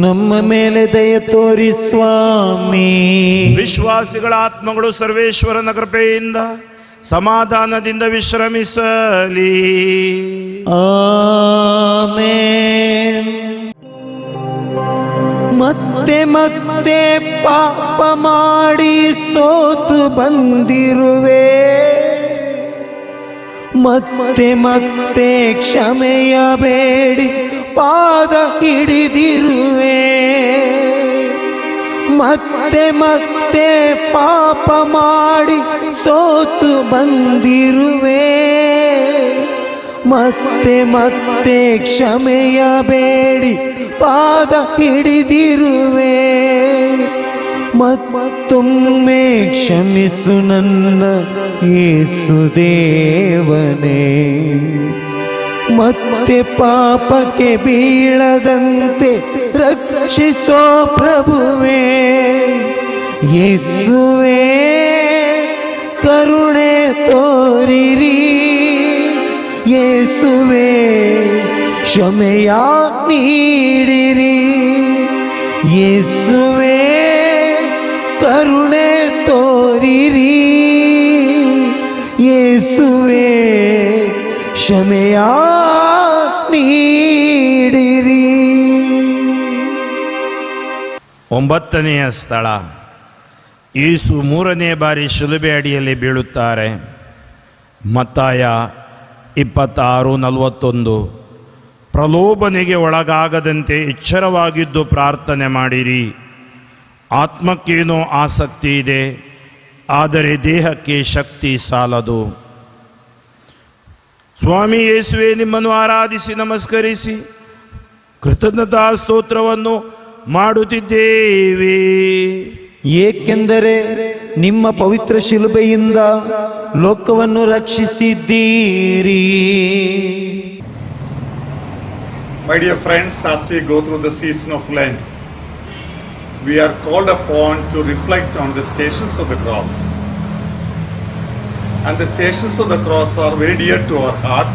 ನಮ್ಮ ಮೇಲೆ ದಯೆ ತೋರಿ ಸ್ವಾಮಿ. ವಿಶ್ವಾಸಿಗಳ ಆತ್ಮಗಳು ಸರ್ವೇಶ್ವರನ ಕೃಪೆಯಿಂದ ಸಮಾಧಾನದಿಂದ ವಿಶ್ರಮಿಸಲಿ. ಆಮೆನ್. ಮತ್ತೆ ಮತ್ತೆ ಪಾಪ ಮಾಡಿ ಸೋತು ಬಂದಿರುವೆ, ಮತ್ತೆ ಮತ್ತೆ ಕ್ಷಮೆಯ ಬೇಡಿ ಪಾದ ಹಿಡಿದಿರುವೆ. ಮತ್ತೆ ಮತ್ತೆ ಪಾಪ ಮಾಡಿ ಸೋತು ಬಂದಿರುವೆ, ಮತ್ತೆ ಮತ್ತೆ ಕ್ಷಮೆಯ ಬೇಡಿ ಪಾದ ಹಿಡಿದಿರುವೆ. ಮತ್ತೊಮ್ಮೆ ಕ್ಷಮಿಸು ನನ್ನ ಯೇಸು ದೇವನೇ, ಮತ್ತೆ ಪಾಪಕ್ಕೆ ಬೀಳದಂತೆ ರಕ್ಷಿಸೋ ಪ್ರಭುವೇ. ಯೇಸುವೇ ಕರುಣೆ ತೋರಿರಿ, ಯೇಸುವೇ ಕ್ಷಮೆಯ ನೀಡಿರಿ. ಯೇಸುವೇ ಕರುಣೆ ತೋರಿರಿ, ಯೇಸುವೇ ಕ್ಷಮೆಯ ನೀಡಿರಿ. 9ನೆಯ ಸ್ಥಳ, ಯೇಸು 3ನೇ ಬಾರಿ ಶಿಲುಬೆ ಅಡಿಯಲ್ಲಿ ಬೀಳುತ್ತಾರೆ. ಮತ್ತಾಯ 26:41. ಪ್ರಲೋಭನೆಗೆ ಒಳಗಾಗದಂತೆ ಎಚ್ಚರವಾಗಿದ್ದು ಪ್ರಾರ್ಥನೆ ಮಾಡಿರಿ. ಆತ್ಮಕ್ಕೇನೋ ಆಸಕ್ತಿ ಇದೆ, ಆದರೆ ದೇಹಕ್ಕೆ ಶಕ್ತಿ ಸಾಲದು. ಸ್ವಾಮಿ ಯೇಸುವೆ, ನಿಮ್ಮನ್ನು ಆರಾಧಿಸಿ ನಮಸ್ಕರಿಸಿ ಕೃತಜ್ಞತಾ ಸ್ತೋತ್ರವನ್ನು ಮಾಡುತ್ತಿದ್ದೇವೆ. ಏಕೆಂದರೆ ನಿಮ್ಮ ಪವಿತ್ರ ಶಿಲುಬೆಯಿಂದ ಲೋಕವನ್ನು ರಕ್ಷಿಸಿದ್ದೀರಿ. My dear friends, as we go through the season of Lent, we are called upon to reflect on the stations of the cross. And the stations of the cross are very dear to our heart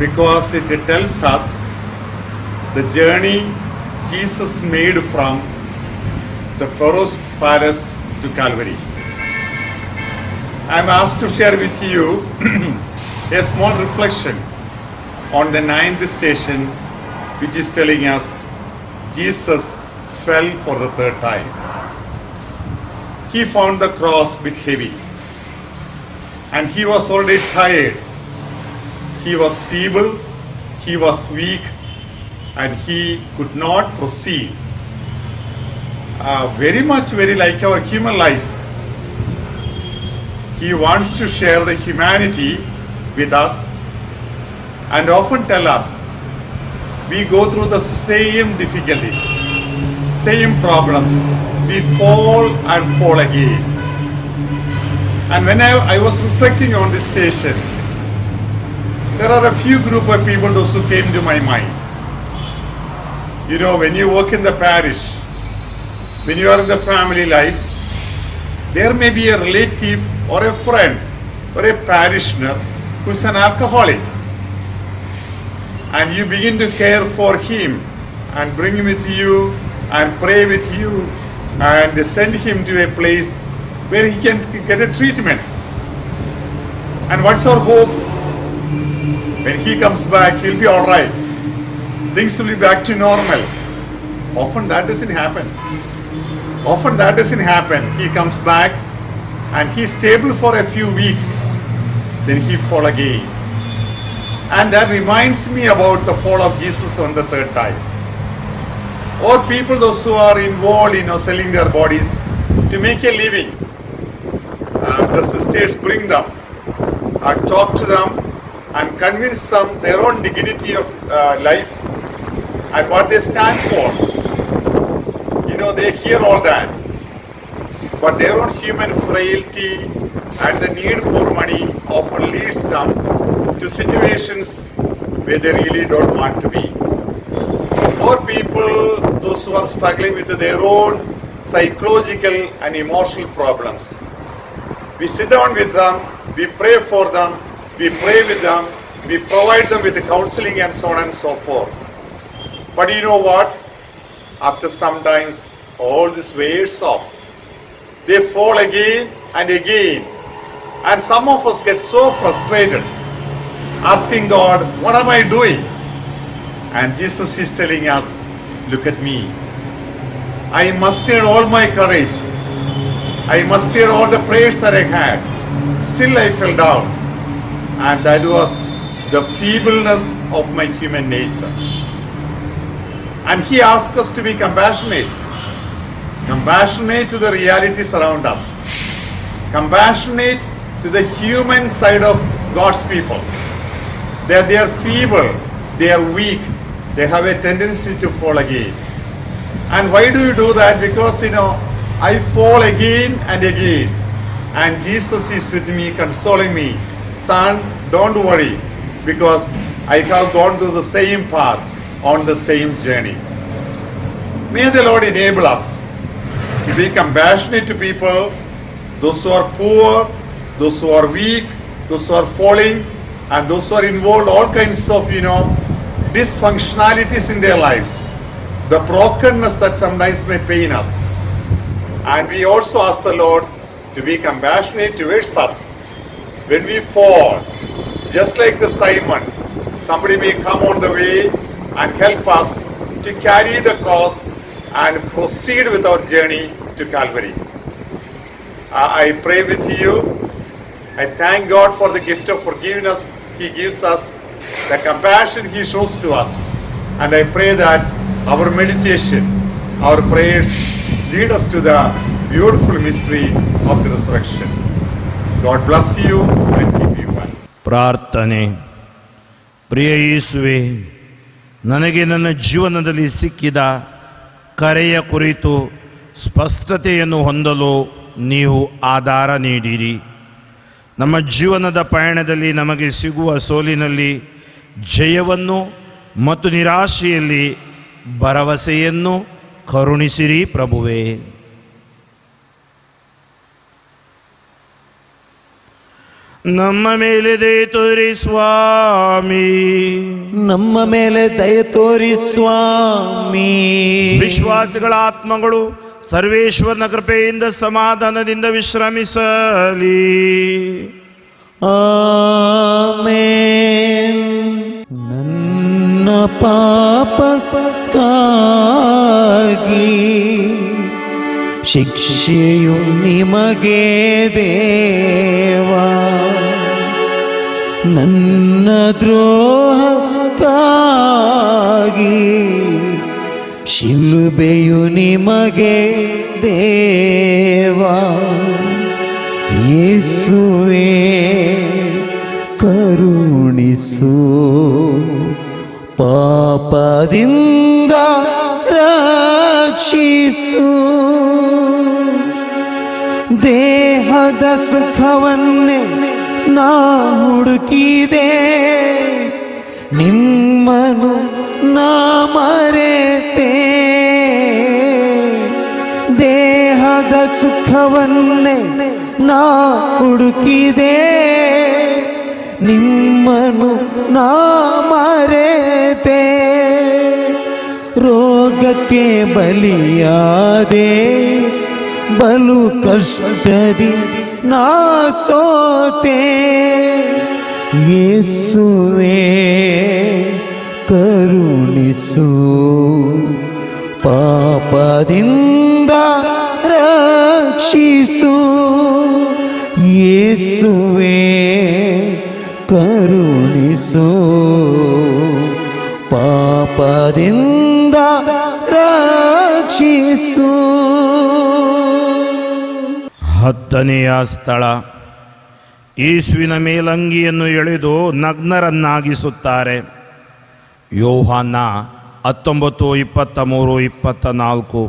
because it tells us the journey Jesus made from the Pharaoh's palace to Calvary. I am asked to share with you a small reflection on the 9th station, which is telling us Jesus fell for the 3rd time. He found the cross a bit heavy and he was already tired. He was feeble, he was weak, and he could not proceed. Very like our human life. He wants to share the humanity with us and often tell us we go through the same difficulties, same problems. We fall and fall again. And when I was reflecting on this station, there are a few group of people, those who came to my mind. You know, when you work in the parish, when you are in the family life, there may be a relative or a friend or a parishioner who is an alcoholic, and you begin to care for him and bring him with you and pray with you and send him to a place where he can get a treatment. And what's our hope? When he comes back, he'll be all right. Things will be back to normal. Often that doesn't happen. He comes back and he's stable for a few weeks, then he fall again. And that reminds me about the fall of Jesus on the third time. Or people, those who are involved in selling their bodies to make a living. The sisters bring them and talk to them and convince them their own dignity of life and what they stand for. You know, they hear all that. But their own human frailty and the need for money often leads them to situations where they really don't want to be. Or people, those who are struggling with their own psychological and emotional problems. We sit down with them, we pray for them, we pray with them, we provide them with the counseling and so on and so forth. But you know what? After some times, all this wears off. They fall again and again. And some of us get so frustrated, asking God, what am I doing? And Jesus is telling us, look at me. I mustered all my courage. I mustered all the prayers that I had. Still I fell down. And that was the feebleness of my human nature. And he asks us to be compassionate. Compassionate to the realities around us. Compassionate to the human side of God's people. That they are feeble, they are weak, they have a tendency to fall again. And why do you do that? Because, I fall again and again. And Jesus is with me, consoling me. Son, don't worry, because I have gone through the same path, on the same journey. May the Lord enable us to be compassionate to people, those who are poor, those who are weak, those who are falling, and those who are involved all kinds of, dysfunctionalities in their lives, the brokenness that sometimes may pain us. And we also ask the Lord to be compassionate towards us when we fall. Just like the Simon, somebody may come on the way and help us to carry the cross and proceed with our journey to Calvary. I pray with you. I thank God for the gift of forgiveness He gives us, the compassion He shows to us. And I pray that our meditation, our prayers lead us to the beautiful mystery of the resurrection. God bless you and keep you well. ಪ್ರಾರ್ಥನೆ. ಪ್ರಿಯ ಯೇಸುವೆ, ನನಗೆ ನನ್ನ ಜೀವನದಲ್ಲಿ ಸಿಕ್ಕಿದ ಕರೆಯ ಕುರಿತು ಸ್ಪಷ್ಟತೆಯನ್ನು ಹೊಂದಲು ನೀವು ಆಧಾರ ನೀಡಿರಿ. ನಮ್ಮ ಜೀವನದ ಪಯಣದಲ್ಲಿ ನಮಗೆ ಸಿಗುವ ಸೋಲಿನಲ್ಲಿ ಜಯವನ್ನು ಮತ್ತು ನಿರಾಶೆಯಲ್ಲಿ ಭರವಸೆಯನ್ನು ಕರುಣಿಸಿರಿ ಪ್ರಭುವೇ. ನಮ್ಮ ಮೇಲೆ ದಯೆ ತೋರಿ ಸ್ವಾಮಿ, ನಮ್ಮ ಮೇಲೆ ದಯೆ ತೋರಿ ಸ್ವಾಮಿ. ವಿಶ್ವಾಸಿಗಳ ಆತ್ಮಗಳು ಸರ್ವೇಶ್ವರನ ಕೃಪೆಯಿಂದ ಸಮಾಧಾನದಿಂದ ವಿಶ್ರಮಿಸಲಿ. ಆಮೆನ್. ನನ್ನ ಪಾಪಕ್ಕಾಗಿ ಶಿಕ್ಷೆಯು ನಿಮಗೆ ದೇವಾ, ನನ್ನ ದ್ರೋಹಕ್ಕಾಗಿ ಶಿಲುಬೆಯು ನಿಮಗೆ ದೇವಾ. ಯೇಸುವೇ ಕರುಣಿಸು, ಪಾಪದಿಂದ ರಕ್ಷಿಸು. ದೇಹದ ಸುಖವನ್ನೇ ನಾ ಹುಡುಕಿದೆ, ನಿಮ್ಮನು ನಾ ಮರೆತೆ ದೇಹದ ಸುಖವನ್ನೇ ನಾ ಹುಡುಕಿದೆ ನಿಮ್ಮನು ನಾ ಮರೆತೆ ರೋಗಕ್ಕೆ ಬಲಿಯಾದೆ ಬಲು ಕಷ್ಟದಿ ನಾ ಸೋತೆ ಯೇಸುವೇ ಕರುಣಿಸು ಪಾಪದಿಂದ ರಕ್ಷಿಸು ಯೇಸುವೇ ಕರುಣಿಸು ಪಾಪದಿಂದ ರಕ್ಷಿಸು. 10ನೆಯ ಸ್ಥಳ, ಯೇಸುವಿನ ಮೇಲಂಗಿಯನ್ನು ಎಳೆದು ನಗ್ನರನ್ನಾಗಿಸುತ್ತಾರೆ. ಯೋಹಾನ 19:23-24.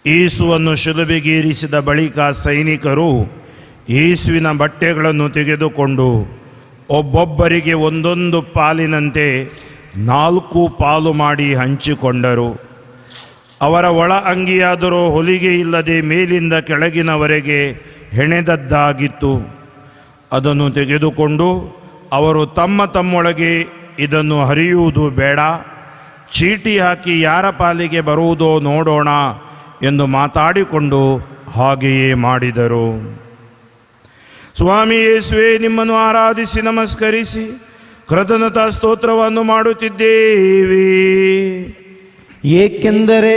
ಯೇಸುವನ್ನು ಶಿಲುಬೆಗೇರಿಸಿದ ಬಳಿಕ ಸೈನಿಕರು ಯೇಸುವಿನ ಬಟ್ಟೆಗಳನ್ನು ತೆಗೆದುಕೊಂಡು ಒಬ್ಬೊಬ್ಬರಿಗೆ ಒಂದೊಂದು ಪಾಲಿನಂತೆ 4 ಪಾಲು ಮಾಡಿ ಹಂಚಿಕೊಂಡರು. ಅವರ ಒಳ ಅಂಗಿಯಾದರೂ ಹೊಲಿಗೆ ಇಲ್ಲದೆ ಮೇಲಿಂದ ಕೆಳಗಿನವರೆಗೆ ಹೆಣೆದದ್ದಾಗಿತ್ತು. ಅದನ್ನು ತೆಗೆದುಕೊಂಡು ಅವರು ತಮ್ಮೊಳಗೆ ಇದನ್ನು ಹರಿಯುವುದು ಬೇಡ, ಚೀಟಿ ಹಾಕಿ ಯಾರ ಪಾಲಿಗೆ ಬರುವುದೋ ನೋಡೋಣ ಎಂದು ಮಾತಾಡಿಕೊಂಡು ಹಾಗೆಯೇ ಮಾಡಿದರು. ಸ್ವಾಮಿ ಯೇಸುವೇ, ನಿಮ್ಮನ್ನು ಆರಾಧಿಸಿ ನಮಸ್ಕರಿಸಿ ಕೃತಜ್ಞತಾ ಸ್ತೋತ್ರವನ್ನು ಮಾಡುತ್ತಿದ್ದೇವೆ. ಏಕೆಂದರೆ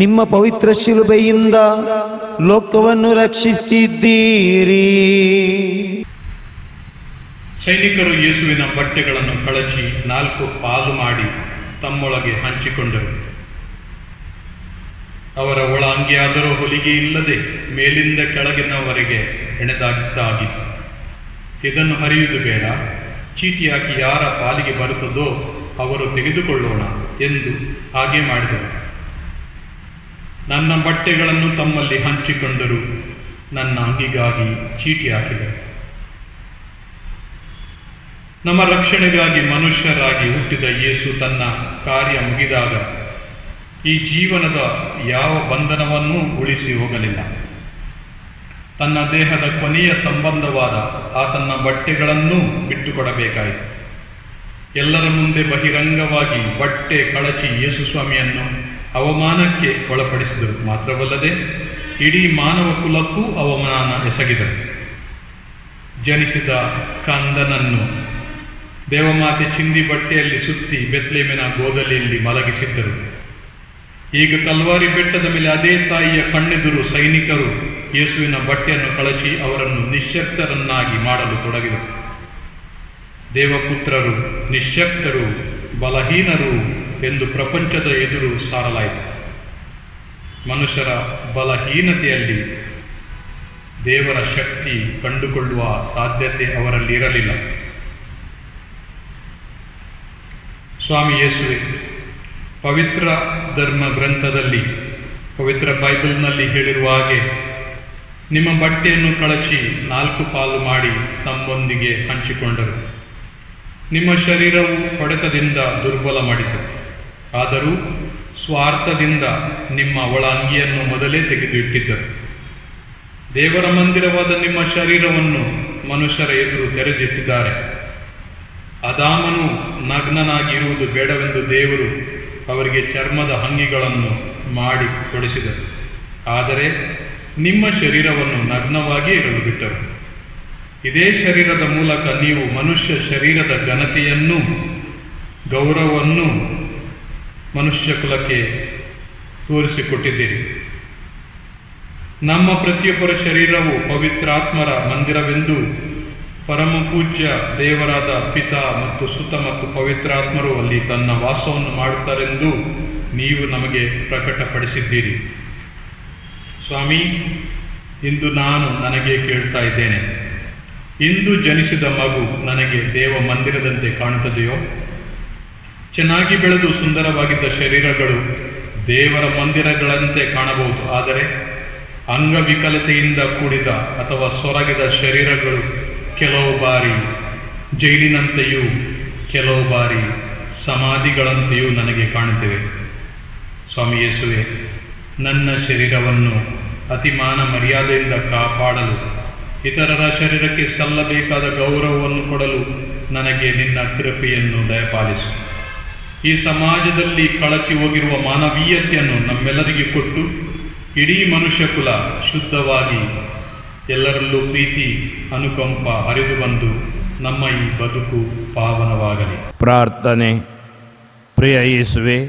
ನಿಮ್ಮ ಪವಿತ್ರ ಶಿಲುಬೆಯಿಂದ ಲೋಕವನ್ನು ರಕ್ಷಿಸಿದ್ದೀರಿ. ಸೈನಿಕರು ಯೇಸುವಿನ ಬಟ್ಟೆಗಳನ್ನು ಕಳಚಿ 4 ಪಾಲು ಮಾಡಿ ತಮ್ಮೊಳಗೆ ಹಂಚಿಕೊಂಡರು. ಅವರ ಒಳ ಅಂಗಿಯಾದರೂ ಹೊಲಿಗೆ ಇಲ್ಲದೆ ಮೇಲಿಂದ ಕೆಳಗಿನವರೆಗೆ ಹೆಣೆದಾಗಿದ್ದಾಗಿತ್ತು. ಇದನ್ನು ಹರಿಯುವುದು ಬೇಡ, ಚೀಟಿ ಹಾಕಿ ಯಾರ ಪಾಲಿಗೆ ಬರುತ್ತದೋ ಅವರು ತೆಗೆದುಕೊಳ್ಳೋಣ ಎಂದು ಹಾಗೆ ಮಾಡಿದರು. ನನ್ನ ಬಟ್ಟೆಗಳನ್ನು ತಮ್ಮಲ್ಲಿ ಹಂಚಿಕೊಂಡರು, ನನ್ನ ಅಂಗಿಗಾಗಿ ಚೀಟಿ ಹಾಕಿದರು. ನಮ್ಮ ರಕ್ಷಣೆಗಾಗಿ ಮನುಷ್ಯರಾಗಿ ಹುಟ್ಟಿದ ಯೇಸು ತನ್ನ ಕಾರ್ಯ ಮುಗಿದಾಗ ಈ ಜೀವನದ ಯಾವ ಬಂಧನವನ್ನೂ ಉಳಿಸಿ ಹೋಗಲಿಲ್ಲ. ತನ್ನ ದೇಹದ ಕೊನೆಯ ಸಂಬಂಧವಾದ ಆತನ ಬಟ್ಟೆಗಳನ್ನೂ ಬಿಟ್ಟುಕೊಡಬೇಕಾಯಿತು. ಎಲ್ಲರ ಮುಂದೆ ಬಹಿರಂಗವಾಗಿ ಬಟ್ಟೆ ಕಳಚಿ ಯೇಸು ಸ್ವಾಮಿಯನ್ನು ಅವಮಾನಕ್ಕೆ ಒಳಪಡಿಸಿದರು. ಮಾತ್ರವಲ್ಲದೆ ಇಡೀ ಮಾನವ ಕುಲಕ್ಕೂ ಅವಮಾನ ಎಸಗಿದರು. ಜನಿಸಿದ ಕಂದನನ್ನು ದೇವಮಾತೆ ಚಿಂದಿ ಬಟ್ಟೆಯಲ್ಲಿ ಸುತ್ತಿ ಬೆತ್ಲೆಹೇಮಿನ ಗೋದಲಿಯಲ್ಲಿ ಮಲಗಿಸಿದ್ದರು. ಈಗ ಕಲ್ವಾರಿ ಬೆಟ್ಟದ ಮೇಲೆ ಅದೇ ತಾಯಿಯ ಕಣ್ಣೆದುರು ಸೈನಿಕರು ಯೇಸುವಿನ ಬಟ್ಟೆಯನ್ನು ಕಳಚಿ ಅವರನ್ನು ನಿಶ್ಶಕ್ತರನ್ನಾಗಿ ಮಾಡಲು ತೊಡಗಿದರು. ದೇವಪುತ್ರರು ನಿಶ್ಶಕ್ತರು, ಬಲಹೀನರು ಎಂದು ಪ್ರಪಂಚದ ಎದುರು ಸಾರಲಾಯಿತು. ಮನುಷ್ಯರ ಬಲಹೀನತೆಯಲ್ಲಿ ದೇವರ ಶಕ್ತಿ ಕಂಡುಕೊಳ್ಳುವ ಸಾಧ್ಯತೆ ಅವರಲ್ಲಿ ಇರಲಿಲ್ಲ. ಸ್ವಾಮಿ ಯೇಸುವೆ, ಪವಿತ್ರ ಧರ್ಮ ಗ್ರಂಥದಲ್ಲಿ, ಪವಿತ್ರ ಬೈಬಲ್ನಲ್ಲಿ ಹೇಳಿರುವ ಹಾಗೆ ನಿಮ್ಮ ಬಟ್ಟೆಯನ್ನು ಕಳಚಿ 4 ಪಾಲು ಮಾಡಿ ತಮ್ಮೊಂದಿಗೆ ಹಂಚಿಕೊಂಡರು. ನಿಮ್ಮ ಶರೀರವು ಹೊಡೆತದಿಂದ ದುರ್ಬಲ ಮಾಡಿತು. ಆದರೂ ಸ್ವಾರ್ಥದಿಂದ ನಿಮ್ಮ ಒಳ ಅಂಗಿಯನ್ನು ಮೊದಲೇ ತೆಗೆದು ಇಟ್ಟಿದ್ದರು. ದೇವರ ಮಂದಿರವಾದ ನಿಮ್ಮ ಶರೀರವನ್ನು ಮನುಷ್ಯರ ಎದುರು ತೆರೆದಿಟ್ಟಿದ್ದಾರೆ. ಆದಾಮನು ನಗ್ನನಾಗಿರುವುದು ಬೇಡವೆಂದು ದೇವರು ಅವರಿಗೆ ಚರ್ಮದ ಅಂಗಿಗಳನ್ನು ಮಾಡಿ ಕೊಡಿಸಿದರು. ಆದರೆ ನಿಮ್ಮ ಶರೀರವನ್ನು ನಗ್ನವಾಗಿ ಇರಲು ಬಿಟ್ಟರು. ಇದೇ ಶರೀರದ ಮೂಲಕ ನೀವು ಮನುಷ್ಯ ಶರೀರದ ಘನತೆಯನ್ನು, ಗೌರವವನ್ನು ಮನುಷ್ಯ ಕುಲಕ್ಕೆ ತೋರಿಸಿಕೊಟ್ಟಿದ್ದೀರಿ. ನಮ್ಮ ಪ್ರತಿಯೊಬ್ಬರ ಶರೀರವು ಪವಿತ್ರಾತ್ಮರ ಮಂದಿರವೆಂದು ಪರಮ ಪೂಜ್ಯ ದೇವರಾದ ಪಿತಾ ಮತ್ತು ಸುತ ಮತ್ತು ಪವಿತ್ರಾತ್ಮರು ಅಲ್ಲಿ ತನ್ನ ವಾಸವನ್ನು ಮಾಡುತ್ತಾರೆಂದು ನೀವು ನಮಗೆ ಪ್ರಕಟಪಡಿಸಿದ್ದೀರಿ. ಸ್ವಾಮಿ, ಇಂದು ನಾನು ನನಗೆ ಕೇಳ್ತಾ ಇದ್ದೇನೆ, ಇಂದು ಜನಿಸಿದ ಮಗು ನನಗೆ ದೇವ ಮಂದಿರದಂತೆ ಕಾಣುತ್ತದೆಯೋ? ಚೆನ್ನಾಗಿ ಬೆಳೆದು ಸುಂದರವಾಗಿದ್ದ ಶರೀರಗಳು ದೇವರ ಮಂದಿರಗಳಂತೆ ಕಾಣಬಹುದು. ಆದರೆ ಅಂಗವಿಕಲತೆಯಿಂದ ಕೂಡಿದ ಅಥವಾ ಸೊರಗಿದ ಶರೀರಗಳು ಕೆಲವು ಬಾರಿ ಜೈಲಿನಂತೆಯೂ ಕೆಲವು ಬಾರಿ ಸಮಾಧಿಗಳಂತೆಯೂ ನನಗೆ ಕಾಣುತ್ತಿವೆ. ಸ್ವಾಮಿ ಯೇಸುವೆ, ನನ್ನ ಶರೀರವನ್ನು ಅತಿಮಾನ ಮರ್ಯಾದೆಯಿಂದ ಕಾಪಾಡಲು, ಇತರರ ಶರೀರಕ್ಕೆ ಸಲ್ಲಬೇಕಾದ ಗೌರವವನ್ನು ಕೊಡಲು ನನಗೆ ನಿನ್ನ ಕೃಪೆಯನ್ನು ದಯಪಾಲಿಸು. ಈ ಸಮಾಜದಲ್ಲಿ ಕಳಚಿ ಹೋಗಿರುವ ಮಾನವೀಯತೆಯನ್ನು ನಮ್ಮೆಲ್ಲರಿಗೆ ಕೊಟ್ಟು ಇಡೀ ಮನುಷ್ಯ ಕುಲ ಶುದ್ಧವಾಗಿ ಎಲ್ಲರಲ್ಲೂ ಪ್ರೀತಿ ಅನುಕಂಪ ಹರಿದು ಬಂದು ನಮ್ಮ ಈ ಬದುಕು ಪಾವನವಾಗಲಿ. ಪ್ರಾರ್ಥನೆ. ಪ್ರಿಯ ಯೇಸುವೆ,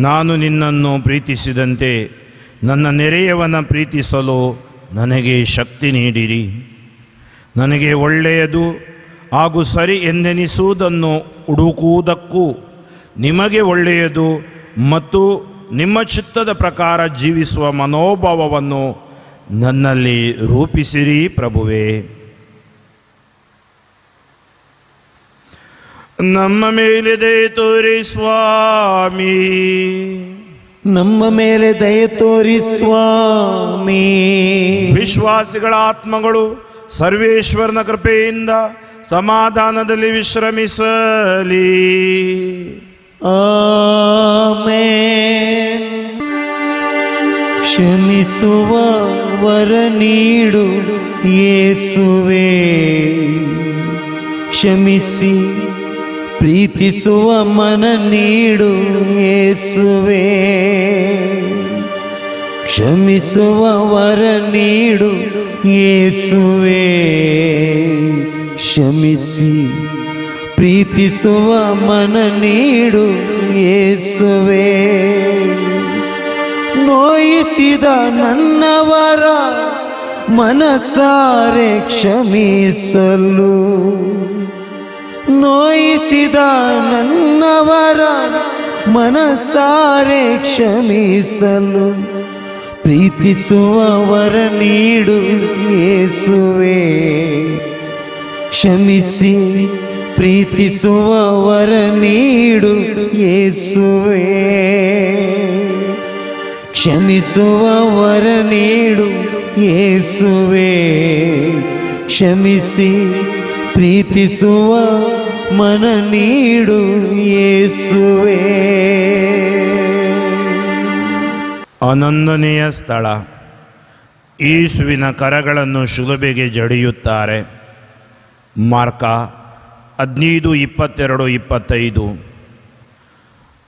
ನಾನು ನಿನ್ನನ್ನು ಪ್ರೀತಿಸಿದಂತೆ ನನ್ನ ನೆರೆಯವನ ಪ್ರೀತಿಸಲು ನನಗೆ ಶಕ್ತಿ ನೀಡಿರಿ. ನನಗೆ ಒಳ್ಳೆಯದು ಹಾಗೂ ಸರಿ ಎಂದೆನಿಸುವುದನ್ನು ಹುಡುಕುವುದಕ್ಕೂ ನಿಮಗೆ ಒಳ್ಳೆಯದು ಮತ್ತು ನಿಮ್ಮ ಚಿತ್ತದ ಪ್ರಕಾರ ಜೀವಿಸುವ ಮನೋಭಾವವನ್ನು ನನ್ನಲ್ಲಿ ರೂಪಿಸಿರಿ ಪ್ರಭುವೇ. ನಮ್ಮ ಮೇಲೆ ದಯೆ ತೋರಿ ಸ್ವಾಮಿ. ನಮ್ಮ ಮೇಲೆ ದಯೆ ತೋರಿ ಸ್ವಾಮಿ. ವಿಶ್ವಾಸಿಗಳ ಆತ್ಮಗಳು ಸರ್ವೇಶ್ವರನ ಕೃಪೆಯಿಂದ ಸಮಾಧಾನದಲ್ಲಿ ವಿಶ್ರಮಿಸಲಿ. ಆಮೆನ್. ಕ್ಷಮಿಸುವ ವರ ನೀಡು ಯೇಸುವೆ, ಕ್ಷಮಿಸಿ ಪ್ರೀತಿಸುವ ಮನ ನೀಡು ಯೇಸುವೆ, ಕ್ಷಮಿಸುವ ವರ ನೀಡು ಯೇಸುವೆ, ಕ್ಷಮಿಸಿ ಪ್ರೀತಿಸುವ ಮನ ನೀಡು ಯೇಸುವೆ. ನೋಯಿಸಿದ ನನ್ನವರ ಮನಸಾರೆ ಕ್ಷಮಿಸಲು, ನೋಯಿಸಿದ ನನ್ನವರ ಮನಸಾರೆ ಕ್ಷಮಿಸಲು, ಪ್ರೀತಿಸುವ ವರ ನೀಡು ಯೇಸುವೆ, ಕ್ಷಮಿಸಿ ಪ್ರೀತಿಸುವ ವರ ನೀಡು ಯೇಸುವೆ, ಕ್ಷಮಿಸುವ ವರ ನೀಡು ಯೇಸುವೆ, ಕ್ಷಮಿಸಿ ಪ್ರೀತಿಸುವ ಮನ ನೀಡು ಯೇಸುವೆ. ಹನ್ನೊಂದನೆಯ ಸ್ಥಳ. ಯೇಸುವಿನ ಕರಗಳನ್ನು ಶಿಲುಬೆಗೆ ಜಡಿಯುತ್ತಾರೆ. ಮಾರ್ಕ 15:22-25.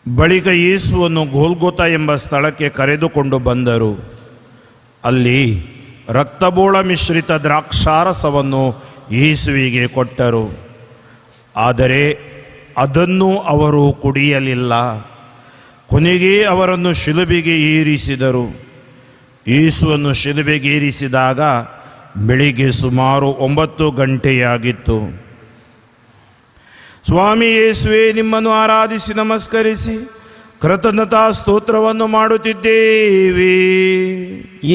ಬಳಿಕ ಯೇಸುವನ್ನು ಗೋಲ್ಗೊಥ ಎಂಬ ಸ್ಥಳಕ್ಕೆ ಕರೆದುಕೊಂಡು ಬಂದರು. ಅಲ್ಲಿ ರಕ್ತಬೋಳ ಮಿಶ್ರಿತ ದ್ರಾಕ್ಷಾರಸವನ್ನು ಯೇಸುವಿಗೆ ಕೊಟ್ಟರು. ಆದರೆ ಅದನ್ನು ಅವರು ಕುಡಿಯಲಿಲ್ಲ. ಕೊನೆಗೆ ಅವರನ್ನು ಶಿಲುಬೆಗೆ ಏರಿಸಿದರು. ಯೇಸುವನ್ನು ಶಿಲುಬೆಗೆ ಏರಿಸಿದಾಗ ಬೆಳಿಗ್ಗೆ ಸುಮಾರು 9 ಗಂಟೆಯಾಗಿತ್ತು. ಸ್ವಾಮಿ ಯೇಸುವೆ, ನಿಮ್ಮನ್ನು ಆರಾಧಿಸಿ ನಮಸ್ಕರಿಸಿ ಕೃತಜ್ಞತಾ ಸ್ತೋತ್ರವನ್ನು ಮಾಡುತ್ತಿದ್ದೇವೆ,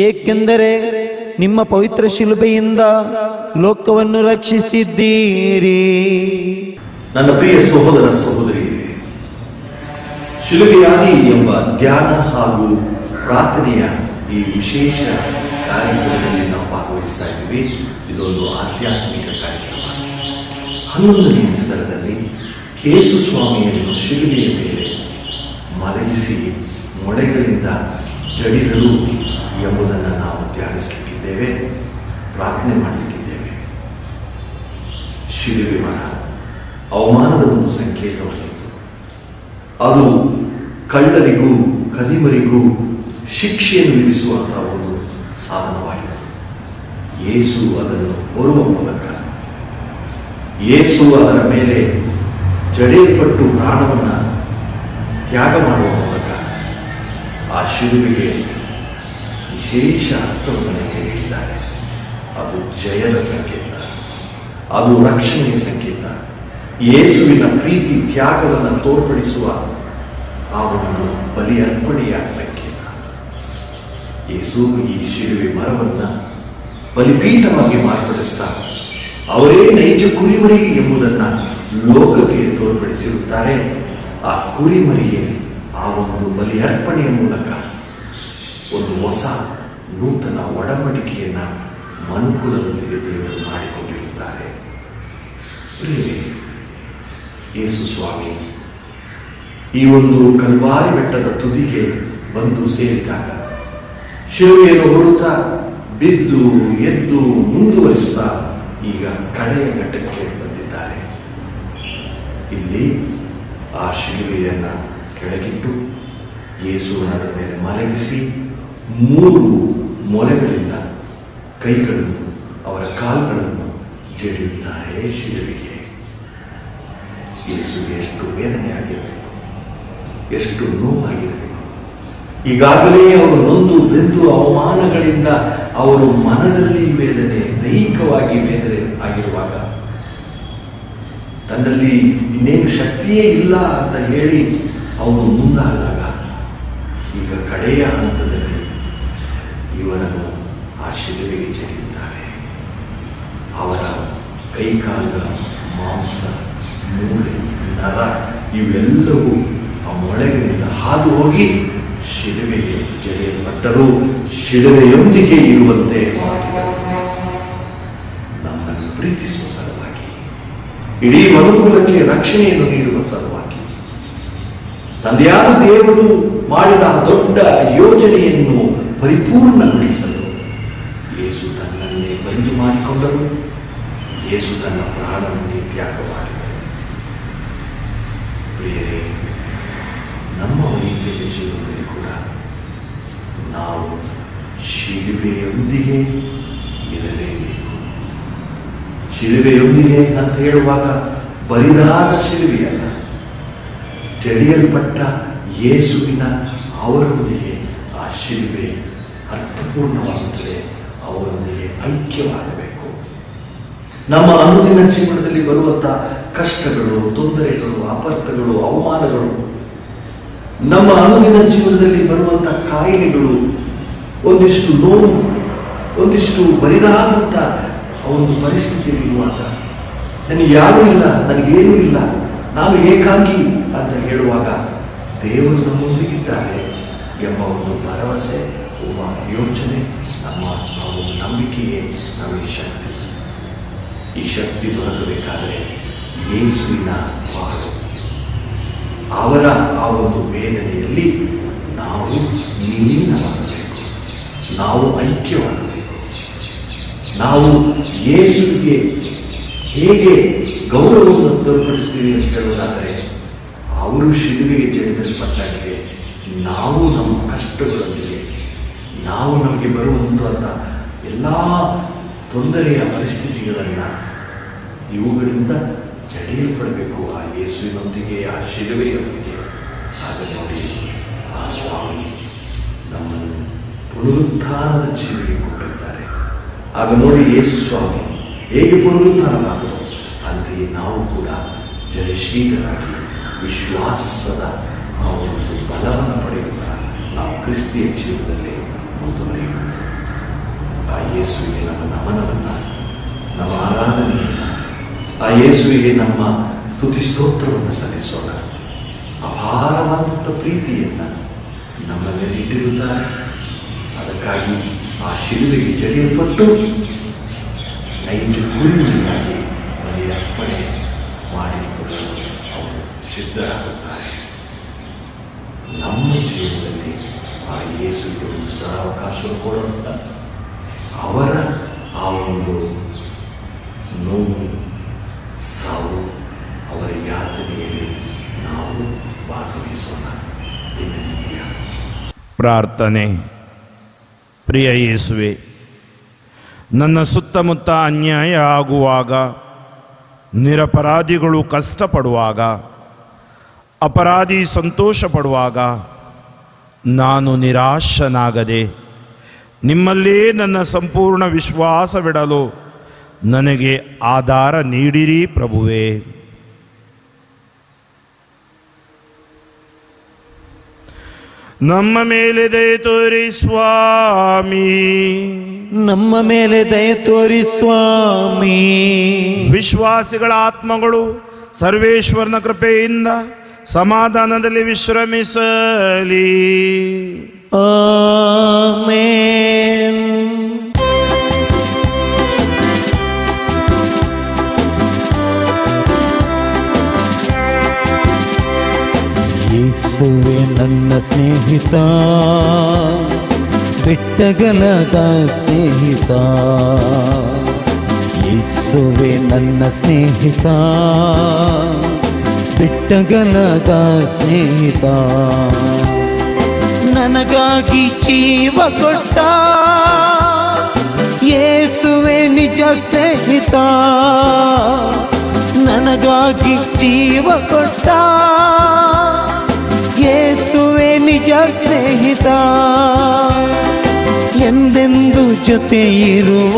ಏಕೆಂದರೆ ನಿಮ್ಮ ಪವಿತ್ರ ಶಿಲುಬೆಯಿಂದ ಲೋಕವನ್ನು ರಕ್ಷಿಸಿದ್ದೀರಿ. ನನ್ನ ಪ್ರಿಯ ಸಹೋದರ ಸಹೋದರಿಯರೇ, ಶಿಲುಬೆಯಾದಿ ಎಂಬ ಧ್ಯಾನ ಹಾಗೂ ಪ್ರಾರ್ಥನೆಯ ಈ ವಿಶೇಷ ಕಾರ್ಯಕ್ರಮದಲ್ಲಿ ನಾವು ಭಾಗವಹಿಸ್ತಾ ಇದ್ದೀವಿ. ಇದೊಂದು ಆಧ್ಯಾತ್ಮಿಕ ಕಾರ್ಯಕ್ರಮ. 11ನೇ ಸ್ಥಳದಲ್ಲಿ ಯೇಸು ಸ್ವಾಮಿಯನ್ನು ಶಿಲುಬೆಯ ಮೇಲೆ ಮಲಗಿಸಿ ಮೊಳೆಗಳಿಂದ ಜಡಿದರು ಎಂಬುದನ್ನು ನಾವು ಧ್ಯಾನಿಸಲಿಕ್ಕಿದ್ದೇವೆ, ಪ್ರಾರ್ಥನೆ ಮಾಡಲಿಕ್ಕಿದ್ದೇವೆ. ಶಿಲುಬೆ ಮರ ಅವಮಾನದ ಒಂದು ಸಂಕೇತವಾಗಿತ್ತು. ಅದು ಕಳ್ಳರಿಗೂ ಕದಿಮರಿಗೂ ಶಿಕ್ಷೆಯನ್ನು ವಿಧಿಸುವಂತಹ ಒಂದು ಸಾಧನವಾಗಿತ್ತು. ಯೇಸು ಅದನ್ನು ಹೊರುವ ಮೂಲಕ, ಯೇಸು ಅದರ ಮೇಲೆ ಜಡೆಯಲ್ಪಟ್ಟು ಪ್ರಾಣವನ್ನು ತ್ಯಾಗ ಮಾಡುವ ಮೂಲಕ ಆ ಶಿಲುಬೆಗೆ ವಿಶೇಷ ಅರ್ಥವನ್ನು ನೀಡಿದ್ದಾರೆ. ಅದು ಜಯದ ಸಂಕೇತ, ಅದು ರಕ್ಷಣೆಯ ಸಂಕೇತ, ಯೇಸುವಿನ ಪ್ರೀತಿ ತ್ಯಾಗವನ್ನು ತೋರ್ಪಡಿಸುವ ಆ ಒಂದು ಬಲಿ ಅರ್ಪಣೆಯ ಸಂಕೇತ. ಯೇಸು ಈ ಶಿಲುಬೆ ಮರವನ್ನು ಬಲಿಪೀಠವಾಗಿ ಮಾರ್ಪಡಿಸ್ತಾ ಅವರೇ ನೈಜ ಕುರಿಮರಿ ಎಂಬುದನ್ನು ಲೋಕಕ್ಕೆ ತೋರ್ಪಡಿಸಿರುತ್ತಾರೆ. ಆ ಕುರಿಮರಿಗೆ ಆ ಒಂದು ಬಲಿ ಅರ್ಪಣೆಯ ಮೂಲಕ ಒಂದು ಹೊಸ ನೂತನ ಒಡಂಬಡಿಕೆಯನ್ನು ಮನುಕುಲದೊಂದಿಗೆ ದೇವರು ಮಾಡಿಕೊಂಡಿರುತ್ತಾರೆ. ಯೇಸು ಸ್ವಾಮಿ ಈ ಒಂದು ಕಲ್ವಾರಿ ಬೆಟ್ಟದ ತುದಿಗೆ ಬಂದು ಸೇರಿದಾಗ ಶಿಲುಬೆಯನ್ನು ಹೊರುತ್ತಾ ಬಿದ್ದು ಎದ್ದು ಮುಂದುವರಿಸುತ್ತಾ ಈಗ ಕಡೆಯ ಘಟ್ಟಕ್ಕೆ ಬಂದಿದ್ದಾರೆ. ಇಲ್ಲಿ ಆ ಶಿಲುಬೆಯನ್ನ ಕೆಳಗಿಟ್ಟು ಯೇಸುವಿನ ಮೇಲೆ ಮಲಗಿಸಿ 3 ಮೊಲೆಗಳಿಂದ ಕೈಗಳನ್ನು ಅವರ ಕಾಲುಗಳನ್ನು ಜಡಿಯುತ್ತಾರೆ ಶಿಲುಬೆಗೆ. ಯೇಸುವಿಗೆ ಎಷ್ಟು ವೇದನೆ ಆಗಿರಬೇಕು, ಎಷ್ಟು ನೋವಾಗಿರಬೇಕು. ಈಗಾಗಲೇ ಅವರು ನೊಂದು ಬೆಂದು ಅವಮಾನಗಳಿಂದ ಅವರು ಮನದಲ್ಲಿ ವೇದನೆ, ದೈಹಿಕವಾಗಿ ವೇದನೆ ಆಗಿರುವಾಗ, ತನ್ನಲ್ಲಿ ಇನ್ನೇನು ಶಕ್ತಿಯೇ ಇಲ್ಲ ಅಂತ ಹೇಳಿ ಅವರು ಮುಂದಾದಾಗ ಈಗ ಕಡೆಯ ಹಂತದಲ್ಲಿ ಇವನನ್ನು ಆ ಶಿಲುಬೆಗೆ ಜಡಿಯುತ್ತಾರೆ. ಅವರ ಕೈಕಾಲುಗಳ ಮಾಂಸ, ಮೂಳೆ, ನರ ಇವೆಲ್ಲವೂ ಆ ಮೊಳೆಗಳಿಂದ ಹಾದು ಹೋಗಿ ಶಿಲುಬೆಗೆ ಜಡಿಯಲ್ಪಟ್ಟರು. ಶಿಲುಬೆಯೊಂದಿಗೆ ಇರುವಂತೆ ಮಾಡಿದರು. ನಮ್ಮನ್ನು ಪ್ರೀತಿಸುವ ಸಲುವಾಗಿ, ಇಡೀ ಮನುಕುಲಕ್ಕೆ ರಕ್ಷಣೆಯನ್ನು ನೀಡುವ ಸಲುವಾಗಿ, ತಂದೆಯಾದ ದೇವರು ಮಾಡಿದ ದೊಡ್ಡ ಯೋಜನೆಯನ್ನು ಪರಿಪೂರ್ಣಗೊಳಿಸಲು ಯೇಸು ತನ್ನನ್ನೇ ಬರಿದು ಮಾಡಿಕೊಂಡರು. ಯೇಸು ತನ್ನ ಪ್ರಾಣವನ್ನೇ ತ್ಯಾಗ ಮಾಡಿದರು. ಪ್ರಿಯರೇ, ನಮ್ಮ ವೈದ್ಯಕೀಯ ಜೀವನದಲ್ಲಿ ಕೂಡ ನಾವು ಶಿಲುಬೆಯೊಂದಿಗೆ ಇರಲೇಬೇಕು. ಶಿಲುಬೆಯೊಂದಿಗೆ ಅಂತ ಹೇಳುವಾಗ ಬರಿದಾದ ಶಿಲುಬೆಯಲ್ಲ, ಜಡಿಯಲ್ಪಟ್ಟ ಯೇಸುವಿನ ಅವರೊಂದಿಗೆ ಆ ಶಿಲುಬೆ ಅರ್ಥಪೂರ್ಣವಾಗುತ್ತದೆ. ಅವರೊಂದಿಗೆ ಐಕ್ಯವಾಗಬೇಕು. ನಮ್ಮ ಅನುದಿನ ಜೀವನದಲ್ಲಿ ಬರುವಂತಹ ಕಷ್ಟಗಳು, ತೊಂದರೆಗಳು, ಅಪರ್ಥಗಳು, ಅವಮಾನಗಳು, ನಮ್ಮ ಅನುದಿನ ಜೀವನದಲ್ಲಿ ಬರುವಂತಹ ಕಾಯಿಲೆಗಳು, ಒಂದಿಷ್ಟು ನೋವು, ಒಂದಿಷ್ಟು ಬರಿದಾದಂಥ ಒಂದು ಪರಿಸ್ಥಿತಿಯಲ್ಲಿರುವಾಗ ನನಗೆ ಯಾರೂ ಇಲ್ಲ, ನನಗೇನೂ ಇಲ್ಲ, ನಾನು ಏಕಾಂಗಿ ಅಂತ ಹೇಳುವಾಗ ದೇವರು ನಮ್ಮೊಂದಿಗಿದ್ದಾರೆ ಎಂಬ ಒಂದು ಭರವಸೆ, ಒಬ್ಬ ಯೋಚನೆ, ನಮ್ಮ ಆ ಒಂದು ನಂಬಿಕೆಯೇ ನಮಗೆ ಶಕ್ತಿ. ಈ ಶಕ್ತಿ ದೊರಕಬೇಕಾದರೆ ಯೇಸುವಿನ ಪಾಲು, ಅವರ ಆ ಒಂದು ವೇದನೆಯಲ್ಲಿ ನಾವು ಲೀನವಾಗಬೇಕು, ನಾವು ಐಕ್ಯವಾಗಬೇಕು. ನಾವು ಯೇಸುವಿಗೆ ಹೇಗೆ ಗೌರವವನ್ನು ತೋರ್ಪಡಿಸ್ತೀವಿ ಅಂತ ಹೇಳೋದಾದರೆ, ಅವರು ಶಿಲುಬೆಗೆ ಜಡಿಯಲ್ಪಟ್ಟಾಗೆ ನಾವು ನಮ್ಮ ಕಷ್ಟಗಳೊಂದಿಗೆ, ನಾವು ನಮಗೆ ಬರುವಂಥ ಎಲ್ಲ ತೊಂದರೆಯ ಪರಿಸ್ಥಿತಿಗಳನ್ನು ಇವುಗಳಿಂದ ಜಡಿಯಲ್ಪಡಬೇಕು ಆ ಯೇಸುವಿನೊಂದಿಗೆ, ಆ ಶಿಲುಬೆಯೊಂದಿಗೆ. ಆಗ ನೋಡಿ, ಆ ಸ್ವಾಮಿ ನಮ್ಮನ್ನು ಪುನರುತ್ಥಾನದ ಜೀವಿಗೆ ಕೊಂಡಿದ್ದಾರೆ. ಆಗ ನೋಡಿ ಯೇಸು ಸ್ವಾಮಿ ಹೇಗೆ ಪುನರುತ್ಥಾನವಾದರು, ಅಂತೆಯೇ ನಾವು ಕೂಡ ಜಯಶೀಲರಾಗಿ ವಿಶ್ವಾಸದ ಆ ಒಂದು ಬಲವನ್ನು ಪಡೆಯುತ್ತಾ ನಾವು ಕ್ರಿಸ್ತಿಯ ಜೀವನದಲ್ಲಿ ಮುಂದುವರಿಯುವುದು. ಆ ಯೇಸುವಿಗೆ ನಮ್ಮ ನಮನವನ್ನು, ನಮ್ಮ ಆರಾಧನೆಯನ್ನು, ಆ ಯೇಸುವಿಗೆ ನಮ್ಮ ಸ್ತುತಿ ಸ್ತೋತ್ರವನ್ನು ಸಲ್ಲಿಸೋಣ. ಅಪಾರವಾದಂಥ ಪ್ರೀತಿಯನ್ನು ನಮ್ಮ ಮೇಲೆ ಇಟ್ಟಿರುತ್ತಾರೆ. ಅದಕ್ಕಾಗಿ ಆ ಶಿಲುಬೆಗೆ ಜಡಿಯಲ್ಪಟ್ಟು ನೈಜ ಗುರಿಯಾಗಿ ಬಲಿಯರ್ಪಣೆ ಮಾಡಿಕೊಳ್ಳಲು ಅವರು ಸಿದ್ಧರಾಗುತ್ತಾರೆ. ನಮ್ಮ ಜೀವನದಲ್ಲಿ ಆ ಯೇಸುವಿಗೆ ಒಂದು ಸ್ಥಳಾವಕಾಶವನ್ನು ಕೊಡೋಣ. ಅವರ ಆ ಒಂದು ನೋವು, ಸಾವು, ಅವರ ಯಾತನೆಯಲ್ಲಿ ನಾವು ಭಾಗವಹಿಸೋಣ ದಿನನಿತ್ಯ. ಪ್ರಾರ್ಥನೆ. ಪ್ರಿಯ ಯೇಸುವೆ, ನನ್ನ ಸುತ್ತಮುತ್ತ ಅನ್ಯಾಯ ಆಗುವಾಗ, ನಿರಪರಾಧಿಗಳು ಕಷ್ಟಪಡುವಾಗ, ಅಪರಾಧಿ ಸಂತೋಷ ಪಡುವಾಗ ನಾನು ನಿರಾಶನಾಗದೆ ನಿಮ್ಮಲ್ಲೇ ನನ್ನ ಸಂಪೂರ್ಣ ವಿಶ್ವಾಸವಿಡಲು ನನಗೆ ಆಧಾರ ನೀಡಿರಿ ಪ್ರಭುವೇ. ನಮ್ಮ ಮೇಲೆ ದಯೆ ತೋರಿ ಸ್ವಾಮಿ, ನಮ್ಮ ಮೇಲೆ ದಯೆ ತೋರಿ ಸ್ವಾಮಿ. ವಿಶ್ವಾಸಿಗಳ ಆತ್ಮಗಳು ಸರ್ವೇಶ್ವರನ ಕೃಪೆಯಿಂದ ಸಮಾಧಾನದಲ್ಲಿ ವಿಶ್ರಮಿಸಲಿ. ಆಮೆನ್. ಯೇಸುವೆ ನನ್ನ ಸ್ನೇಹಿತ, ಬಿಟ್ಟಗಲದ ಸ್ನೇಹಿತ. ಯೇಸುವೆ ನನ್ನ ಸ್ನೇಹಿತ, ಬಿಟ್ಟಗಲದ ಸ್ನೇಹಿತ. ನನಗಾಗಿ ಜೀವ ಕೊಟ್ಟ ಯೇಸುವೆ ನಿಜ ಸ್ನೇಹಿತ. ನನಗಾಗಿ ಜೀವ ಕೊಟ್ಟ ಯೇಸುವೆ ನಿಜ ಸ್ನೇಹಿತ. ಎಂದೆಂದು ಜೊತೆ ಇರುವ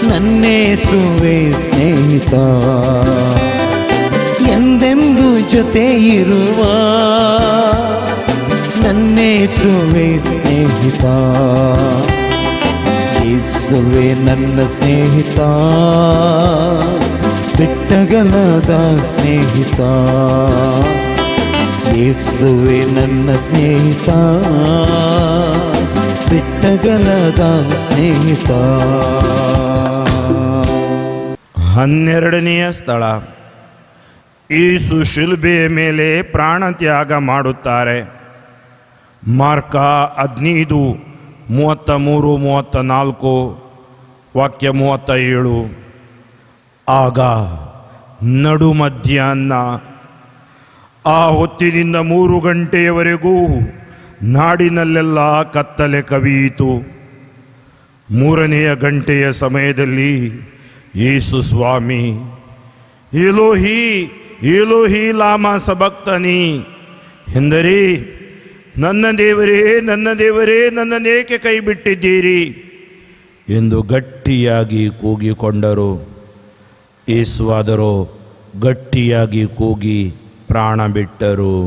ನನ್ನೇಸುವೆ ಸ್ನೇಹಿತ. ಎಂದೆಂದು ಜೊತೆ ಇರುವ ನನ್ನೇಸುವೆ ಸ್ನೇಹಿತ. ಯೇಸುವೆ ನನ್ನ ಸ್ನೇಹಿತ, ಬಿಟ್ಟಗಲದ ಸ್ನೇಹಿತ. ಯೇಸುವೆ ನನ್ನ ಸ್ನೇಹಿತ, ಬಿಟ್ಟಗಲದ ಸ್ನೇಹಿತ. 12ನೆಯ ಸ್ಥಳ, ಯೇಸು ಶಿಲುಬೆಯ ಮೇಲೆ ಪ್ರಾಣತ್ಯಾಗ ಮಾಡುತ್ತಾರೆ. ಮಾರ್ಕ 15:33-34, ವಾಕ್ಯ 37. ಆಗ ನಡು ಮಧ್ಯಾಹ್ನ, ಆ ಹೊತ್ತಿನಿಂದ 3 ಗಂಟೆಯವರೆಗೂ ನಾಡಿನಲ್ಲೆಲ್ಲ ಕತ್ತಲೆ ಕವಿಯಿತು. 3ನೆಯ ಗಂಟೆಯ ಸಮಯದಲ್ಲಿ ಯೇಸು ಸ್ವಾಮಿ, ಏಲೋಹಿ ಏಲೋಹಿ ಲಾಮಾ ಸಬಕ್ತನಿ ಎಂದರೆ, ನನ್ನ ದೇವರೇ ನನ್ನ ದೇವರೇ ನನ್ನನ್ನೇಕೆ ಕೈ ಬಿಟ್ಟಿದ್ದೀರಿ ಎಂದು ಗಟ್ಟಿಯಾಗಿ ಕೂಗಿಕೊಂಡರು. ಯೇಸುವಾದರೋ ಗಟ್ಟಿಯಾಗಿ ಕೂಗಿ ಪ್ರಾಣ ಬಿಟ್ಟರು.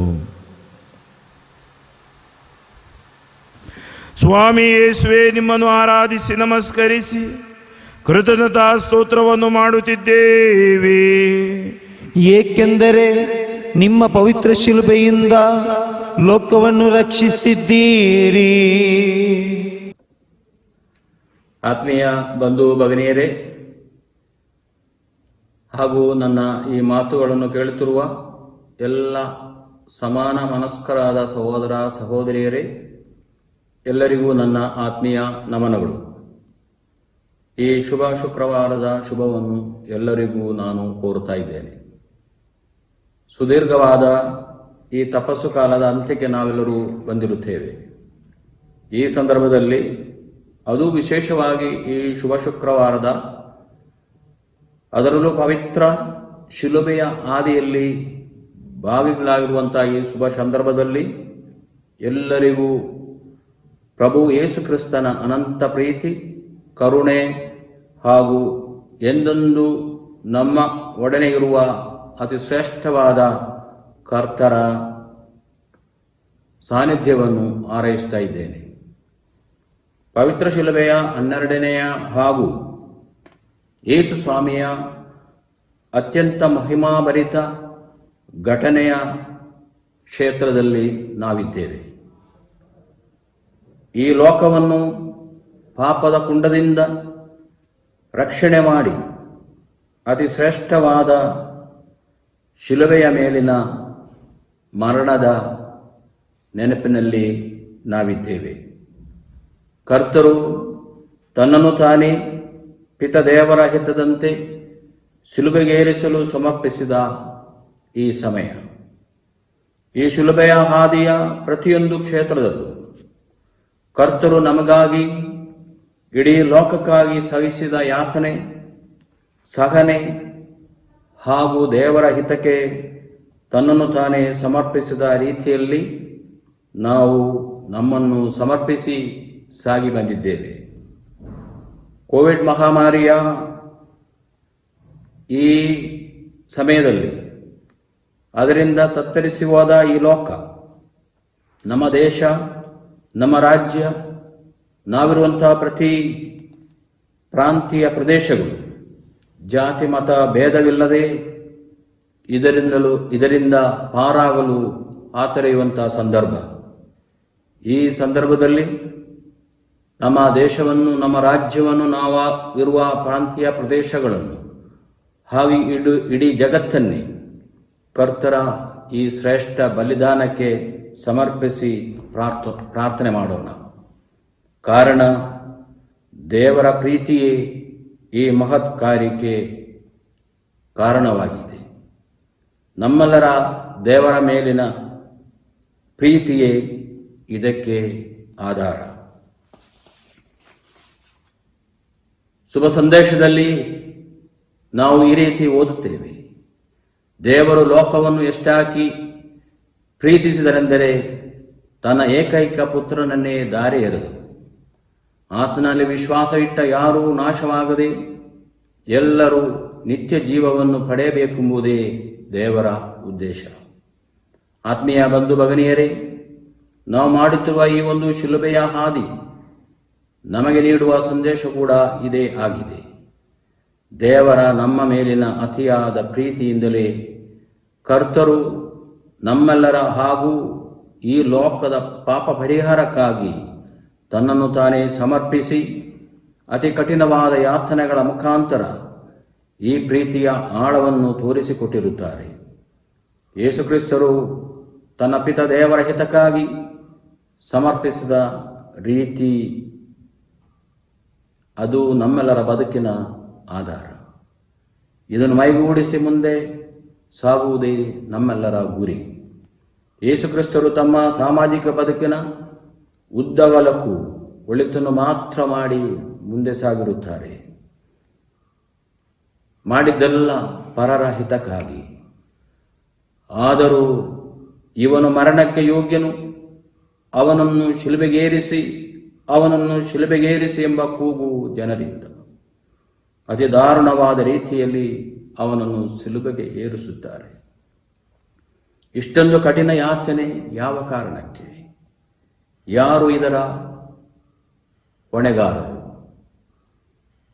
ಸ್ವಾಮಿ ಯೇಸುವೆ, ನಿಮ್ಮನ್ನು ಆರಾಧಿಸಿ ನಮಸ್ಕರಿಸಿ ಕೃತಜ್ಞತಾ ಸ್ತೋತ್ರವನ್ನು ಮಾಡುತ್ತಿದ್ದೇವೆ, ಏಕೆಂದರೆ ನಿಮ್ಮ ಪವಿತ್ರ ಶಿಲುಬೆಯಿಂದ ಲೋಕವನ್ನು ರಕ್ಷಿಸಿದ್ದೀರಿ. ಆತ್ಮೀಯ ಬಂಧು ಭಗಿನಿಯರೇ ಹಾಗೂ ನನ್ನ ಈ ಮಾತುಗಳನ್ನು ಕೇಳುತ್ತಿರುವ ಎಲ್ಲ ಸಮಾನ ಮನಸ್ಕರಾದ ಸಹೋದರ ಸಹೋದರಿಯರೇ, ಎಲ್ಲರಿಗೂ ನನ್ನ ಆತ್ಮೀಯ ನಮನಗಳು. ಈ ಶುಭ ಶುಕ್ರವಾರದ ಶುಭವನ್ನು ಎಲ್ಲರಿಗೂ ನಾನು ಕೋರುತ್ತಾ ಇದ್ದೇನೆ. ಸುದೀರ್ಘವಾದ ಈ ತಪಸ್ಸು ಕಾಲದ ಅಂತ್ಯಕ್ಕೆ ನಾವೆಲ್ಲರೂ ಬಂದಿರುತ್ತೇವೆ. ಈ ಸಂದರ್ಭದಲ್ಲಿ ಅದು ವಿಶೇಷವಾಗಿ ಈ ಶುಭ ಶುಕ್ರವಾರದ, ಅದರಲ್ಲೂ ಪವಿತ್ರ ಶಿಲುಬೆಯ ಆದಿಯಲ್ಲಿ ಭಾಗಿಗಳಾಗಿರುವಂತಹ ಈ ಶುಭ ಸಂದರ್ಭದಲ್ಲಿ ಎಲ್ಲರಿಗೂ ಪ್ರಭು ಯೇಸು ಕ್ರಿಸ್ತನ ಅನಂತ ಪ್ರೀತಿ, ಕರುಣೆ ಹಾಗೂ ಎಂದೆಂದೂ ನಮ್ಮ ಒಡನೆ ಇರುವ ಅತಿ ಶ್ರೇಷ್ಠವಾದ ಕರ್ತರ ಸಾನ್ನಿಧ್ಯವನ್ನು ಹಾರೈಸ್ತಾ ಇದ್ದೇನೆ. ಪವಿತ್ರ ಶಿಲುಬೆಯ 12ನೆಯ ಹಾಗೂ ಯೇಸು ಸ್ವಾಮಿಯ ಅತ್ಯಂತ ಮಹಿಮಾಭರಿತ ಘಟನೆಯ ಕ್ಷೇತ್ರದಲ್ಲಿ ನಾವಿದ್ದೇವೆ. ಈ ಲೋಕವನ್ನು ಪಾಪದ ಕುಂಡದಿಂದ ರಕ್ಷಣೆ ಮಾಡಿ ಅತಿ ಶ್ರೇಷ್ಠವಾದ ಶಿಲುಬೆಯ ಮೇಲಿನ ಮರಣದ ನೆನಪಿನಲ್ಲಿ ನಾವಿದ್ದೇವೆ. ಕರ್ತರು ತನ್ನನ್ನು ತಾನೇ ಪಿತದೇವರ ಹಿತದಂತೆ ಶಿಲುಬೆಗೇರಿಸಲು ಸಮರ್ಪಿಸಿದ ಈ ಸಮಯ, ಈ ಶಿಲುಬೆಯ ಹಾದಿಯ ಪ್ರತಿಯೊಂದು ಕ್ಷೇತ್ರದಲ್ಲೂ ಕರ್ತರು ನಮಗಾಗಿ, ಇಡೀ ಲೋಕಕ್ಕಾಗಿ ಸಹಿಸಿದ ಯಾತನೆ, ಸಹನೆ ಹಾಗೂ ದೇವರ ಹಿತಕ್ಕೆ ತನ್ನನ್ನು ತಾನೇ ಸಮರ್ಪಿಸಿದ ರೀತಿಯಲ್ಲಿ ನಾವು ನಮ್ಮನ್ನು ಸಮರ್ಪಿಸಿ ಸಾಗಿ ಬಂದಿದ್ದೇವೆ. ಕೋವಿಡ್ ಮಹಾಮಾರಿಯ ಈ ಸಮಯದಲ್ಲಿ ಅದರಿಂದ ತತ್ತರಿಸಿ ಹೋದ ಈ ಲೋಕ, ನಮ್ಮ ದೇಶ, ನಮ್ಮ ರಾಜ್ಯ, ನಾವಿರುವಂತಹ ಪ್ರತಿ ಪ್ರಾಂತೀಯ ಪ್ರದೇಶಗಳು ಜಾತಿ ಮತ ಭೇದವಿಲ್ಲದೆ ಇದರಿಂದ ಪಾರಾಗಲು ಆತರೆಯುವಂತಹ ಸಂದರ್ಭ. ಈ ಸಂದರ್ಭದಲ್ಲಿ ನಮ್ಮ ದೇಶವನ್ನು, ನಮ್ಮ ರಾಜ್ಯವನ್ನು, ನಾವು ಇರುವ ಪ್ರಾಂತೀಯ ಪ್ರದೇಶಗಳನ್ನು ಹಾಗೂ ಇಡೀ ಜಗತ್ತನ್ನೇ ಕರ್ತರ ಈ ಶ್ರೇಷ್ಠ ಬಲಿದಾನಕ್ಕೆ ಸಮರ್ಪಿಸಿ ಪ್ರಾರ್ಥನೆ ಮಾಡೋಣ. ಕಾರಣ ದೇವರ ಪ್ರೀತಿಯೇ ಈ ಮಹತ್ ಕಾರ್ಯಕ್ಕೆ ಕಾರಣವಾಗಿದೆ. ನಮ್ಮೆಲ್ಲರ ದೇವರ ಮೇಲಿನ ಪ್ರೀತಿಯೇ ಇದಕ್ಕೆ ಆಧಾರ. ಶುಭ ಸಂದೇಶದಲ್ಲಿ ನಾವು ಈ ರೀತಿ ಓದುತ್ತೇವೆ: ದೇವರು ಲೋಕವನ್ನು ಎಷ್ಟಾಗಿ ಪ್ರೀತಿಸಿದರೆಂದರೆ ತನ್ನ ಏಕೈಕ ಪುತ್ರನನ್ನೇ ದಾರಿ ಎರೆದು ಆತನಲ್ಲಿ ವಿಶ್ವಾಸ ಇಟ್ಟ ಯಾರೂ ನಾಶವಾಗದೆ ಎಲ್ಲರೂ ನಿತ್ಯ ಜೀವವನ್ನು ಪಡೆಯಬೇಕೆಂಬುದೇ ದೇವರ ಉದ್ದೇಶ. ಆತ್ಮೀಯ ಬಂಧು ಭಗಿನಿಯರೇ, ನಾವು ಮಾಡುತ್ತಿರುವ ಈ ಒಂದು ಶಿಲುಬೆಯ ಹಾದಿ ನಮಗೆ ನೀಡುವ ಸಂದೇಶ ಕೂಡ ಇದೇ ಆಗಿದೆ. ದೇವರ ನಮ್ಮ ಮೇಲಿನ ಅತಿಯಾದ ಪ್ರೀತಿಯಿಂದಲೇ ಕರ್ತರು ನಮ್ಮೆಲ್ಲರ ಹಾಗೂ ಈ ಲೋಕದ ಪಾಪ ಪರಿಹಾರಕ್ಕಾಗಿ ತನ್ನನ್ನು ತಾನೇ ಸಮರ್ಪಿಸಿ ಅತಿ ಕಠಿಣವಾದ ಯಾತನೆಗಳ ಮುಖಾಂತರ ಈ ಪ್ರೀತಿಯ ಆಳವನ್ನು ತೋರಿಸಿಕೊಟ್ಟಿರುತ್ತಾರೆ. ಯೇಸುಕ್ರಿಸ್ತರು ತನ್ನ ಪಿತ ದೇವರ ಹಿತಕ್ಕಾಗಿ ಸಮರ್ಪಿಸಿದ ರೀತಿ ಅದು ನಮ್ಮೆಲ್ಲರ ಬದುಕಿನ ಆಧಾರ. ಇದನ್ನು ಮೈಗೂಡಿಸಿ ಮುಂದೆ ಸಾಗುವುದೇ ನಮ್ಮೆಲ್ಲರ ಗುರಿ. ಯೇಸುಕ್ರಿಸ್ತರು ತಮ್ಮ ಸಾಮಾಜಿಕ ಬದುಕಿನ ಉದ್ದಗಲಕ್ಕೂ ಒಳಿತನ್ನು ಮಾತ್ರ ಮಾಡಿ ಮುಂದೆ ಸಾಗಿರುತ್ತಾರೆ. ಮಾಡಿದ್ದೆಲ್ಲ ಪರರ ಹಿತಕ್ಕಾಗಿ. ಆದರೂ ಇವನು ಮರಣಕ್ಕೆ ಯೋಗ್ಯನು, ಅವನನ್ನು ಶಿಲುಬೆಗೇರಿಸಿ ಎಂಬ ಕೂಗು ಜನರಿಂದ. ಅತಿ ದಾರುಣವಾದ ರೀತಿಯಲ್ಲಿ ಅವನನ್ನು ಶಿಲುಬೆಗೆ ಏರಿಸುತ್ತಾರೆ. ಇಷ್ಟೊಂದು ಕಠಿಣ ಯಾತನೆ ಯಾವ ಕಾರಣಕ್ಕೆ? ಯಾರು ಇದರ ಹೊಣೆಗಾರರು?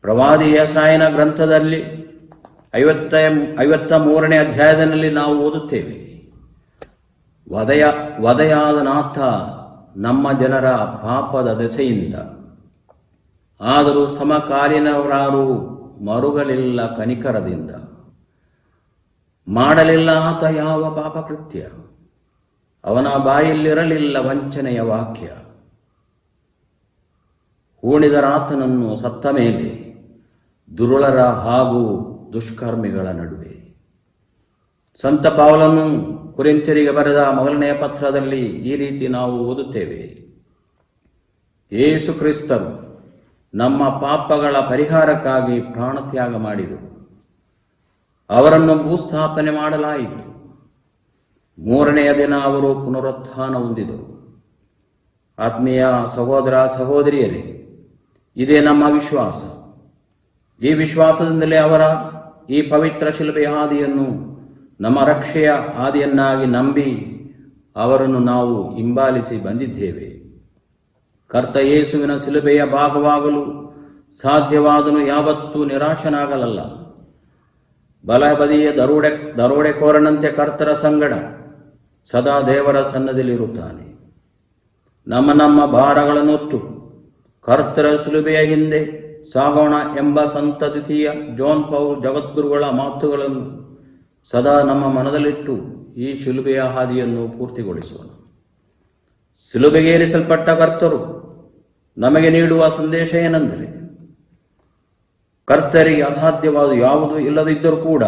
ಪ್ರವಾದಿ ಯೆಶಾಯನ ಗ್ರಂಥದಲ್ಲಿ 53ನೇ ಅಧ್ಯಾಯದಲ್ಲಿ ನಾವು ಓದುತ್ತೇವೆ: ವಧೆಯಾದ ನಾಥ ನಮ್ಮ ಜನರ ಪಾಪದ ದೆಸೆಯಿಂದ, ಆದರೂ ಸಮಕಾಲೀನರಾರು ಮರುಗಲಿಲ್ಲ ಕನಿಕರದಿಂದ. ಮಾಡಲಿಲ್ಲ ಆತ ಯಾವ ಪಾಪ ಕೃತ್ಯ, ಅವನ ಬಾಯಲ್ಲಿರಲಿಲ್ಲ ವಂಚನೆಯ ವಾಕ್ಯ. ಹೂಣಿದರಾತನನ್ನು ಸತ್ತ ಮೇಲೆ ದುರುಳರ ಹಾಗೂ ದುಷ್ಕರ್ಮಿಗಳ ನಡುವೆ. ಸಂತ ಪೌಲನು ಕೊರಿಂಥರಿಗೆ ಬರೆದ ಮೊದಲನೆಯ ಪತ್ರದಲ್ಲಿ ಈ ರೀತಿ ನಾವು ಓದುತ್ತೇವೆ: ಯೇಸು ಕ್ರಿಸ್ತರು ನಮ್ಮ ಪಾಪಗಳ ಪರಿಹಾರಕ್ಕಾಗಿ ಪ್ರಾಣತ್ಯಾಗ ಮಾಡಿದರು, ಅವರನ್ನು ಭೂಸ್ಥಾಪನೆ ಮಾಡಲಾಯಿತು, 3ನೆಯ ದಿನ ಅವರು ಪುನರುತ್ಥಾನ ಹೊಂದಿದರು. ಆತ್ಮೀಯ ಸಹೋದರ ಸಹೋದರಿಯರೇ, ಇದೇ ನಮ್ಮ ವಿಶ್ವಾಸ. ಈ ವಿಶ್ವಾಸದಿಂದಲೇ ಅವರ ಈ ಪವಿತ್ರ ಶಿಲುಬೆಯ ಹಾದಿಯನ್ನು ನಮ್ಮ ರಕ್ಷೆಯ ಹಾದಿಯನ್ನಾಗಿ ನಂಬಿ ಅವರನ್ನು ನಾವು ಹಿಂಬಾಲಿಸಿ ಬಂದಿದ್ದೇವೆ. ಕರ್ತ ಯೇಸುವಿನ ಶಿಲುಬೆಯ ಭಾಗವಾಗಲು ಸಾಧ್ಯವಾದನು ಯಾವತ್ತೂ ನಿರಾಶನಾಗಲಲ್ಲ. ಬಲಬದಿಯ ದರೋಡೆಕೋರನಂತೆ ಕರ್ತರ ಸಂಗಡ ಸದಾ ದೇವರ ಸನ್ನದಿಲಿರುತ್ತಾನೆ. ನಮ್ಮ ಭಾರಗಳನ್ನೊತ್ತು ಕರ್ತರ ಶಿಲುಬೆಯ ಹಿಂದೆ ಸಾಗೋಣ ಎಂಬ ಸಂತ ದ್ವಿತೀಯ ಜಾನ್ ಪೌಲ್ ಜಗದ್ಗುರುಗಳ ಮಾತುಗಳನ್ನು ಸದಾ ನಮ್ಮ ಮನದಲ್ಲಿಟ್ಟು ಈ ಶಿಲುಬೆಯ ಹಾದಿಯನ್ನು ಪೂರ್ತಿಗೊಳಿಸೋಣ. ಶಿಲುಬೆಗೇರಿಸಲ್ಪಟ್ಟ ಕರ್ತರು ನಮಗೆ ನೀಡುವ ಸಂದೇಶ ಏನೆಂದರೆ, ಕರ್ತರಿಗೆ ಅಸಾಧ್ಯವಾದ ಯಾವುದೂ ಇಲ್ಲದಿದ್ದರೂ ಕೂಡ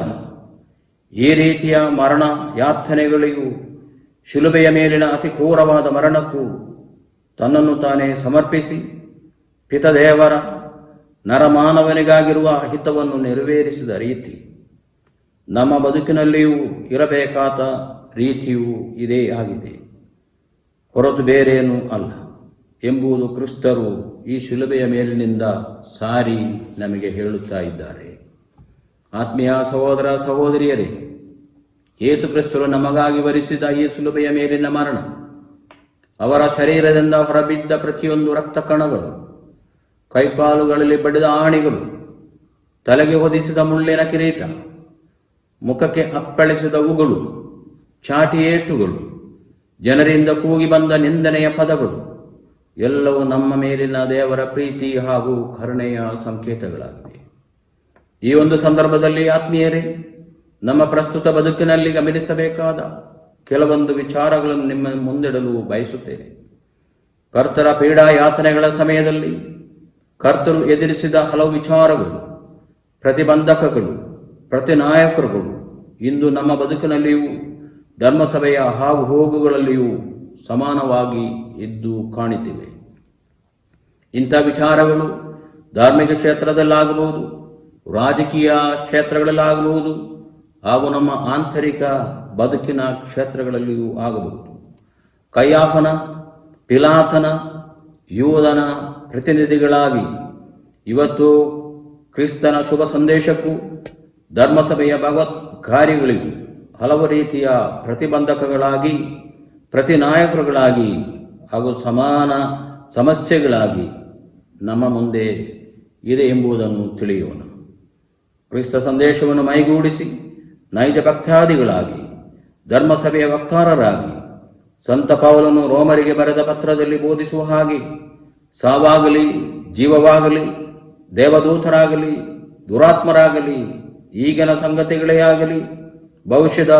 ಈ ರೀತಿಯ ಮರಣ ಯಾತನೆಗಳಿಗೂ ಶಿಲುಬೆಯ ಮೇಲಿನ ಅತಿ ಕ್ರೂರವಾದ ಮರಣಕ್ಕೂ ತನ್ನನ್ನು ತಾನೇ ಸಮರ್ಪಿಸಿ ಪಿತದೇವರ ನರಮಾನವನಿಗಾಗಿರುವ ಹಿತವನ್ನು ನೆರವೇರಿಸಿದ ರೀತಿ ನಮ್ಮ ಬದುಕಿನಲ್ಲಿಯೂ ಇರಬೇಕಾದ ರೀತಿಯೂ ಇದೇ ಆಗಿದೆ, ಹೊರತು ಬೇರೇನೂ ಅಲ್ಲ ಎಂಬುದು ಕ್ರಿಸ್ತರು ಈ ಶಿಲುಬೆಯ ಮೇಲಿನಿಂದ ಸಾರಿ ನಮಗೆ ಹೇಳುತ್ತಾ ಇದ್ದಾರೆ. ಆತ್ಮೀಯ ಸಹೋದರ ಸಹೋದರಿಯರೇ, ಯೇಸು ಕ್ರಿಸ್ತರು ನಮಗಾಗಿ ವರಿಸಿದ ಈ ಶಿಲುಬೆಯ ಮೇಲಿನ ಮರಣ, ಅವರ ಶರೀರದಿಂದ ಹೊರಬಿದ್ದ ಪ್ರತಿಯೊಂದು ರಕ್ತ ಕಣಗಳು, ಕೈಕಾಲುಗಳಲ್ಲಿ ಬಡಿದ ಆಣಿಗಳು, ತಲೆಗೆ ಹೊದಿಸಿದ ಮುಳ್ಳಿನ ಕಿರೀಟ, ಮುಖಕ್ಕೆ ಅಪ್ಪಳಿಸಿದ ಉಗುಳು, ಚಾಟಿ ಏಟುಗಳು, ಜನರಿಂದ ಕೂಗಿ ಬಂದ ನಿಂದನೆಯ ಪದಗಳು ಎಲ್ಲವೂ ನಮ್ಮ ಮೇಲಿನ ದೇವರ ಪ್ರೀತಿ ಹಾಗೂ ಕರುಣೆಯ ಸಂಕೇತಗಳಾಗಿವೆ. ಈ ಒಂದು ಸಂದರ್ಭದಲ್ಲಿ ಆತ್ಮೀಯರೇ, ನಮ್ಮ ಪ್ರಸ್ತುತ ಬದುಕಿನಲ್ಲಿ ಗಮನಿಸಬೇಕಾದ ಕೆಲವೊಂದು ವಿಚಾರಗಳನ್ನು ನಿಮ್ಮ ಮುಂದಿಡಲು ಬಯಸುತ್ತೇನೆ. ಕರ್ತರ ಪೀಡಾ ಯಾತನೆಗಳ ಸಮಯದಲ್ಲಿ ಕರ್ತರು ಎದುರಿಸಿದ ಹಲವು ವಿಚಾರಗಳು, ಪ್ರತಿಬಂಧಕಗಳು, ಪ್ರತಿನಾಯಕರುಗಳು ಇಂದು ನಮ್ಮ ಬದುಕಿನಲ್ಲಿಯೂ ಧರ್ಮಸಭೆಯ ಹಾಗು ಹೋಗುಗಳಲ್ಲಿಯೂ ಸಮಾನವಾಗಿ ಎದ್ದು ಕಾಣುತ್ತಿವೆ. ಇಂಥ ವಿಚಾರಗಳು ಧಾರ್ಮಿಕ ಕ್ಷೇತ್ರದಲ್ಲಾಗಬಹುದು, ರಾಜಕೀಯ ಕ್ಷೇತ್ರಗಳಲ್ಲಾಗಬಹುದು ಹಾಗೂ ನಮ್ಮ ಆಂತರಿಕ ಬದುಕಿನ ಕ್ಷೇತ್ರಗಳಲ್ಲಿಯೂ ಆಗಬಹುದು. ಕಯ್ಯಾಫನ, ಪಿಲಾತನ, ಯೂದನ ಪ್ರತಿನಿಧಿಗಳಾಗಿ ಇವತ್ತು ಕ್ರಿಸ್ತನ ಶುಭ ಸಂದೇಶಕ್ಕೂ ಧರ್ಮಸಭೆಯ ಭಗವತ್ ಕಾರ್ಯಗಳಿಗೂ ಹಲವು ರೀತಿಯ ಪ್ರತಿಬಂಧಕಗಳಾಗಿ, ಪ್ರತಿನಾಯಕರುಗಳಾಗಿ ಹಾಗೂ ಸಮಾನ ಸಮಸ್ಯೆಗಳಾಗಿ ನಮ್ಮ ಮುಂದೆ ಇದೆ ಎಂಬುದನ್ನು ತಿಳಿಯೋಣ. ಕ್ರಿಸ್ತ ಸಂದೇಶವನ್ನು ಮೈಗೂಡಿಸಿ ನೈಜ ಭಕ್ತಾದಿಗಳಾಗಿ, ಧರ್ಮಸಭೆಯ ವಕ್ತಾರರಾಗಿ, ಸಂತ ಪೌಲನು ರೋಮರಿಗೆ ಬರೆದ ಪತ್ರದಲ್ಲಿ ಬೋಧಿಸುವ ಹಾಗೆ ಸಾವಾಗಲಿ, ಜೀವವಾಗಲಿ, ದೇವದೂತರಾಗಲಿ, ದುರಾತ್ಮರಾಗಲಿ, ಈಗಿನ ಸಂಗತಿಗಳೇ ಆಗಲಿ, ಭವಿಷ್ಯದ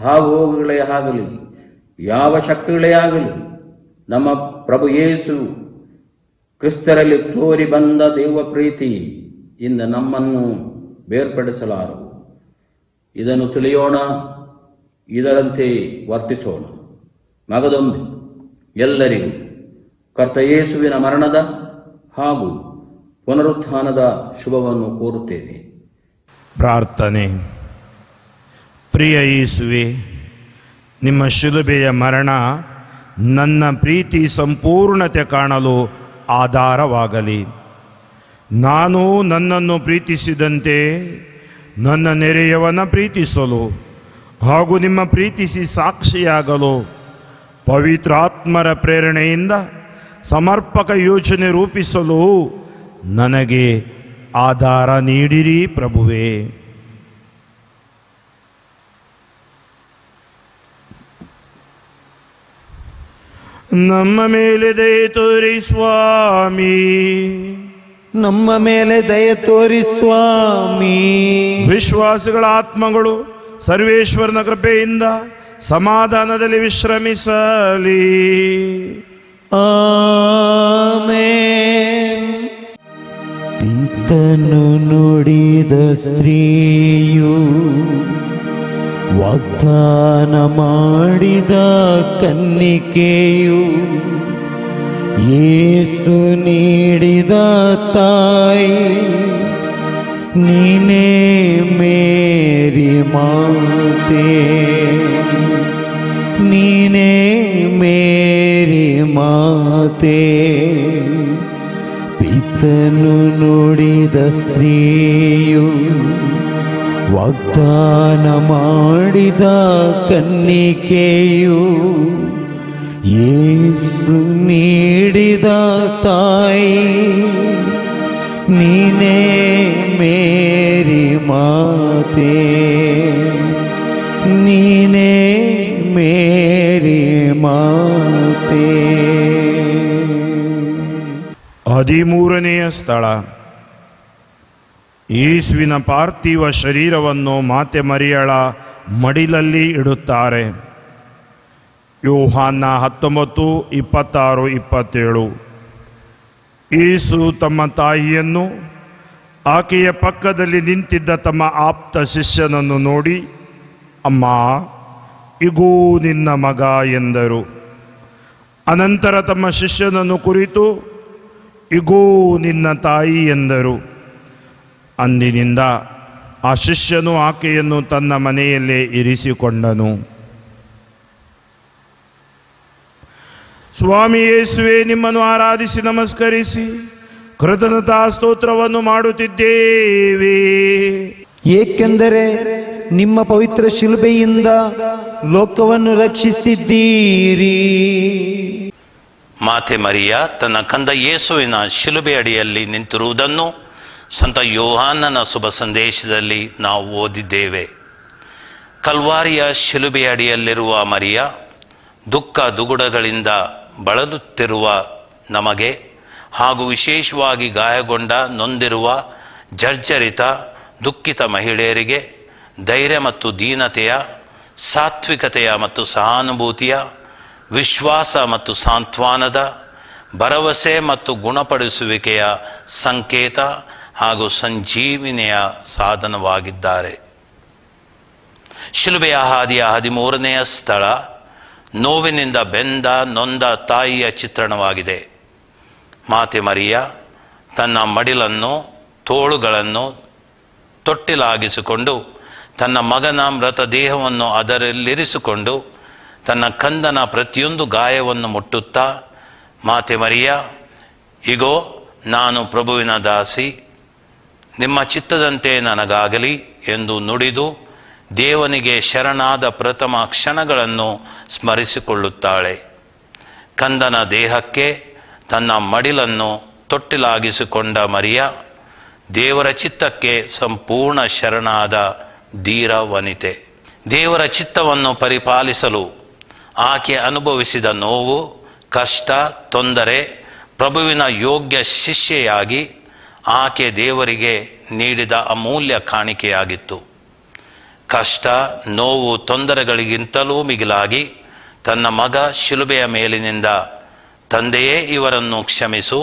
ಹಾಗುಹೋಗುಗಳೇ ಆಗಲಿ, ಯಾವ ಶಕ್ತಿಗಳೇ ಆಗಲಿ, ನಮ್ಮ ಪ್ರಭು ಯೇಸು ಕ್ರಿಸ್ತರಲ್ಲಿ ತೋರಿ ಬಂದ ದೇವ ಪ್ರೀತಿ ಇಂದ ನಮ್ಮನ್ನು ಬೇರ್ಪಡಿಸಲಾರವು. ಇದನ್ನು ತಿಳಿಯೋಣ, ಇದರಂತೆ ವರ್ತಿಸೋಣ. ಮಗದೊಮ್ಮೆ ಎಲ್ಲರಿಗೂ ಕರ್ತ ಯೇಸುವಿನ ಮರಣದ ಹಾಗೂ ಪುನರುತ್ಥಾನದ ಶುಭವನ್ನು ಕೋರುತ್ತೇನೆ. ಪ್ರಾರ್ಥನೆ. ಪ್ರಿಯ ಯೇಸುವೆ, ನಿಮ್ಮ ಶಿಲುಬೆಯ ಮರಣ ನನ್ನ ಪ್ರೀತಿ ಸಂಪೂರ್ಣತೆ ಕಾಣಲು ಆಧಾರವಾಗಲಿ. ನಾನು ನನ್ನನ್ನು ಪ್ರೀತಿಸಿದಂತೆ ನನ್ನ ನೆರೆಯವನ ಪ್ರೀತಿಸಲು ಹಾಗೂ ನಿಮ್ಮ ಪ್ರೀತಿಸಿ ಸಾಕ್ಷಿಯಾಗಲು ಪವಿತ್ರಾತ್ಮರ ಪ್ರೇರಣೆಯಿಂದ ಸಮರ್ಪಕ ಯೋಜನೆ ರೂಪಿಸಲು ನನಗೆ ಆಧಾರ ನೀಡಿರಿ ಪ್ರಭುವೇ. ನಮ್ಮ ಮೇಲೆ ದಯೆ ತೋರಿ ಸ್ವಾಮಿ, ನಮ್ಮ ಮೇಲೆ ದಯೆ ತೋರಿ ಸ್ವಾಮಿ. ವಿಶ್ವಾಸಿಗಳ ಆತ್ಮಗಳು ಸರ್ವೇಶ್ವರನ ಕೃಪೆಯಿಂದ ಸಮಾಧಾನದಲ್ಲಿ ವಿಶ್ರಮಿಸಲಿ. ಆಮೆನ್. ಪಿತನು ನುಡಿದ ಸ್ತ್ರೀಯು, ವಾಗ್ದಾನ ಮಾಡಿದ ಕನ್ನಿಕೆಯು, ಯೇಸು ನೀಡಿದ ತಾಯಿ, ನೀನೇ ಮೇರಿ ಮಾತೆ, ನೀನೇ ಮೇರಿ ಮಾತೆ. ಪಿತನು ನುಡಿದ ಸ್ತ್ರೀಯು, ವಾಗ್ದಾನ ಮಾಡಿದ ಕನ್ನಿಕೆಯು, ಯೇಸು ನೀಡಿದ ತಾಯಿ, ನೀನೇ ಮೇರಿ ಮಾತೆ, ನೀನೇ ಮೇರಿ ಮಾತೆ. 13ನೆಯ ಸ್ಥಳ. ಯೇಸುವಿನ ಪಾರ್ಥಿವ ಶರೀರವನ್ನು ಮಾತೆ ಮರಿಯಳ ಮಡಿಲಲ್ಲಿ ಇಡುತ್ತಾರೆ. ಯೋಹಾನ 19:26-27. ಯೇಸು ತಮ್ಮ ತಾಯಿಯನ್ನು ಆಕೆಯ ಪಕ್ಕದಲ್ಲಿ ನಿಂತಿದ್ದ ತಮ್ಮ ಆಪ್ತ ಶಿಷ್ಯನನ್ನು ನೋಡಿ, ಅಮ್ಮ, ಇಗೋ ನಿನ್ನ ಮಗ ಎಂದರು. ಅನಂತರ ತಮ್ಮ ಶಿಷ್ಯನನ್ನು ಕುರಿತು, ಇಗೋ ನಿನ್ನ ತಾಯಿ ಎಂದರು. ಅಂದಿನಿಂದ ಆ ಶಿಷ್ಯನು ಆಕೆಯನ್ನು ತನ್ನ ಮನೆಯಲ್ಲೇ ಇರಿಸಿಕೊಂಡನು. ಸ್ವಾಮಿ ಯೇಸುವೆ, ನಿಮ್ಮನ್ನು ಆರಾಧಿಸಿ ನಮಸ್ಕರಿಸಿ ಕೃತಜ್ಞತಾ ಸ್ತೋತ್ರವನ್ನು ಮಾಡುತ್ತಿದ್ದೇವೆ. ಏಕೆಂದರೆ ನಿಮ್ಮ ಪವಿತ್ರ ಶಿಲುಬೆಯಿಂದ ಲೋಕವನ್ನು ರಕ್ಷಿಸಿದ್ದೀರಿ. ಮಾತೆ ಮರಿಯ ತನ್ನ ಕಂದ ಯೇಸುವಿನ ಶಿಲುಬೆ ಅಡಿಯಲ್ಲಿ ನಿಂತಿರುವುದನ್ನು ಸಂತ ಯೋಹಾನನ ಶುಭ ಸಂದೇಶದಲ್ಲಿ ನಾವು ಓದಿದ್ದೇವೆ. ಕಲ್ವಾರಿಯ ಶಿಲುಬೆ ಅಡಿಯಲ್ಲಿರುವ ಮರಿಯ ದುಃಖ ದುಗುಡಗಳಿಂದ ಬಳಲುತ್ತಿರುವ ನಮಗೆ ಹಾಗೂ ವಿಶೇಷವಾಗಿ ಗಾಯಗೊಂಡ, ನೊಂದಿರುವ, ಜರ್ಜರಿತ, ದುಃಖಿತ ಮಹಿಳೆಯರಿಗೆ ಧೈರ್ಯ ಮತ್ತು ದೀನತೆಯ ಸಾತ್ವಿಕತೆಯ ಮತ್ತು ಸಹಾನುಭೂತಿಯ, ವಿಶ್ವಾಸ ಮತ್ತು ಸಾಂತ್ವನದ, ಭರವಸೆ ಮತ್ತು ಗುಣಪಡಿಸುವಿಕೆಯ ಸಂಕೇತ ಹಾಗೂ ಸಂಜೀವಿನಿಯ ಸಾಧನವಾಗಿದ್ದಾರೆ. ಶಿಲುಬೆಯ ಹಾದಿಯ 13ನೆಯ ಸ್ಥಳ ನೋವಿನಿಂದ ಬೆಂದ ನೊಂದ ತಾಯಿಯ ಚಿತ್ರಣವಾಗಿದೆ. ಮಾತೆ ಮರಿಯ ತನ್ನ ಮಡಿಲನ್ನು, ತೋಳುಗಳನ್ನು ತೊಟ್ಟಿಲಾಗಿಸಿಕೊಂಡು ತನ್ನ ಮಗನ ಮೃತದೇಹವನ್ನು ಅದರಲ್ಲಿರಿಸಿಕೊಂಡು ತನ್ನ ಕಂದನ ಪ್ರತಿಯೊಂದು ಗಾಯವನ್ನು ಮುಟ್ಟುತ್ತಾ, ಮಾತೆ ಮರಿಯ, ಇಗೋ ನಾನು ಪ್ರಭುವಿನ ದಾಸಿ, ನಿಮ್ಮ ಚಿತ್ತದಂತೆ ನನಗಾಗಲಿ ಎಂದು ನುಡಿದು ದೇವನಿಗೆ ಶರಣಾದ ಪ್ರಥಮ ಕ್ಷಣಗಳನ್ನು ಸ್ಮರಿಸಿಕೊಳ್ಳುತ್ತಾಳೆ. ಕಂದನ ದೇಹಕ್ಕೆ ತನ್ನ ಮಡಿಲನ್ನು ತೊಟ್ಟಿಲಾಗಿಸಿಕೊಂಡ ಮರಿಯ ದೇವರ ಚಿತ್ತಕ್ಕೆ ಸಂಪೂರ್ಣ ಶರಣಾದ ಧೀರ ವನಿತೆ. ದೇವರ ಚಿತ್ತವನ್ನು ಪರಿಪಾಲಿಸಲು ಆಕೆ ಅನುಭವಿಸಿದ ನೋವು, ಕಷ್ಟ, ತೊಂದರೆ, ಪ್ರಭುವಿನ ಯೋಗ್ಯ ಶಿಷ್ಯೆಯಾಗಿ ಆಕೆ ದೇವರಿಗೆ ನೀಡಿದ ಅಮೂಲ್ಯ ಕಾಣಿಕೆಯಾಗಿತ್ತು. ಕಷ್ಟ, ನೋವು, ತೊಂದರೆಗಳಿಗಿಂತಲೂ ಮಿಗಿಲಾಗಿ ತನ್ನ ಮಗ ಶಿಲುಬೆಯ ಮೇಲಿನಿಂದ, ತಂದೆಯೇ ಇವರನ್ನು ಕ್ಷಮಿಸು,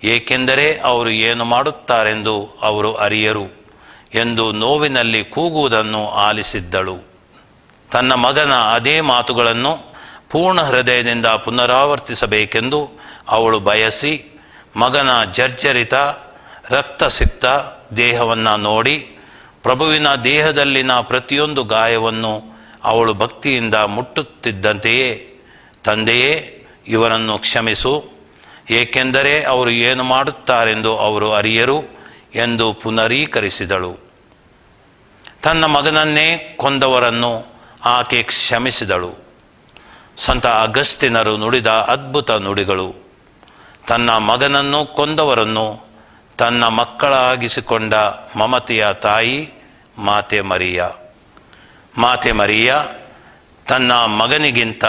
ಏಕೆಂದರೆ ಅವರು ಏನು ಮಾಡುತ್ತಾರೆಂದು ಅವರು ಅರಿಯರು ಎಂದು ನೋವಿನಲ್ಲಿ ಕೂಗುವುದನ್ನು ಆಲಿಸಿದ್ದಳು. ತನ್ನ ಮಗನ ಅದೇ ಮಾತುಗಳನ್ನು ಪೂರ್ಣ ಹೃದಯದಿಂದ ಪುನರಾವರ್ತಿಸಬೇಕೆಂದು ಅವಳು ಬಯಸಿ, ಮಗನ ಜರ್ಜರಿತ ರಕ್ತಸಿಕ್ತ ದೇಹವನ್ನು ನೋಡಿ ಪ್ರಭುವಿನ ದೇಹದಲ್ಲಿನ ಪ್ರತಿಯೊಂದು ಗಾಯವನ್ನು ಅವಳು ಭಕ್ತಿಯಿಂದ ಮುಟ್ಟುತ್ತಿದ್ದಂತೆಯೇ, ತಂದೆಯೇ ಇವರನ್ನು ಕ್ಷಮಿಸು, ಏಕೆಂದರೆ ಅವರು ಏನು ಮಾಡುತ್ತಾರೆಂದು ಅವರು ಅರಿಯರು ಎಂದು ಪುನರೀಕರಿಸಿದಳು. ತನ್ನ ಮಗನನ್ನೇ ಕೊಂದವರನ್ನು ಆಕೆ ಕ್ಷಮಿಸಿದಳು. ಸಂತ ಅಗಸ್ತಿನರು ನುಡಿದ ಅದ್ಭುತ ನುಡಿಗಳು. ತನ್ನ ಮಗನನ್ನು ಕೊಂದವರನ್ನು ತನ್ನ ಮಕ್ಕಳಾಗಿಸಿಕೊಂಡ ಮಮತೆಯ ತಾಯಿ ಮಾತೆ ಮರಿಯ. ಮಾತೆ ಮರಿಯ ತನ್ನ ಮಗನಿಗಿಂತ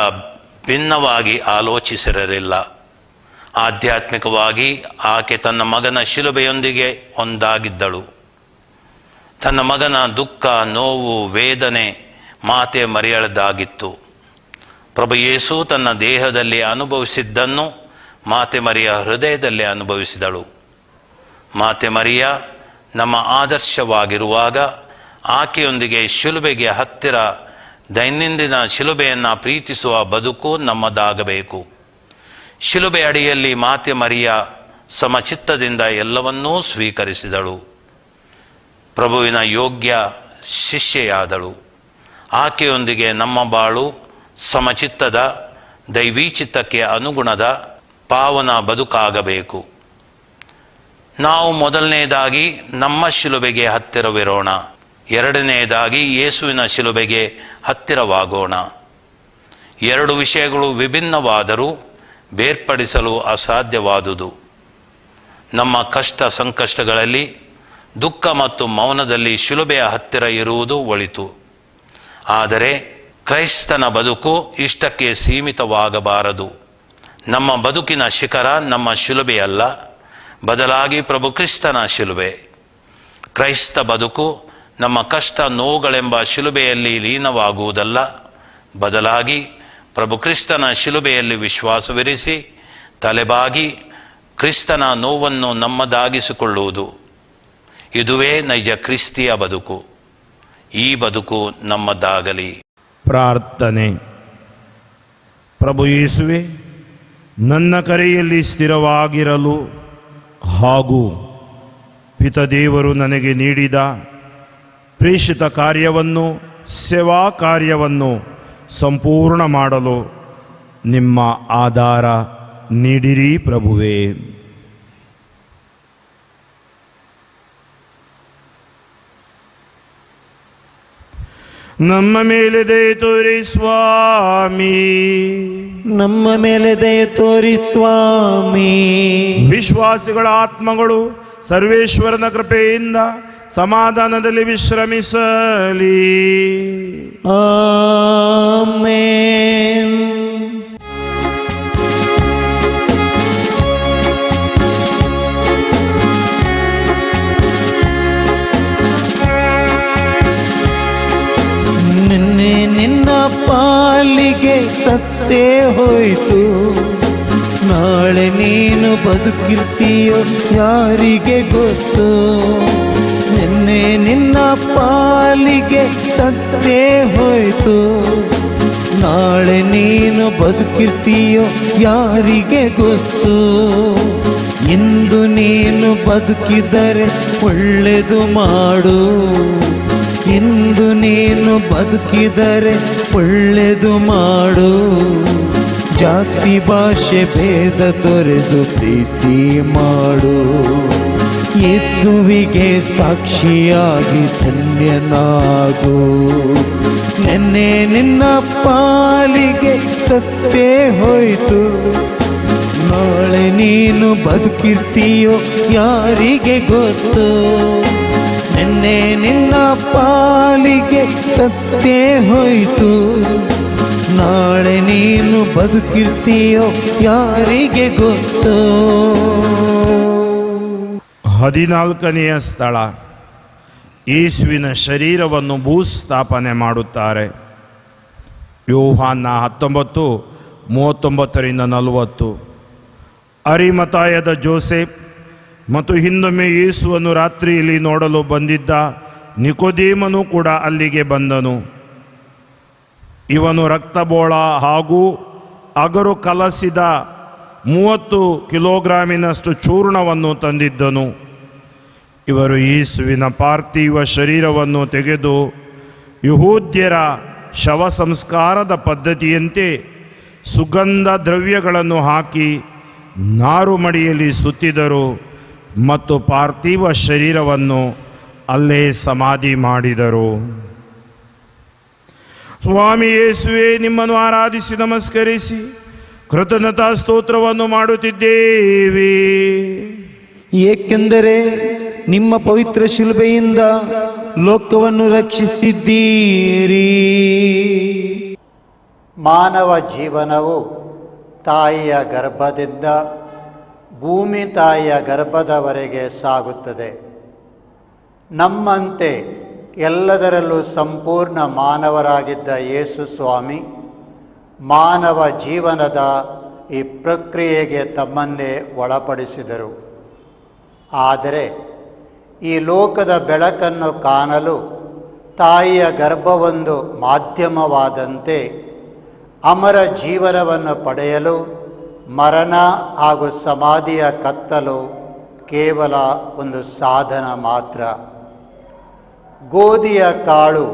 ಭಿನ್ನವಾಗಿ ಆಲೋಚಿಸಿರಲಿಲ್ಲ. ಆಧ್ಯಾತ್ಮಿಕವಾಗಿ ಆಕೆ ತನ್ನ ಮಗನ ಶಿಲುಬೆಯೊಂದಿಗೆ ಒಂದಾಗಿದ್ದಳು. ತನ್ನ ಮಗನ ದುಃಖ, ನೋವು, ವೇದನೆ ಮಾತೆ ಮರಿಯಳದಾಗಿತ್ತು. ಪ್ರಭು ಯೇಸು ತನ್ನ ದೇಹದಲ್ಲಿ ಅನುಭವಿಸಿದ್ದನ್ನು ಮಾತೆ ಮರಿಯ ಹೃದಯದಲ್ಲಿ ಅನುಭವಿಸಿದಳು. ಮಾತೆ ಮರಿಯ ನಮ್ಮ ಆದರ್ಶವಾಗಿರುವಾಗ ಆಕೆಯೊಂದಿಗೆ ಶಿಲುಬೆಗೆ ಹತ್ತಿರ ದೈನಂದಿನ ಶಿಲುಬೆಯನ್ನು ಪ್ರೀತಿಸುವ ಬದುಕು ನಮ್ಮದಾಗಬೇಕು. ಶಿಲುಬೆ ಅಡಿಯಲ್ಲಿ ಮಾತೆ ಮರಿಯ ಸಮಚಿತ್ತದಿಂದ ಎಲ್ಲವನ್ನೂ ಸ್ವೀಕರಿಸಿದಳು. ಪ್ರಭುವಿನ ಯೋಗ್ಯ ಶಿಷ್ಯೆಯಾದಳು. ಆಕೆಯೊಂದಿಗೆ ನಮ್ಮ ಬಾಳು ಸಮಚಿತ್ತದ, ದೈವೀ ಚಿತ್ತಕ್ಕೆ ಅನುಗುಣದ ಪಾವನ ಬದುಕಾಗಬೇಕು. ನಾವು ಮೊದಲನೆಯದಾಗಿ ನಮ್ಮ ಶಿಲುಬೆಗೆ ಹತ್ತಿರವಿರೋಣ. ಎರಡನೆಯದಾಗಿ ಯೇಸುವಿನ ಶಿಲುಬೆಗೆ ಹತ್ತಿರವಾಗೋಣ. ಎರಡು ವಿಷಯಗಳು ವಿಭಿನ್ನವಾದರೂ ಬೇರ್ಪಡಿಸಲು ಅಸಾಧ್ಯವಾದುದು. ನಮ್ಮ ಕಷ್ಟ ಸಂಕಷ್ಟಗಳಲ್ಲಿ, ದುಃಖ ಮತ್ತು ಮೌನದಲ್ಲಿ ಶಿಲುಬೆಯ ಹತ್ತಿರ ಇರುವುದು ಒಳಿತು. ಆದರೆ ಕ್ರೈಸ್ತನ ಬದುಕು ಇಷ್ಟಕ್ಕೆ ಸೀಮಿತವಾಗಬಾರದು. ನಮ್ಮ ಬದುಕಿನ ಶಿಖರ ನಮ್ಮ ಶಿಲುಬೆಯಲ್ಲ, ಬದಲಾಗಿ ಪ್ರಭು ಕ್ರಿಸ್ತನ ಶಿಲುಬೆ. ಕ್ರೈಸ್ತ ಬದುಕು ನಮ್ಮ ಕಷ್ಟ ನೋವುಗಳೆಂಬ ಶಿಲುಬೆಯಲ್ಲಿ ಲೀನವಾಗುವುದಲ್ಲ, ಬದಲಾಗಿ ಪ್ರಭು ಕ್ರಿಸ್ತನ ಶಿಲುಬೆಯಲ್ಲಿ ವಿಶ್ವಾಸವಿರಿಸಿ ತಲೆಬಾಗಿ ಕ್ರಿಸ್ತನ ನೋವನ್ನು ನಮ್ಮದಾಗಿಸಿಕೊಳ್ಳುವುದು. ಇದುವೇ ನೈಜ ಕ್ರಿಸ್ತಿಯ ಬದುಕು. ಈ ಬದುಕು ನಮ್ಮದಾಗಲಿ. ಪ್ರಾರ್ಥನೆ. ಪ್ರಭು ಯೇಸುವೆ, ನನ್ನ ಕರೆಯಲ್ಲಿ ಸ್ಥಿರವಾಗಿರಲು ಹಾಗೂ ಪಿತದೇವರು ನನಗೆ ನೀಡಿದ ಪ್ರೇಷಿತ ಕಾರ್ಯವನ್ನು, ಸೇವಾ ಕಾರ್ಯವನ್ನು ಸಂಪೂರ್ಣ ಮಾಡಲು ನಿಮ್ಮ ಆಧಾರ ನೀಡಿರಿ ಪ್ರಭುವೇ. ನಮ್ಮ ಮೇಲೆ ದಯೆ ತೋರಿ ಸ್ವಾಮಿ, ನಮ್ಮ ಮೇಲೆ ದಯೆ ತೋರಿ ಸ್ವಾಮಿ. ವಿಶ್ವಾಸಿಗಳ ಆತ್ಮಗಳು ಸರ್ವೇಶ್ವರನ ಕೃಪೆಯಿಂದ ಸಮಾಧಾನದಲ್ಲಿ ವಿಶ್ರಮಿಸಲಿ. ಆಮೆನ್. ನಿನ್ನೆ ನಿನ್ನ ಪಾಲಿಗೆ ಸತ್ತೇ ಹೋಯ್ತು, ನಾಳೆ ನೀನು ಬದುಕಿರ್ತೀಯೋ ಯಾರಿಗೆ ಗೊತ್ತು. ನಿನ್ನೆ ನಿನ್ನ ಪಾಲಿಗೆ ಸತ್ತೇ ಹೋಯ್ತು, ನಾಳೆ ನೀನು ಬದುಕಿರ್ತೀಯೋ ಯಾರಿಗೆ ಗೊತ್ತು. ಇಂದು ನೀನು ಬದುಕಿದರೆ ಒಳ್ಳೆದು ಮಾಡು, ಇಂದು ನೀನು ಬದುಕಿದರೆ ಒಳ್ಳೆದು ಮಾಡು. ಜಾತಿ ಭಾಷೆ ಭೇದ ತೊರೆದು ಪ್ರೀತಿ ಮಾಡು, ಯೇಸುವಿಗೆ ಸಾಕ್ಷಿಯಾಗಿ ಧನ್ಯನಾಗು. ನೆನ್ನೆ ನಿನ್ನ ಪಾಲಿಗೆ ಸತ್ತೇ ಹೋಯ್ತು, ನಾಳೆ ನೀನು ಬದುಕಿರ್ತೀಯೋ ಯಾರಿಗೆ ಗೊತ್ತು. ನೆನ್ನೆ ನಿನ್ನ ಪಾಲಿಗೆ ಸತ್ತೇ ಹೋಯ್ತು, ನಾಳೆ ನೀನು ಬದುಕಿರ್ತೀಯೋ ಯಾರಿಗೆ ಗೊತ್ತು. 14ನೆಯ ಸ್ಥಳ, ಯೇಸುವಿನ ಶರೀರವನ್ನು ಭೂಸ್ಥಾಪನೆ ಮಾಡುತ್ತಾರೆ. ಯೋಹಾನ 19:39-40. ಅರಿಮತಾಯದ ಜೋಸೆಫ್ ಮತ್ತು ಹಿಂದೊಮ್ಮೆ ಯೇಸುವನ್ನು ರಾತ್ರಿಯಲ್ಲಿ ನೋಡಲು ಬಂದಿದ್ದ ನಿಕೋದೇಮನು ಕೂಡ ಅಲ್ಲಿಗೆ ಬಂದನು. ಇವನು ರಕ್ತಬೋಳ ಹಾಗೂ ಅಗರು ಕಲಸಿದ 30 ಕಿಲೋಗ್ರಾಮಿನಷ್ಟು ಚೂರ್ಣವನ್ನು ತಂದಿದ್ದನು. ಇವರು ಯೇಸುವಿನ ಪಾರ್ಥಿವ ಶರೀರವನ್ನು ತೆಗೆದು ಯಹೂದ್ಯರ ಶವ ಸಂಸ್ಕಾರದ ಪದ್ಧತಿಯಂತೆ ಸುಗಂಧ ದ್ರವ್ಯಗಳನ್ನು ಹಾಕಿ ನಾರುಮಡಿಯಲ್ಲಿ ಸುತ್ತಿದರು ಮತ್ತು ಪಾರ್ಥಿವ ಶರೀರವನ್ನು ಅಲ್ಲೇ ಸಮಾಧಿ ಮಾಡಿದರು. ಸ್ವಾಮಿ ಯೇಸುವೆ, ನಿಮ್ಮನ್ನು ಆರಾಧಿಸಿ ನಮಸ್ಕರಿಸಿ ಕೃತಜ್ಞತಾ ಸ್ತೋತ್ರವನ್ನು ಮಾಡುತ್ತಿದ್ದೇವೆ, ಏಕೆಂದರೆ ನಿಮ್ಮ ಪವಿತ್ರ ಶಿಲುಬೆಯಿಂದ ಲೋಕವನ್ನು ರಕ್ಷಿಸಿದ್ದೀರಿ. ಮಾನವ ಜೀವನವು ತಾಯಿಯ ಗರ್ಭದಿಂದ ಭೂಮಿ ತಾಯಿಯ ಗರ್ಭದವರೆಗೆ ಸಾಗುತ್ತದೆ. ನಮ್ಮಂತೆ ಎಲ್ಲದರಲ್ಲೂ ಸಂಪೂರ್ಣ ಮಾನವರಾಗಿದ್ದ ಯೇಸು ಸ್ವಾಮಿ ಮಾನವ ಜೀವನದ ಈ ಪ್ರಕ್ರಿಯೆಗೆ ತಮ್ಮನ್ನೇ ಒಳಪಡಿಸಿದರು. ಆದರೆ ಈ ಲೋಕದ ಬೆಳಕನ್ನು ಕಾಣಲು ತಾಯಿಯ ಗರ್ಭವೊಂದು ಮಾಧ್ಯಮವಾದಂತೆ ಅಮರ ಜೀವನವನ್ನು ಪಡೆಯಲು ಮರಣ ಹಾಗೂ ಸಮಾಧಿಯ ಕತ್ತಲು ಕೇವಲ ಒಂದು ಸಾಧನ ಮಾತ್ರ. ಗೋಧಿಯ ಕಾಳು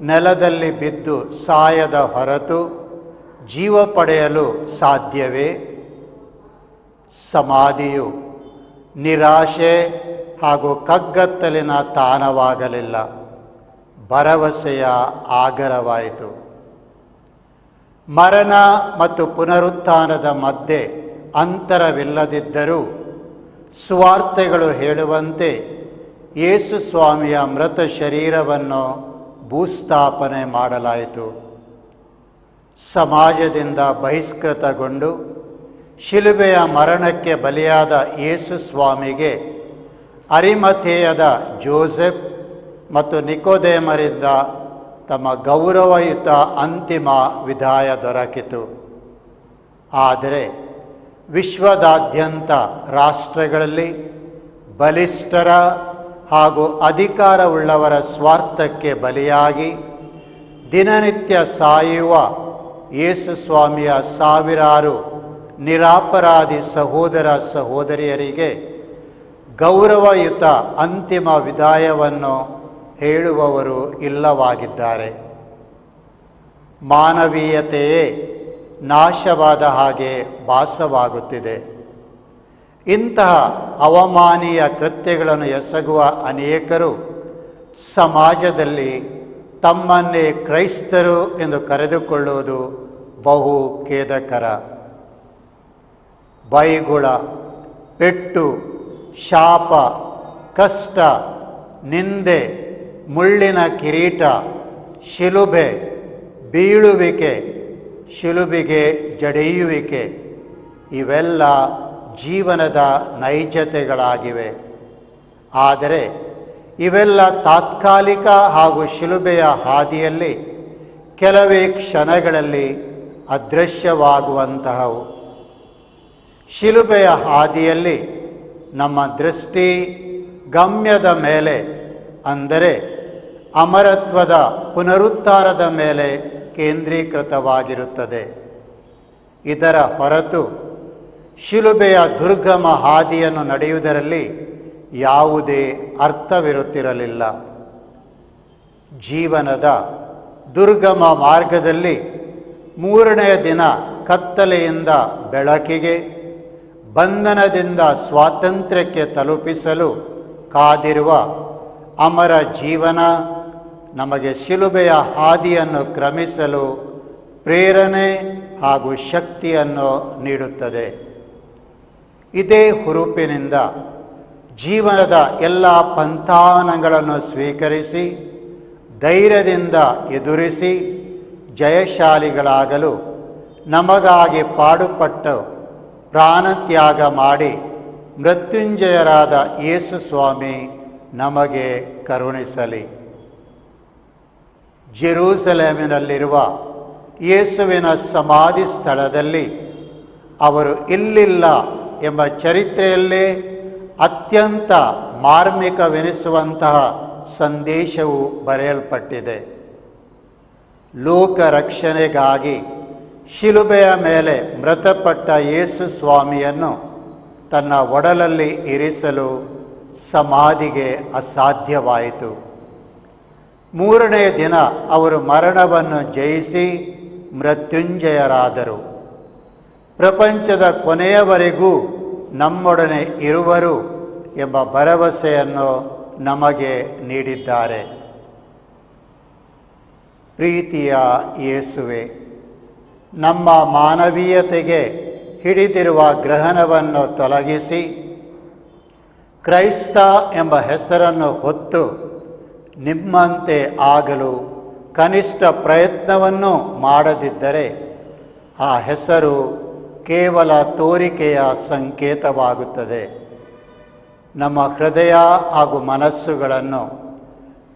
ನೆಲದಲ್ಲಿ ಬಿದ್ದು ಸಾಯದ ಹೊರತು ಜೀವ ಪಡೆಯಲು ಸಾಧ್ಯವೇ? ಸಮಾಧಿಯು ನಿರಾಶೆ ಹಾಗೂ ಕಗ್ಗತ್ತಲಿನ ತಾಣವಾಗಲಿಲ್ಲ, ಭರವಸೆಯ ಆಗರವಾಯಿತು. ಮರಣ ಮತ್ತು ಪುನರುತ್ಥಾನದ ಮಧ್ಯೆ ಅಂತರವಿಲ್ಲದಿದ್ದರೂ ಸುವಾರ್ತೆಗಳು ಹೇಳುವಂತೆ ಯೇಸು ಸ್ವಾಮಿಯ ಮೃತ ಶರೀರವನ್ನು ಭೂಸ್ಥಾಪನೆ ಮಾಡಲಾಯಿತು. ಸಮಾಜದಿಂದ ಬಹಿಷ್ಕೃತಗೊಂಡು ಶಿಲುಬೆಯ ಮರಣಕ್ಕೆ ಬಲಿಯಾದ ಯೇಸು ಸ್ವಾಮಿಗೆ ಅರಿಮಥೇಯದ ಜೋಸೆಫ್ ಮತ್ತು ನಿಕೋದೇಮರಿಂದ ತಮ್ಮ ಗೌರವಯುತ ಅಂತಿಮ ವಿದಾಯ ದೊರಕಿತು. ಆದರೆ ವಿಶ್ವದಾದ್ಯಂತ ರಾಷ್ಟ್ರಗಳಲ್ಲಿ ಬಲಿಷ್ಠರ ಹಾಗೂ ಅಧಿಕಾರವುಳ್ಳವರ ಸ್ವಾರ್ಥಕ್ಕೆ ಬಲಿಯಾಗಿ ದಿನನಿತ್ಯ ಸಾಯುವ ಯೇಸು ಸ್ವಾಮಿಯ ಸಾವಿರಾರು ನಿರಪರಾಧಿ ಸಹೋದರ ಸಹೋದರಿಯರಿಗೆ ಗೌರವಯುತ ಅಂತಿಮ ವಿದಾಯವನ್ನು ಹೇಳುವವರು ಇಲ್ಲವಾಗಿದ್ದಾರೆ. ಮಾನವೀಯತೆಯೇ ನಾಶವಾದ ಹಾಗೆ ಭಾಸವಾಗುತ್ತಿದೆ. ಇಂತಹ ಅವಮಾನೀಯ ಕೃತ್ಯಗಳನ್ನು ಎಸಗುವ ಅನೇಕರು ಸಮಾಜದಲ್ಲಿ ತಮ್ಮನ್ನೇ ಕ್ರೈಸ್ತರು ಎಂದು ಕರೆದುಕೊಳ್ಳುವುದು ಬಹು ಖೇದಕರ. ಬೈಗುಳ, ಪೆಟ್ಟು, ಶಾಪ, ಕಷ್ಟ, ನಿಂದೆ, ಮುಳ್ಳಿನ ಕಿರೀಟ, ಶಿಲುಬೆ, ಬೀಳುವಿಕೆ, ಶಿಲುಬೆಗೆ ಜಡಿಯುವಿಕೆ ಇವೆಲ್ಲ ಜೀವನದ ನೈಜತೆಗಳಾಗಿವೆ. ಆದರೆ ಇವೆಲ್ಲ ತಾತ್ಕಾಲಿಕ ಹಾಗೂ ಶಿಲುಬೆಯ ಹಾದಿಯಲ್ಲಿ ಕೆಲವೇ ಕ್ಷಣಗಳಲ್ಲಿ ಅದೃಶ್ಯವಾಗುವಂತಹವು. ಶಿಲುಬೆಯ ಹಾದಿಯಲ್ಲಿ ನಮ್ಮ ದೃಷ್ಟಿ ಗಮ್ಯದ ಮೇಲೆ, ಅಂದರೆ ಅಮರತ್ವದ ಪುನರುದ್ಧಾರದ ಮೇಲೆ ಕೇಂದ್ರೀಕೃತವಾಗಿರುತ್ತದೆ. ಇದರ ಹೊರತು ಶಿಲುಬೆಯ ದುರ್ಗಮ ಹಾದಿಯನ್ನು ನಡೆಯುವುದರಲ್ಲಿ ಯಾವುದೇ ಅರ್ಥವಿರುತ್ತಿರಲಿಲ್ಲ. ಜೀವನದ ದುರ್ಗಮ ಮಾರ್ಗದಲ್ಲಿ 3ನೇ ದಿನ ಕತ್ತಲೆಯಿಂದ ಬೆಳಕಿಗೆ, ಬಂಧನದಿಂದ ಸ್ವಾತಂತ್ರ್ಯಕ್ಕೆ ತಲುಪಿಸಲು ಕಾದಿರುವ ಅಮರ ಜೀವನ ನಮಗೆ ಶಿಲುಬೆಯ ಹಾದಿಯನ್ನು ಕ್ರಮಿಸಲು ಪ್ರೇರಣೆ ಹಾಗೂ ಶಕ್ತಿಯನ್ನು ನೀಡುತ್ತದೆ. ಇದೇ ಹುರುಪಿನಿಂದ ಜೀವನದ ಎಲ್ಲ ಪಂಥಾನಗಳನ್ನು ಸ್ವೀಕರಿಸಿ ಧೈರ್ಯದಿಂದ ಎದುರಿಸಿ ಜಯಶಾಲಿಗಳಾಗಲು ನಮಗಾಗಿ ಪಾಡುಪಟ್ಟು ಪ್ರಾಣತ್ಯಾಗ ಮಾಡಿ ಮೃತ್ಯುಂಜಯರಾದ ಯೇಸು ಸ್ವಾಮಿ ನಮಗೆ ಕರುಣಿಸಲಿ. ಜೆರೂಸಲೇಮಿನಲ್ಲಿರುವ ಯೇಸುವಿನ ಸಮಾಧಿ ಸ್ಥಳದಲ್ಲಿ ಅವರು ಇಲ್ಲಿಲ್ಲ ಎಂಬ ಚರಿತ್ರೆಯಲ್ಲೇ ಅತ್ಯಂತ ಮಾರ್ಮಿಕವೆನಿಸುವಂತಹ ಸಂದೇಶವು ಬರೆಯಲ್ಪಟ್ಟಿದೆ. ಲೋಕ ರಕ್ಷಣೆಗಾಗಿ ಶಿಲುಬೆಯ ಮೇಲೆ ಮೃತಪಟ್ಟ ಯೇಸು ಸ್ವಾಮಿಯನ್ನು ತನ್ನ ಒಡಲಲ್ಲಿ ಇರಿಸಲು ಸಮಾಧಿಗೆ ಅಸಾಧ್ಯವಾಯಿತು. 3ನೇ ದಿನ ಅವರು ಮರಣವನ್ನು ಜಯಿಸಿ ಮೃತ್ಯುಂಜಯರಾದರು. ಪ್ರಪಂಚದ ಕೊನೆಯವರೆಗೂ ನಮ್ಮೊಡನೆ ಇರುವರು ಎಂಬ ಭರವಸೆಯನ್ನು ನಮಗೆ ನೀಡಿದ್ದಾರೆ. ಪ್ರೀತಿಯ ಯೇಸುವೆ, ನಮ್ಮ ಮಾನವೀಯತೆಗೆ ಹಿಡಿದಿರುವ ಗ್ರಹಣವನ್ನು ತೊಲಗಿಸಿ ಕ್ರೈಸ್ತ ಎಂಬ ಹೆಸರನ್ನು ಹೊತ್ತು ನಿಮ್ಮಂತೆ ಆಗಲು ಕನಿಷ್ಠ ಪ್ರಯತ್ನವನ್ನು ಮಾಡದಿದ್ದರೆ ಆ ಹೆಸರು ಕೇವಲ ತೋರಿಕೆಯ ಸಂಕೇತವಾಗುತ್ತದೆ. ನಮ್ಮ ಹೃದಯ ಹಾಗೂ ಮನಸ್ಸುಗಳನ್ನು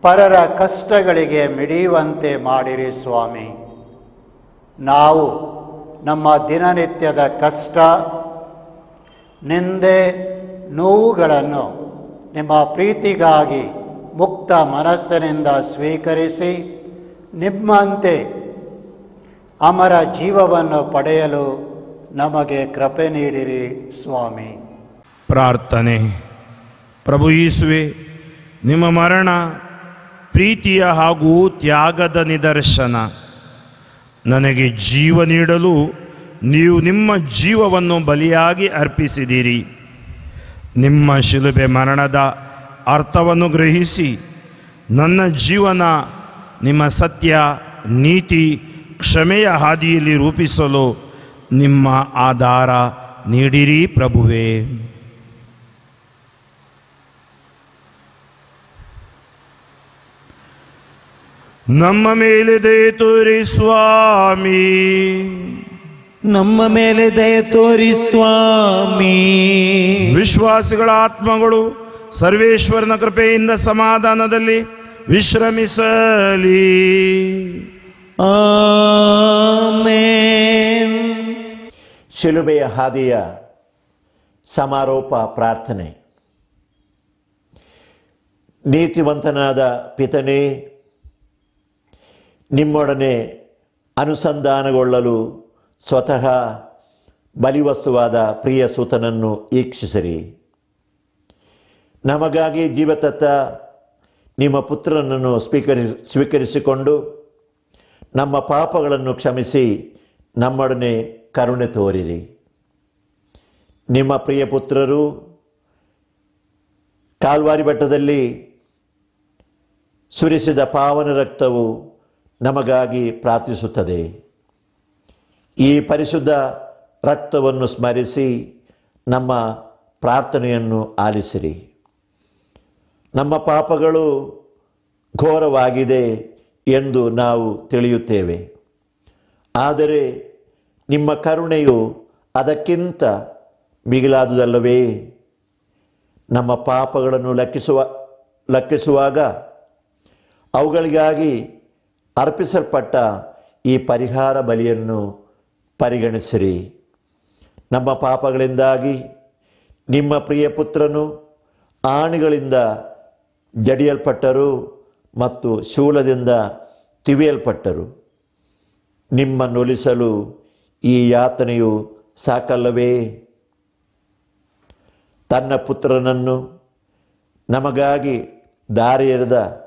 ಪರರ ಕಷ್ಟಗಳಿಗೆ ಮಿಡಿಯುವಂತೆ ಮಾಡಿರಿ ಸ್ವಾಮಿ. ನಾವು ನಮ್ಮ ದಿನನಿತ್ಯದ ಕಷ್ಟ, ನಿಂದೆ, ನೋವುಗಳನ್ನು ನಿಮ್ಮ ಪ್ರೀತಿಗಾಗಿ ಮುಕ್ತ ಮನಸ್ಸಿನಿಂದ ಸ್ವೀಕರಿಸಿ ನಿಮ್ಮಂತೆ ಅಮರ ಜೀವವನ್ನು ಪಡೆಯಲು ನಮಗೆ ಕೃಪೆ ನೀಡಿರಿ ಸ್ವಾಮಿ. ಪ್ರಾರ್ಥನೆ. ಪ್ರಭು ಯೇಸುವೆ, ನಿಮ್ಮ ಮರಣ ಪ್ರೀತಿಯ ಹಾಗೂ ತ್ಯಾಗದ ನಿದರ್ಶನ. ನನಗೆ ಜೀವ ನೀಡಲು ನೀವು ನಿಮ್ಮ ಜೀವವನ್ನು ಬಲಿಯಾಗಿ ಅರ್ಪಿಸಿದಿರಿ. ನಿಮ್ಮ ಶಿಲುಬೆ ಮರಣದ ಅರ್ಥವನ್ನು ಗ್ರಹಿಸಿ ನನ್ನ ಜೀವನ ನಿಮ್ಮ ಸತ್ಯ, ನೀತಿ, ಕ್ಷಮೆಯ ಹಾದಿಯಲ್ಲಿ ರೂಪಿಸಲು ನಿಮ್ಮ ಆಧಾರ ನೀಡಿರಿ ಪ್ರಭುವೇ. ನಮ್ಮ ಮೇಲೆ ದಯೆ ತೋರಿ ಸ್ವಾಮಿ. ನಮ್ಮ ಮೇಲೆ ದಯೆ ತೋರಿ ಸ್ವಾಮಿ. ವಿಶ್ವಾಸಿಗಳ ಆತ್ಮಗಳು ಸರ್ವೇಶ್ವರನ ಕೃಪೆಯಿಂದ ಸಮಾಧಾನದಲ್ಲಿ ವಿಶ್ರಮಿಸಲಿ. ಆಮೆನ್. ಶಿಲುಬೆಯ ಹಾದಿಯ ಸಮಾರೋಪ ಪ್ರಾರ್ಥನೆ. ನೀತಿವಂತನಾದ ಪಿತನೇ, ನಿಮ್ಮೊಡನೆ ಅನುಸಂಧಾನಗೊಳ್ಳಲು ಸ್ವತಃ ಬಲಿವಸ್ತುವಾದ ಪ್ರಿಯ ಸೂತನನ್ನು ಈಕ್ಷಿಸಿರಿ. ನಮಗಾಗಿ ಜೀವತತ್ತ ನಿಮ್ಮ ಪುತ್ರನನ್ನು ಸ್ವೀಕರಿಸಿಕೊಂಡು ನಮ್ಮ ಪಾಪಗಳನ್ನು ಕ್ಷಮಿಸಿ ನಮ್ಮೊಡನೆ ಕರುಣೆ ತೋರಿರಿ. ನಿಮ್ಮ ಪ್ರಿಯ ಪುತ್ರರು ಕಾಲ್ವಾರಿ ಬೆಟ್ಟದಲ್ಲಿ ಸುರಿಸಿದ ಪಾವನ ರಕ್ತವು ನಮಗಾಗಿ ಪ್ರಾರ್ಥಿಸುತ್ತದೆ. ಈ ಪರಿಶುದ್ಧ ರಕ್ತವನ್ನು ಸ್ಮರಿಸಿ ನಮ್ಮ ಪ್ರಾರ್ಥನೆಯನ್ನು ಆಲಿಸಿರಿ. ನಮ್ಮ ಪಾಪಗಳು ಘೋರವಾಗಿದೆ ಎಂದು ನಾವು ತಿಳಿಯುತ್ತೇವೆ. ಆದರೆ ನಿಮ್ಮ ಕರುಣೆಯು ಅದಕ್ಕಿಂತ ಮಿಗಿಲಾದುದಲ್ಲವೇ? ನಮ್ಮ ಪಾಪಗಳನ್ನು ಲೆಕ್ಕಿಸುವಾಗ ಅವುಗಳಿಗಾಗಿ ಅರ್ಪಿಸಲ್ಪಟ್ಟ ಈ ಪರಿಹಾರ ಬಲಿಯನ್ನು ಪರಿಗಣಿಸಿರಿ. ನಮ್ಮ ಪಾಪಗಳಿಂದಾಗಿ ನಿಮ್ಮ ಪ್ರಿಯ ಪುತ್ರನು ಆಣಿಗಳಿಂದ ಜಡಿಯಲ್ಪಟ್ಟರು ಮತ್ತು ಶೂಲದಿಂದ ತಿವಿಯಲ್ಪಟ್ಟರು. ನಿಮ್ಮನ್ನೊಲಿಸಲು ಈ ಯಾತನೆಯು ಸಾಕಲ್ಲವೇ? ತನ್ನ ಪುತ್ರನನ್ನು ನಮಗಾಗಿ ದಾರಿ ಎರೆದ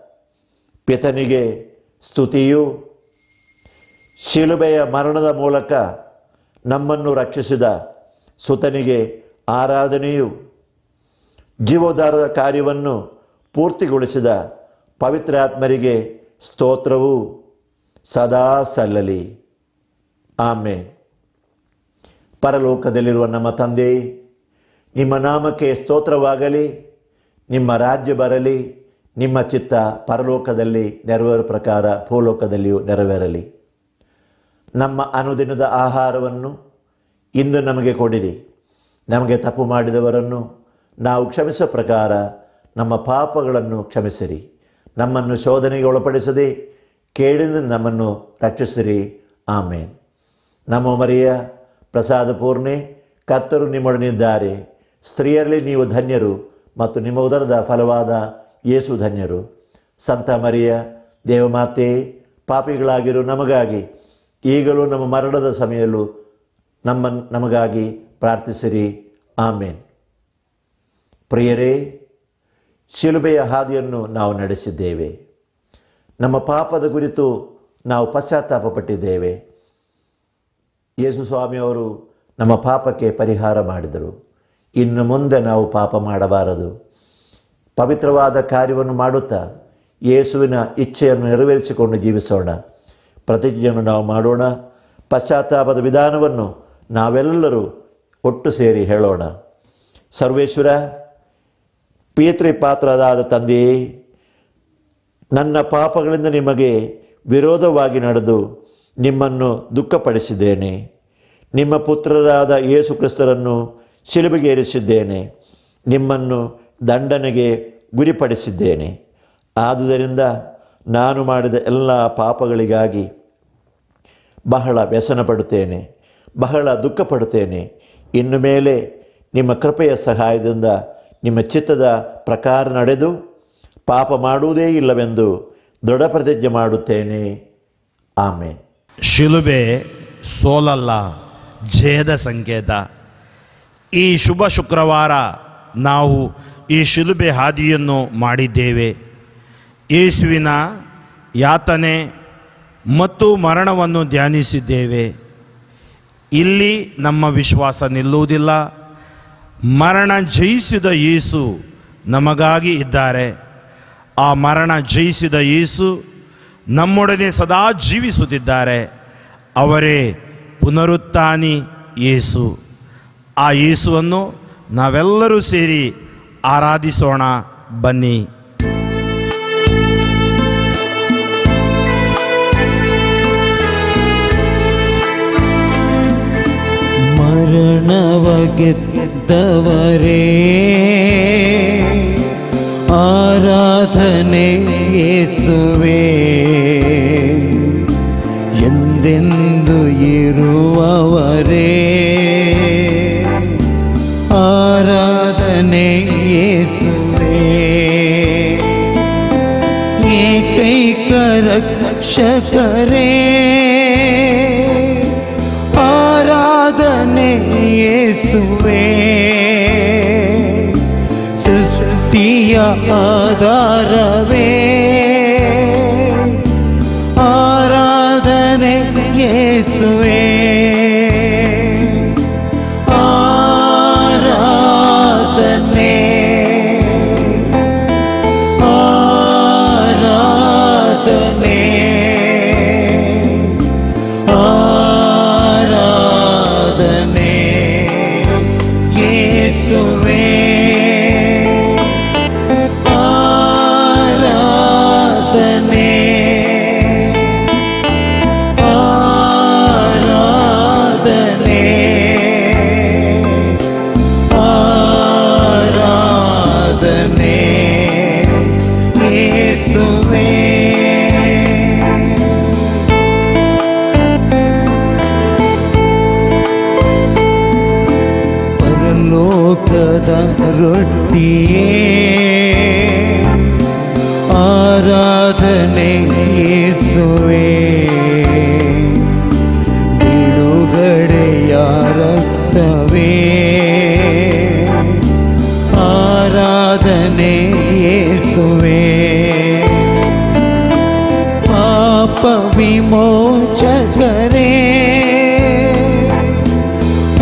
ಪಿತನಿಗೆ ಸ್ತುತಿಯು, ಶಿಲುಬೆಯ ಮರಣದ ಮೂಲಕ ನಮ್ಮನ್ನು ರಕ್ಷಿಸಿದ ಸುತನಿಗೆ ಆರಾಧನೆಯು, ಜೀವೋದ್ಧಾರದ ಕಾರ್ಯವನ್ನು ಪೂರ್ತಿಗೊಳಿಸಿದ ಪವಿತ್ರಾತ್ಮರಿಗೆ ಸ್ತೋತ್ರವು ಸದಾ ಸಲ್ಲಲಿ. ಆಮೇನ್. ಪರಲೋಕದಲ್ಲಿರುವ ನಮ್ಮ ತಂದೆ, ನಿಮ್ಮ ನಾಮಕ್ಕೆ ಸ್ತೋತ್ರವಾಗಲಿ. ನಿಮ್ಮ ರಾಜ್ಯ ಬರಲಿ. ನಿಮ್ಮ ಚಿತ್ತ ಪರಲೋಕದಲ್ಲಿ ನೆರವೇರುವ ಪ್ರಕಾರ ಭೂಲೋಕದಲ್ಲಿಯೂ ನೆರವೇರಲಿ. ನಮ್ಮ ಅನುದಿನದ ಆಹಾರವನ್ನು ಇಂದು ನಮಗೆ ಕೊಡಿರಿ. ನಮಗೆ ತಪ್ಪು ಮಾಡಿದವರನ್ನು ನಾವು ಕ್ಷಮಿಸುವ ಪ್ರಕಾರ ನಮ್ಮ ಪಾಪಗಳನ್ನು ಕ್ಷಮಿಸಿರಿ. ನಮ್ಮನ್ನು ಶೋಧನೆಗೆ ಒಳಪಡಿಸದೆ ಕೇಡಿನಿಂದ ನಮ್ಮನ್ನು ರಕ್ಷಿಸಿರಿ. ಆಮೇನ್. ನಮ್ಮ ಮರಿಯ ಪ್ರಸಾದ ಪೂರ್ಣೆ, ಕರ್ತರು ನಿಮ್ಮೊಡನಿದ್ದಾರೆ. ಸ್ತ್ರೀಯರಲ್ಲಿ ನೀವು ಧನ್ಯರು ಮತ್ತು ನಿಮ್ಮ ಉದರದ ಫಲವಾದ ಯೇಸು ಧನ್ಯರು. ಸಂತ ಮರಿಯ ದೇವಮಾತೆ, ಪಾಪಿಗಳಾಗಿರು ನಮಗಾಗಿ ಈಗಲೂ ನಮ್ಮ ಮರಣದ ಸಮಯದಲ್ಲೂ ನಮಗಾಗಿ ಪ್ರಾರ್ಥಿಸಿರಿ. ಆಮೇನ್. ಪ್ರಿಯರೇ, ಶಿಲುಬೆಯ ಹಾದಿಯನ್ನು ನಾವು ನಡೆಸಿದ್ದೇವೆ. ನಮ್ಮ ಪಾಪದ ಕುರಿತು ನಾವು ಪಶ್ಚಾತ್ತಾಪ ಪಟ್ಟಿದ್ದೇವೆ. ಯೇಸು ಸ್ವಾಮಿಯವರು ನಮ್ಮ ಪಾಪಕ್ಕೆ ಪರಿಹಾರ ಮಾಡಿದರು. ಇನ್ನು ಮುಂದೆ ನಾವು ಪಾಪ ಮಾಡಬಾರದು. ಪವಿತ್ರವಾದ ಕಾರ್ಯವನ್ನು ಮಾಡುತ್ತಾ ಯೇಸುವಿನ ಇಚ್ಛೆಯನ್ನು ನೆರವೇರಿಸಿಕೊಂಡು ಜೀವಿಸೋಣ. ಪ್ರತಿಜ್ಞೆಯನ್ನು ನಾವು ಮಾಡೋಣ. ಪಶ್ಚಾತ್ತಾಪದ ವಿಧಾನವನ್ನು ನಾವೆಲ್ಲರೂ ಒಟ್ಟು ಸೇರಿ ಹೇಳೋಣ. ಸರ್ವೇಶ್ವರ, ಪಿತೃಪಾತ್ರರಾದ ತಂದೆಯೇ, ನನ್ನ ಪಾಪಗಳಿಂದ ನಿಮಗೆ ವಿರೋಧವಾಗಿ ನಡೆದು ನಿಮ್ಮನ್ನು ದುಃಖಪಡಿಸಿದ್ದೇನೆ. ನಿಮ್ಮ ಪುತ್ರರಾದ ಯೇಸು ಕ್ರಿಸ್ತರನ್ನು ಶಿಲುಬೆಗೆ ಏರಿಸಿದ್ದೇನೆ. ನಿಮ್ಮನ್ನು ದಂಡನೆಗೆ ಗುರಿಪಡಿಸಿದ್ದೇನೆ. ಆದುದರಿಂದ ನಾನು ಮಾಡಿದ ಎಲ್ಲ ಪಾಪಗಳಿಗಾಗಿ ಬಹಳ ವ್ಯಸನ ಪಡುತ್ತೇನೆ, ಬಹಳ ದುಃಖಪಡುತ್ತೇನೆ. ಇನ್ನು ಮೇಲೆ ನಿಮ್ಮ ಕೃಪೆಯ ಸಹಾಯದಿಂದ ನಿಮ್ಮ ಚಿತ್ತದ ಪ್ರಕಾರ ನಡೆದು ಪಾಪ ಮಾಡುವುದೇ ಇಲ್ಲವೆಂದು ದೃಢ ಪ್ರತಿಜ್ಞೆ ಮಾಡುತ್ತೇನೆ. ಆಮೇನ್. ಶಿಲುಬೆ ಸೋಲಲ್ಲ, ಜಯದ ಸಂಕೇತ. ಈ ಶುಭ ಶುಕ್ರವಾರ ನಾವು ಈ ಶಿಲುಬೆ ಹಾದಿಯನ್ನು ಮಾಡಿದ್ದೇವೆ. ಯೇಸುವಿನ ಯಾತನೆ ಮತ್ತು ಮರಣವನ್ನು ಧ್ಯಾನಿಸಿದ್ದೇವೆ. ಇಲ್ಲಿ ನಮ್ಮ ವಿಶ್ವಾಸ ನಿಲ್ಲುವುದಿಲ್ಲ. ಮರಣ ಜಯಿಸಿದ ಯೇಸು ನಮಗಾಗಿ ಇದ್ದಾರೆ. ಆ ಮರಣ ಜಯಿಸಿದ ಯೇಸು ನಮ್ಮೊಡನೆ ಸದಾ ಜೀವಿಸುತ್ತಿದ್ದಾರೆ. ಅವರೇ ಪುನರುತ್ಥಾನಿ ಯೇಸು. ಆ ಯೇಸುವನ್ನು ನಾವೆಲ್ಲರೂ ಸೇರಿ ಆರಾಧಿಸೋಣ. ಬನ್ನಿ. ಮರಣವ ಗೆದ್ದವರೇ, ಆರಾಧನೆ ಯೇಸುವೇ. ಎಂದೆಂದು ಇರುವವರೇ, ಆರಾಧನೆ ಯೇಸುವೇ. ಏಕೈಕ ರಕ್ಷಕರೇ, ಆರಾಧನೆ ಯೇಸುವೇ. ಸೃಷ್ಟಿಯ ಆಧಾರವೇ, ಆರಾಧನೆ ಯೇಸುವೇ. ಆರಾಧನೆ, ಆರಾಧನೆ, ಆರಾಧನೆ ಯೇಸುವೇ. ಆರಾಧನೆ, ಆರಾಧನೆ. ರೊಟ್ಟಿಯೇ ಆರಾಧನೆ ಯೇಸುವೇ, ಬಿಡುಗಡೆಯ ರಕ್ತವೇ ಆರಾಧನೆ ಯೇಸುವೇ, ಪಾಪ ವಿಮೋಚಕರೇ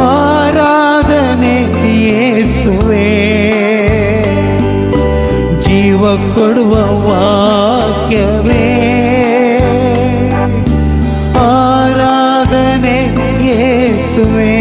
ಆರಾಧನೆ ಯೇಸುವೇ, ಜೀವ ಕೊಡುವ ವಾಕ್ಯವೇ ಆರಾಧನೆ ಯೇಸುವೇ.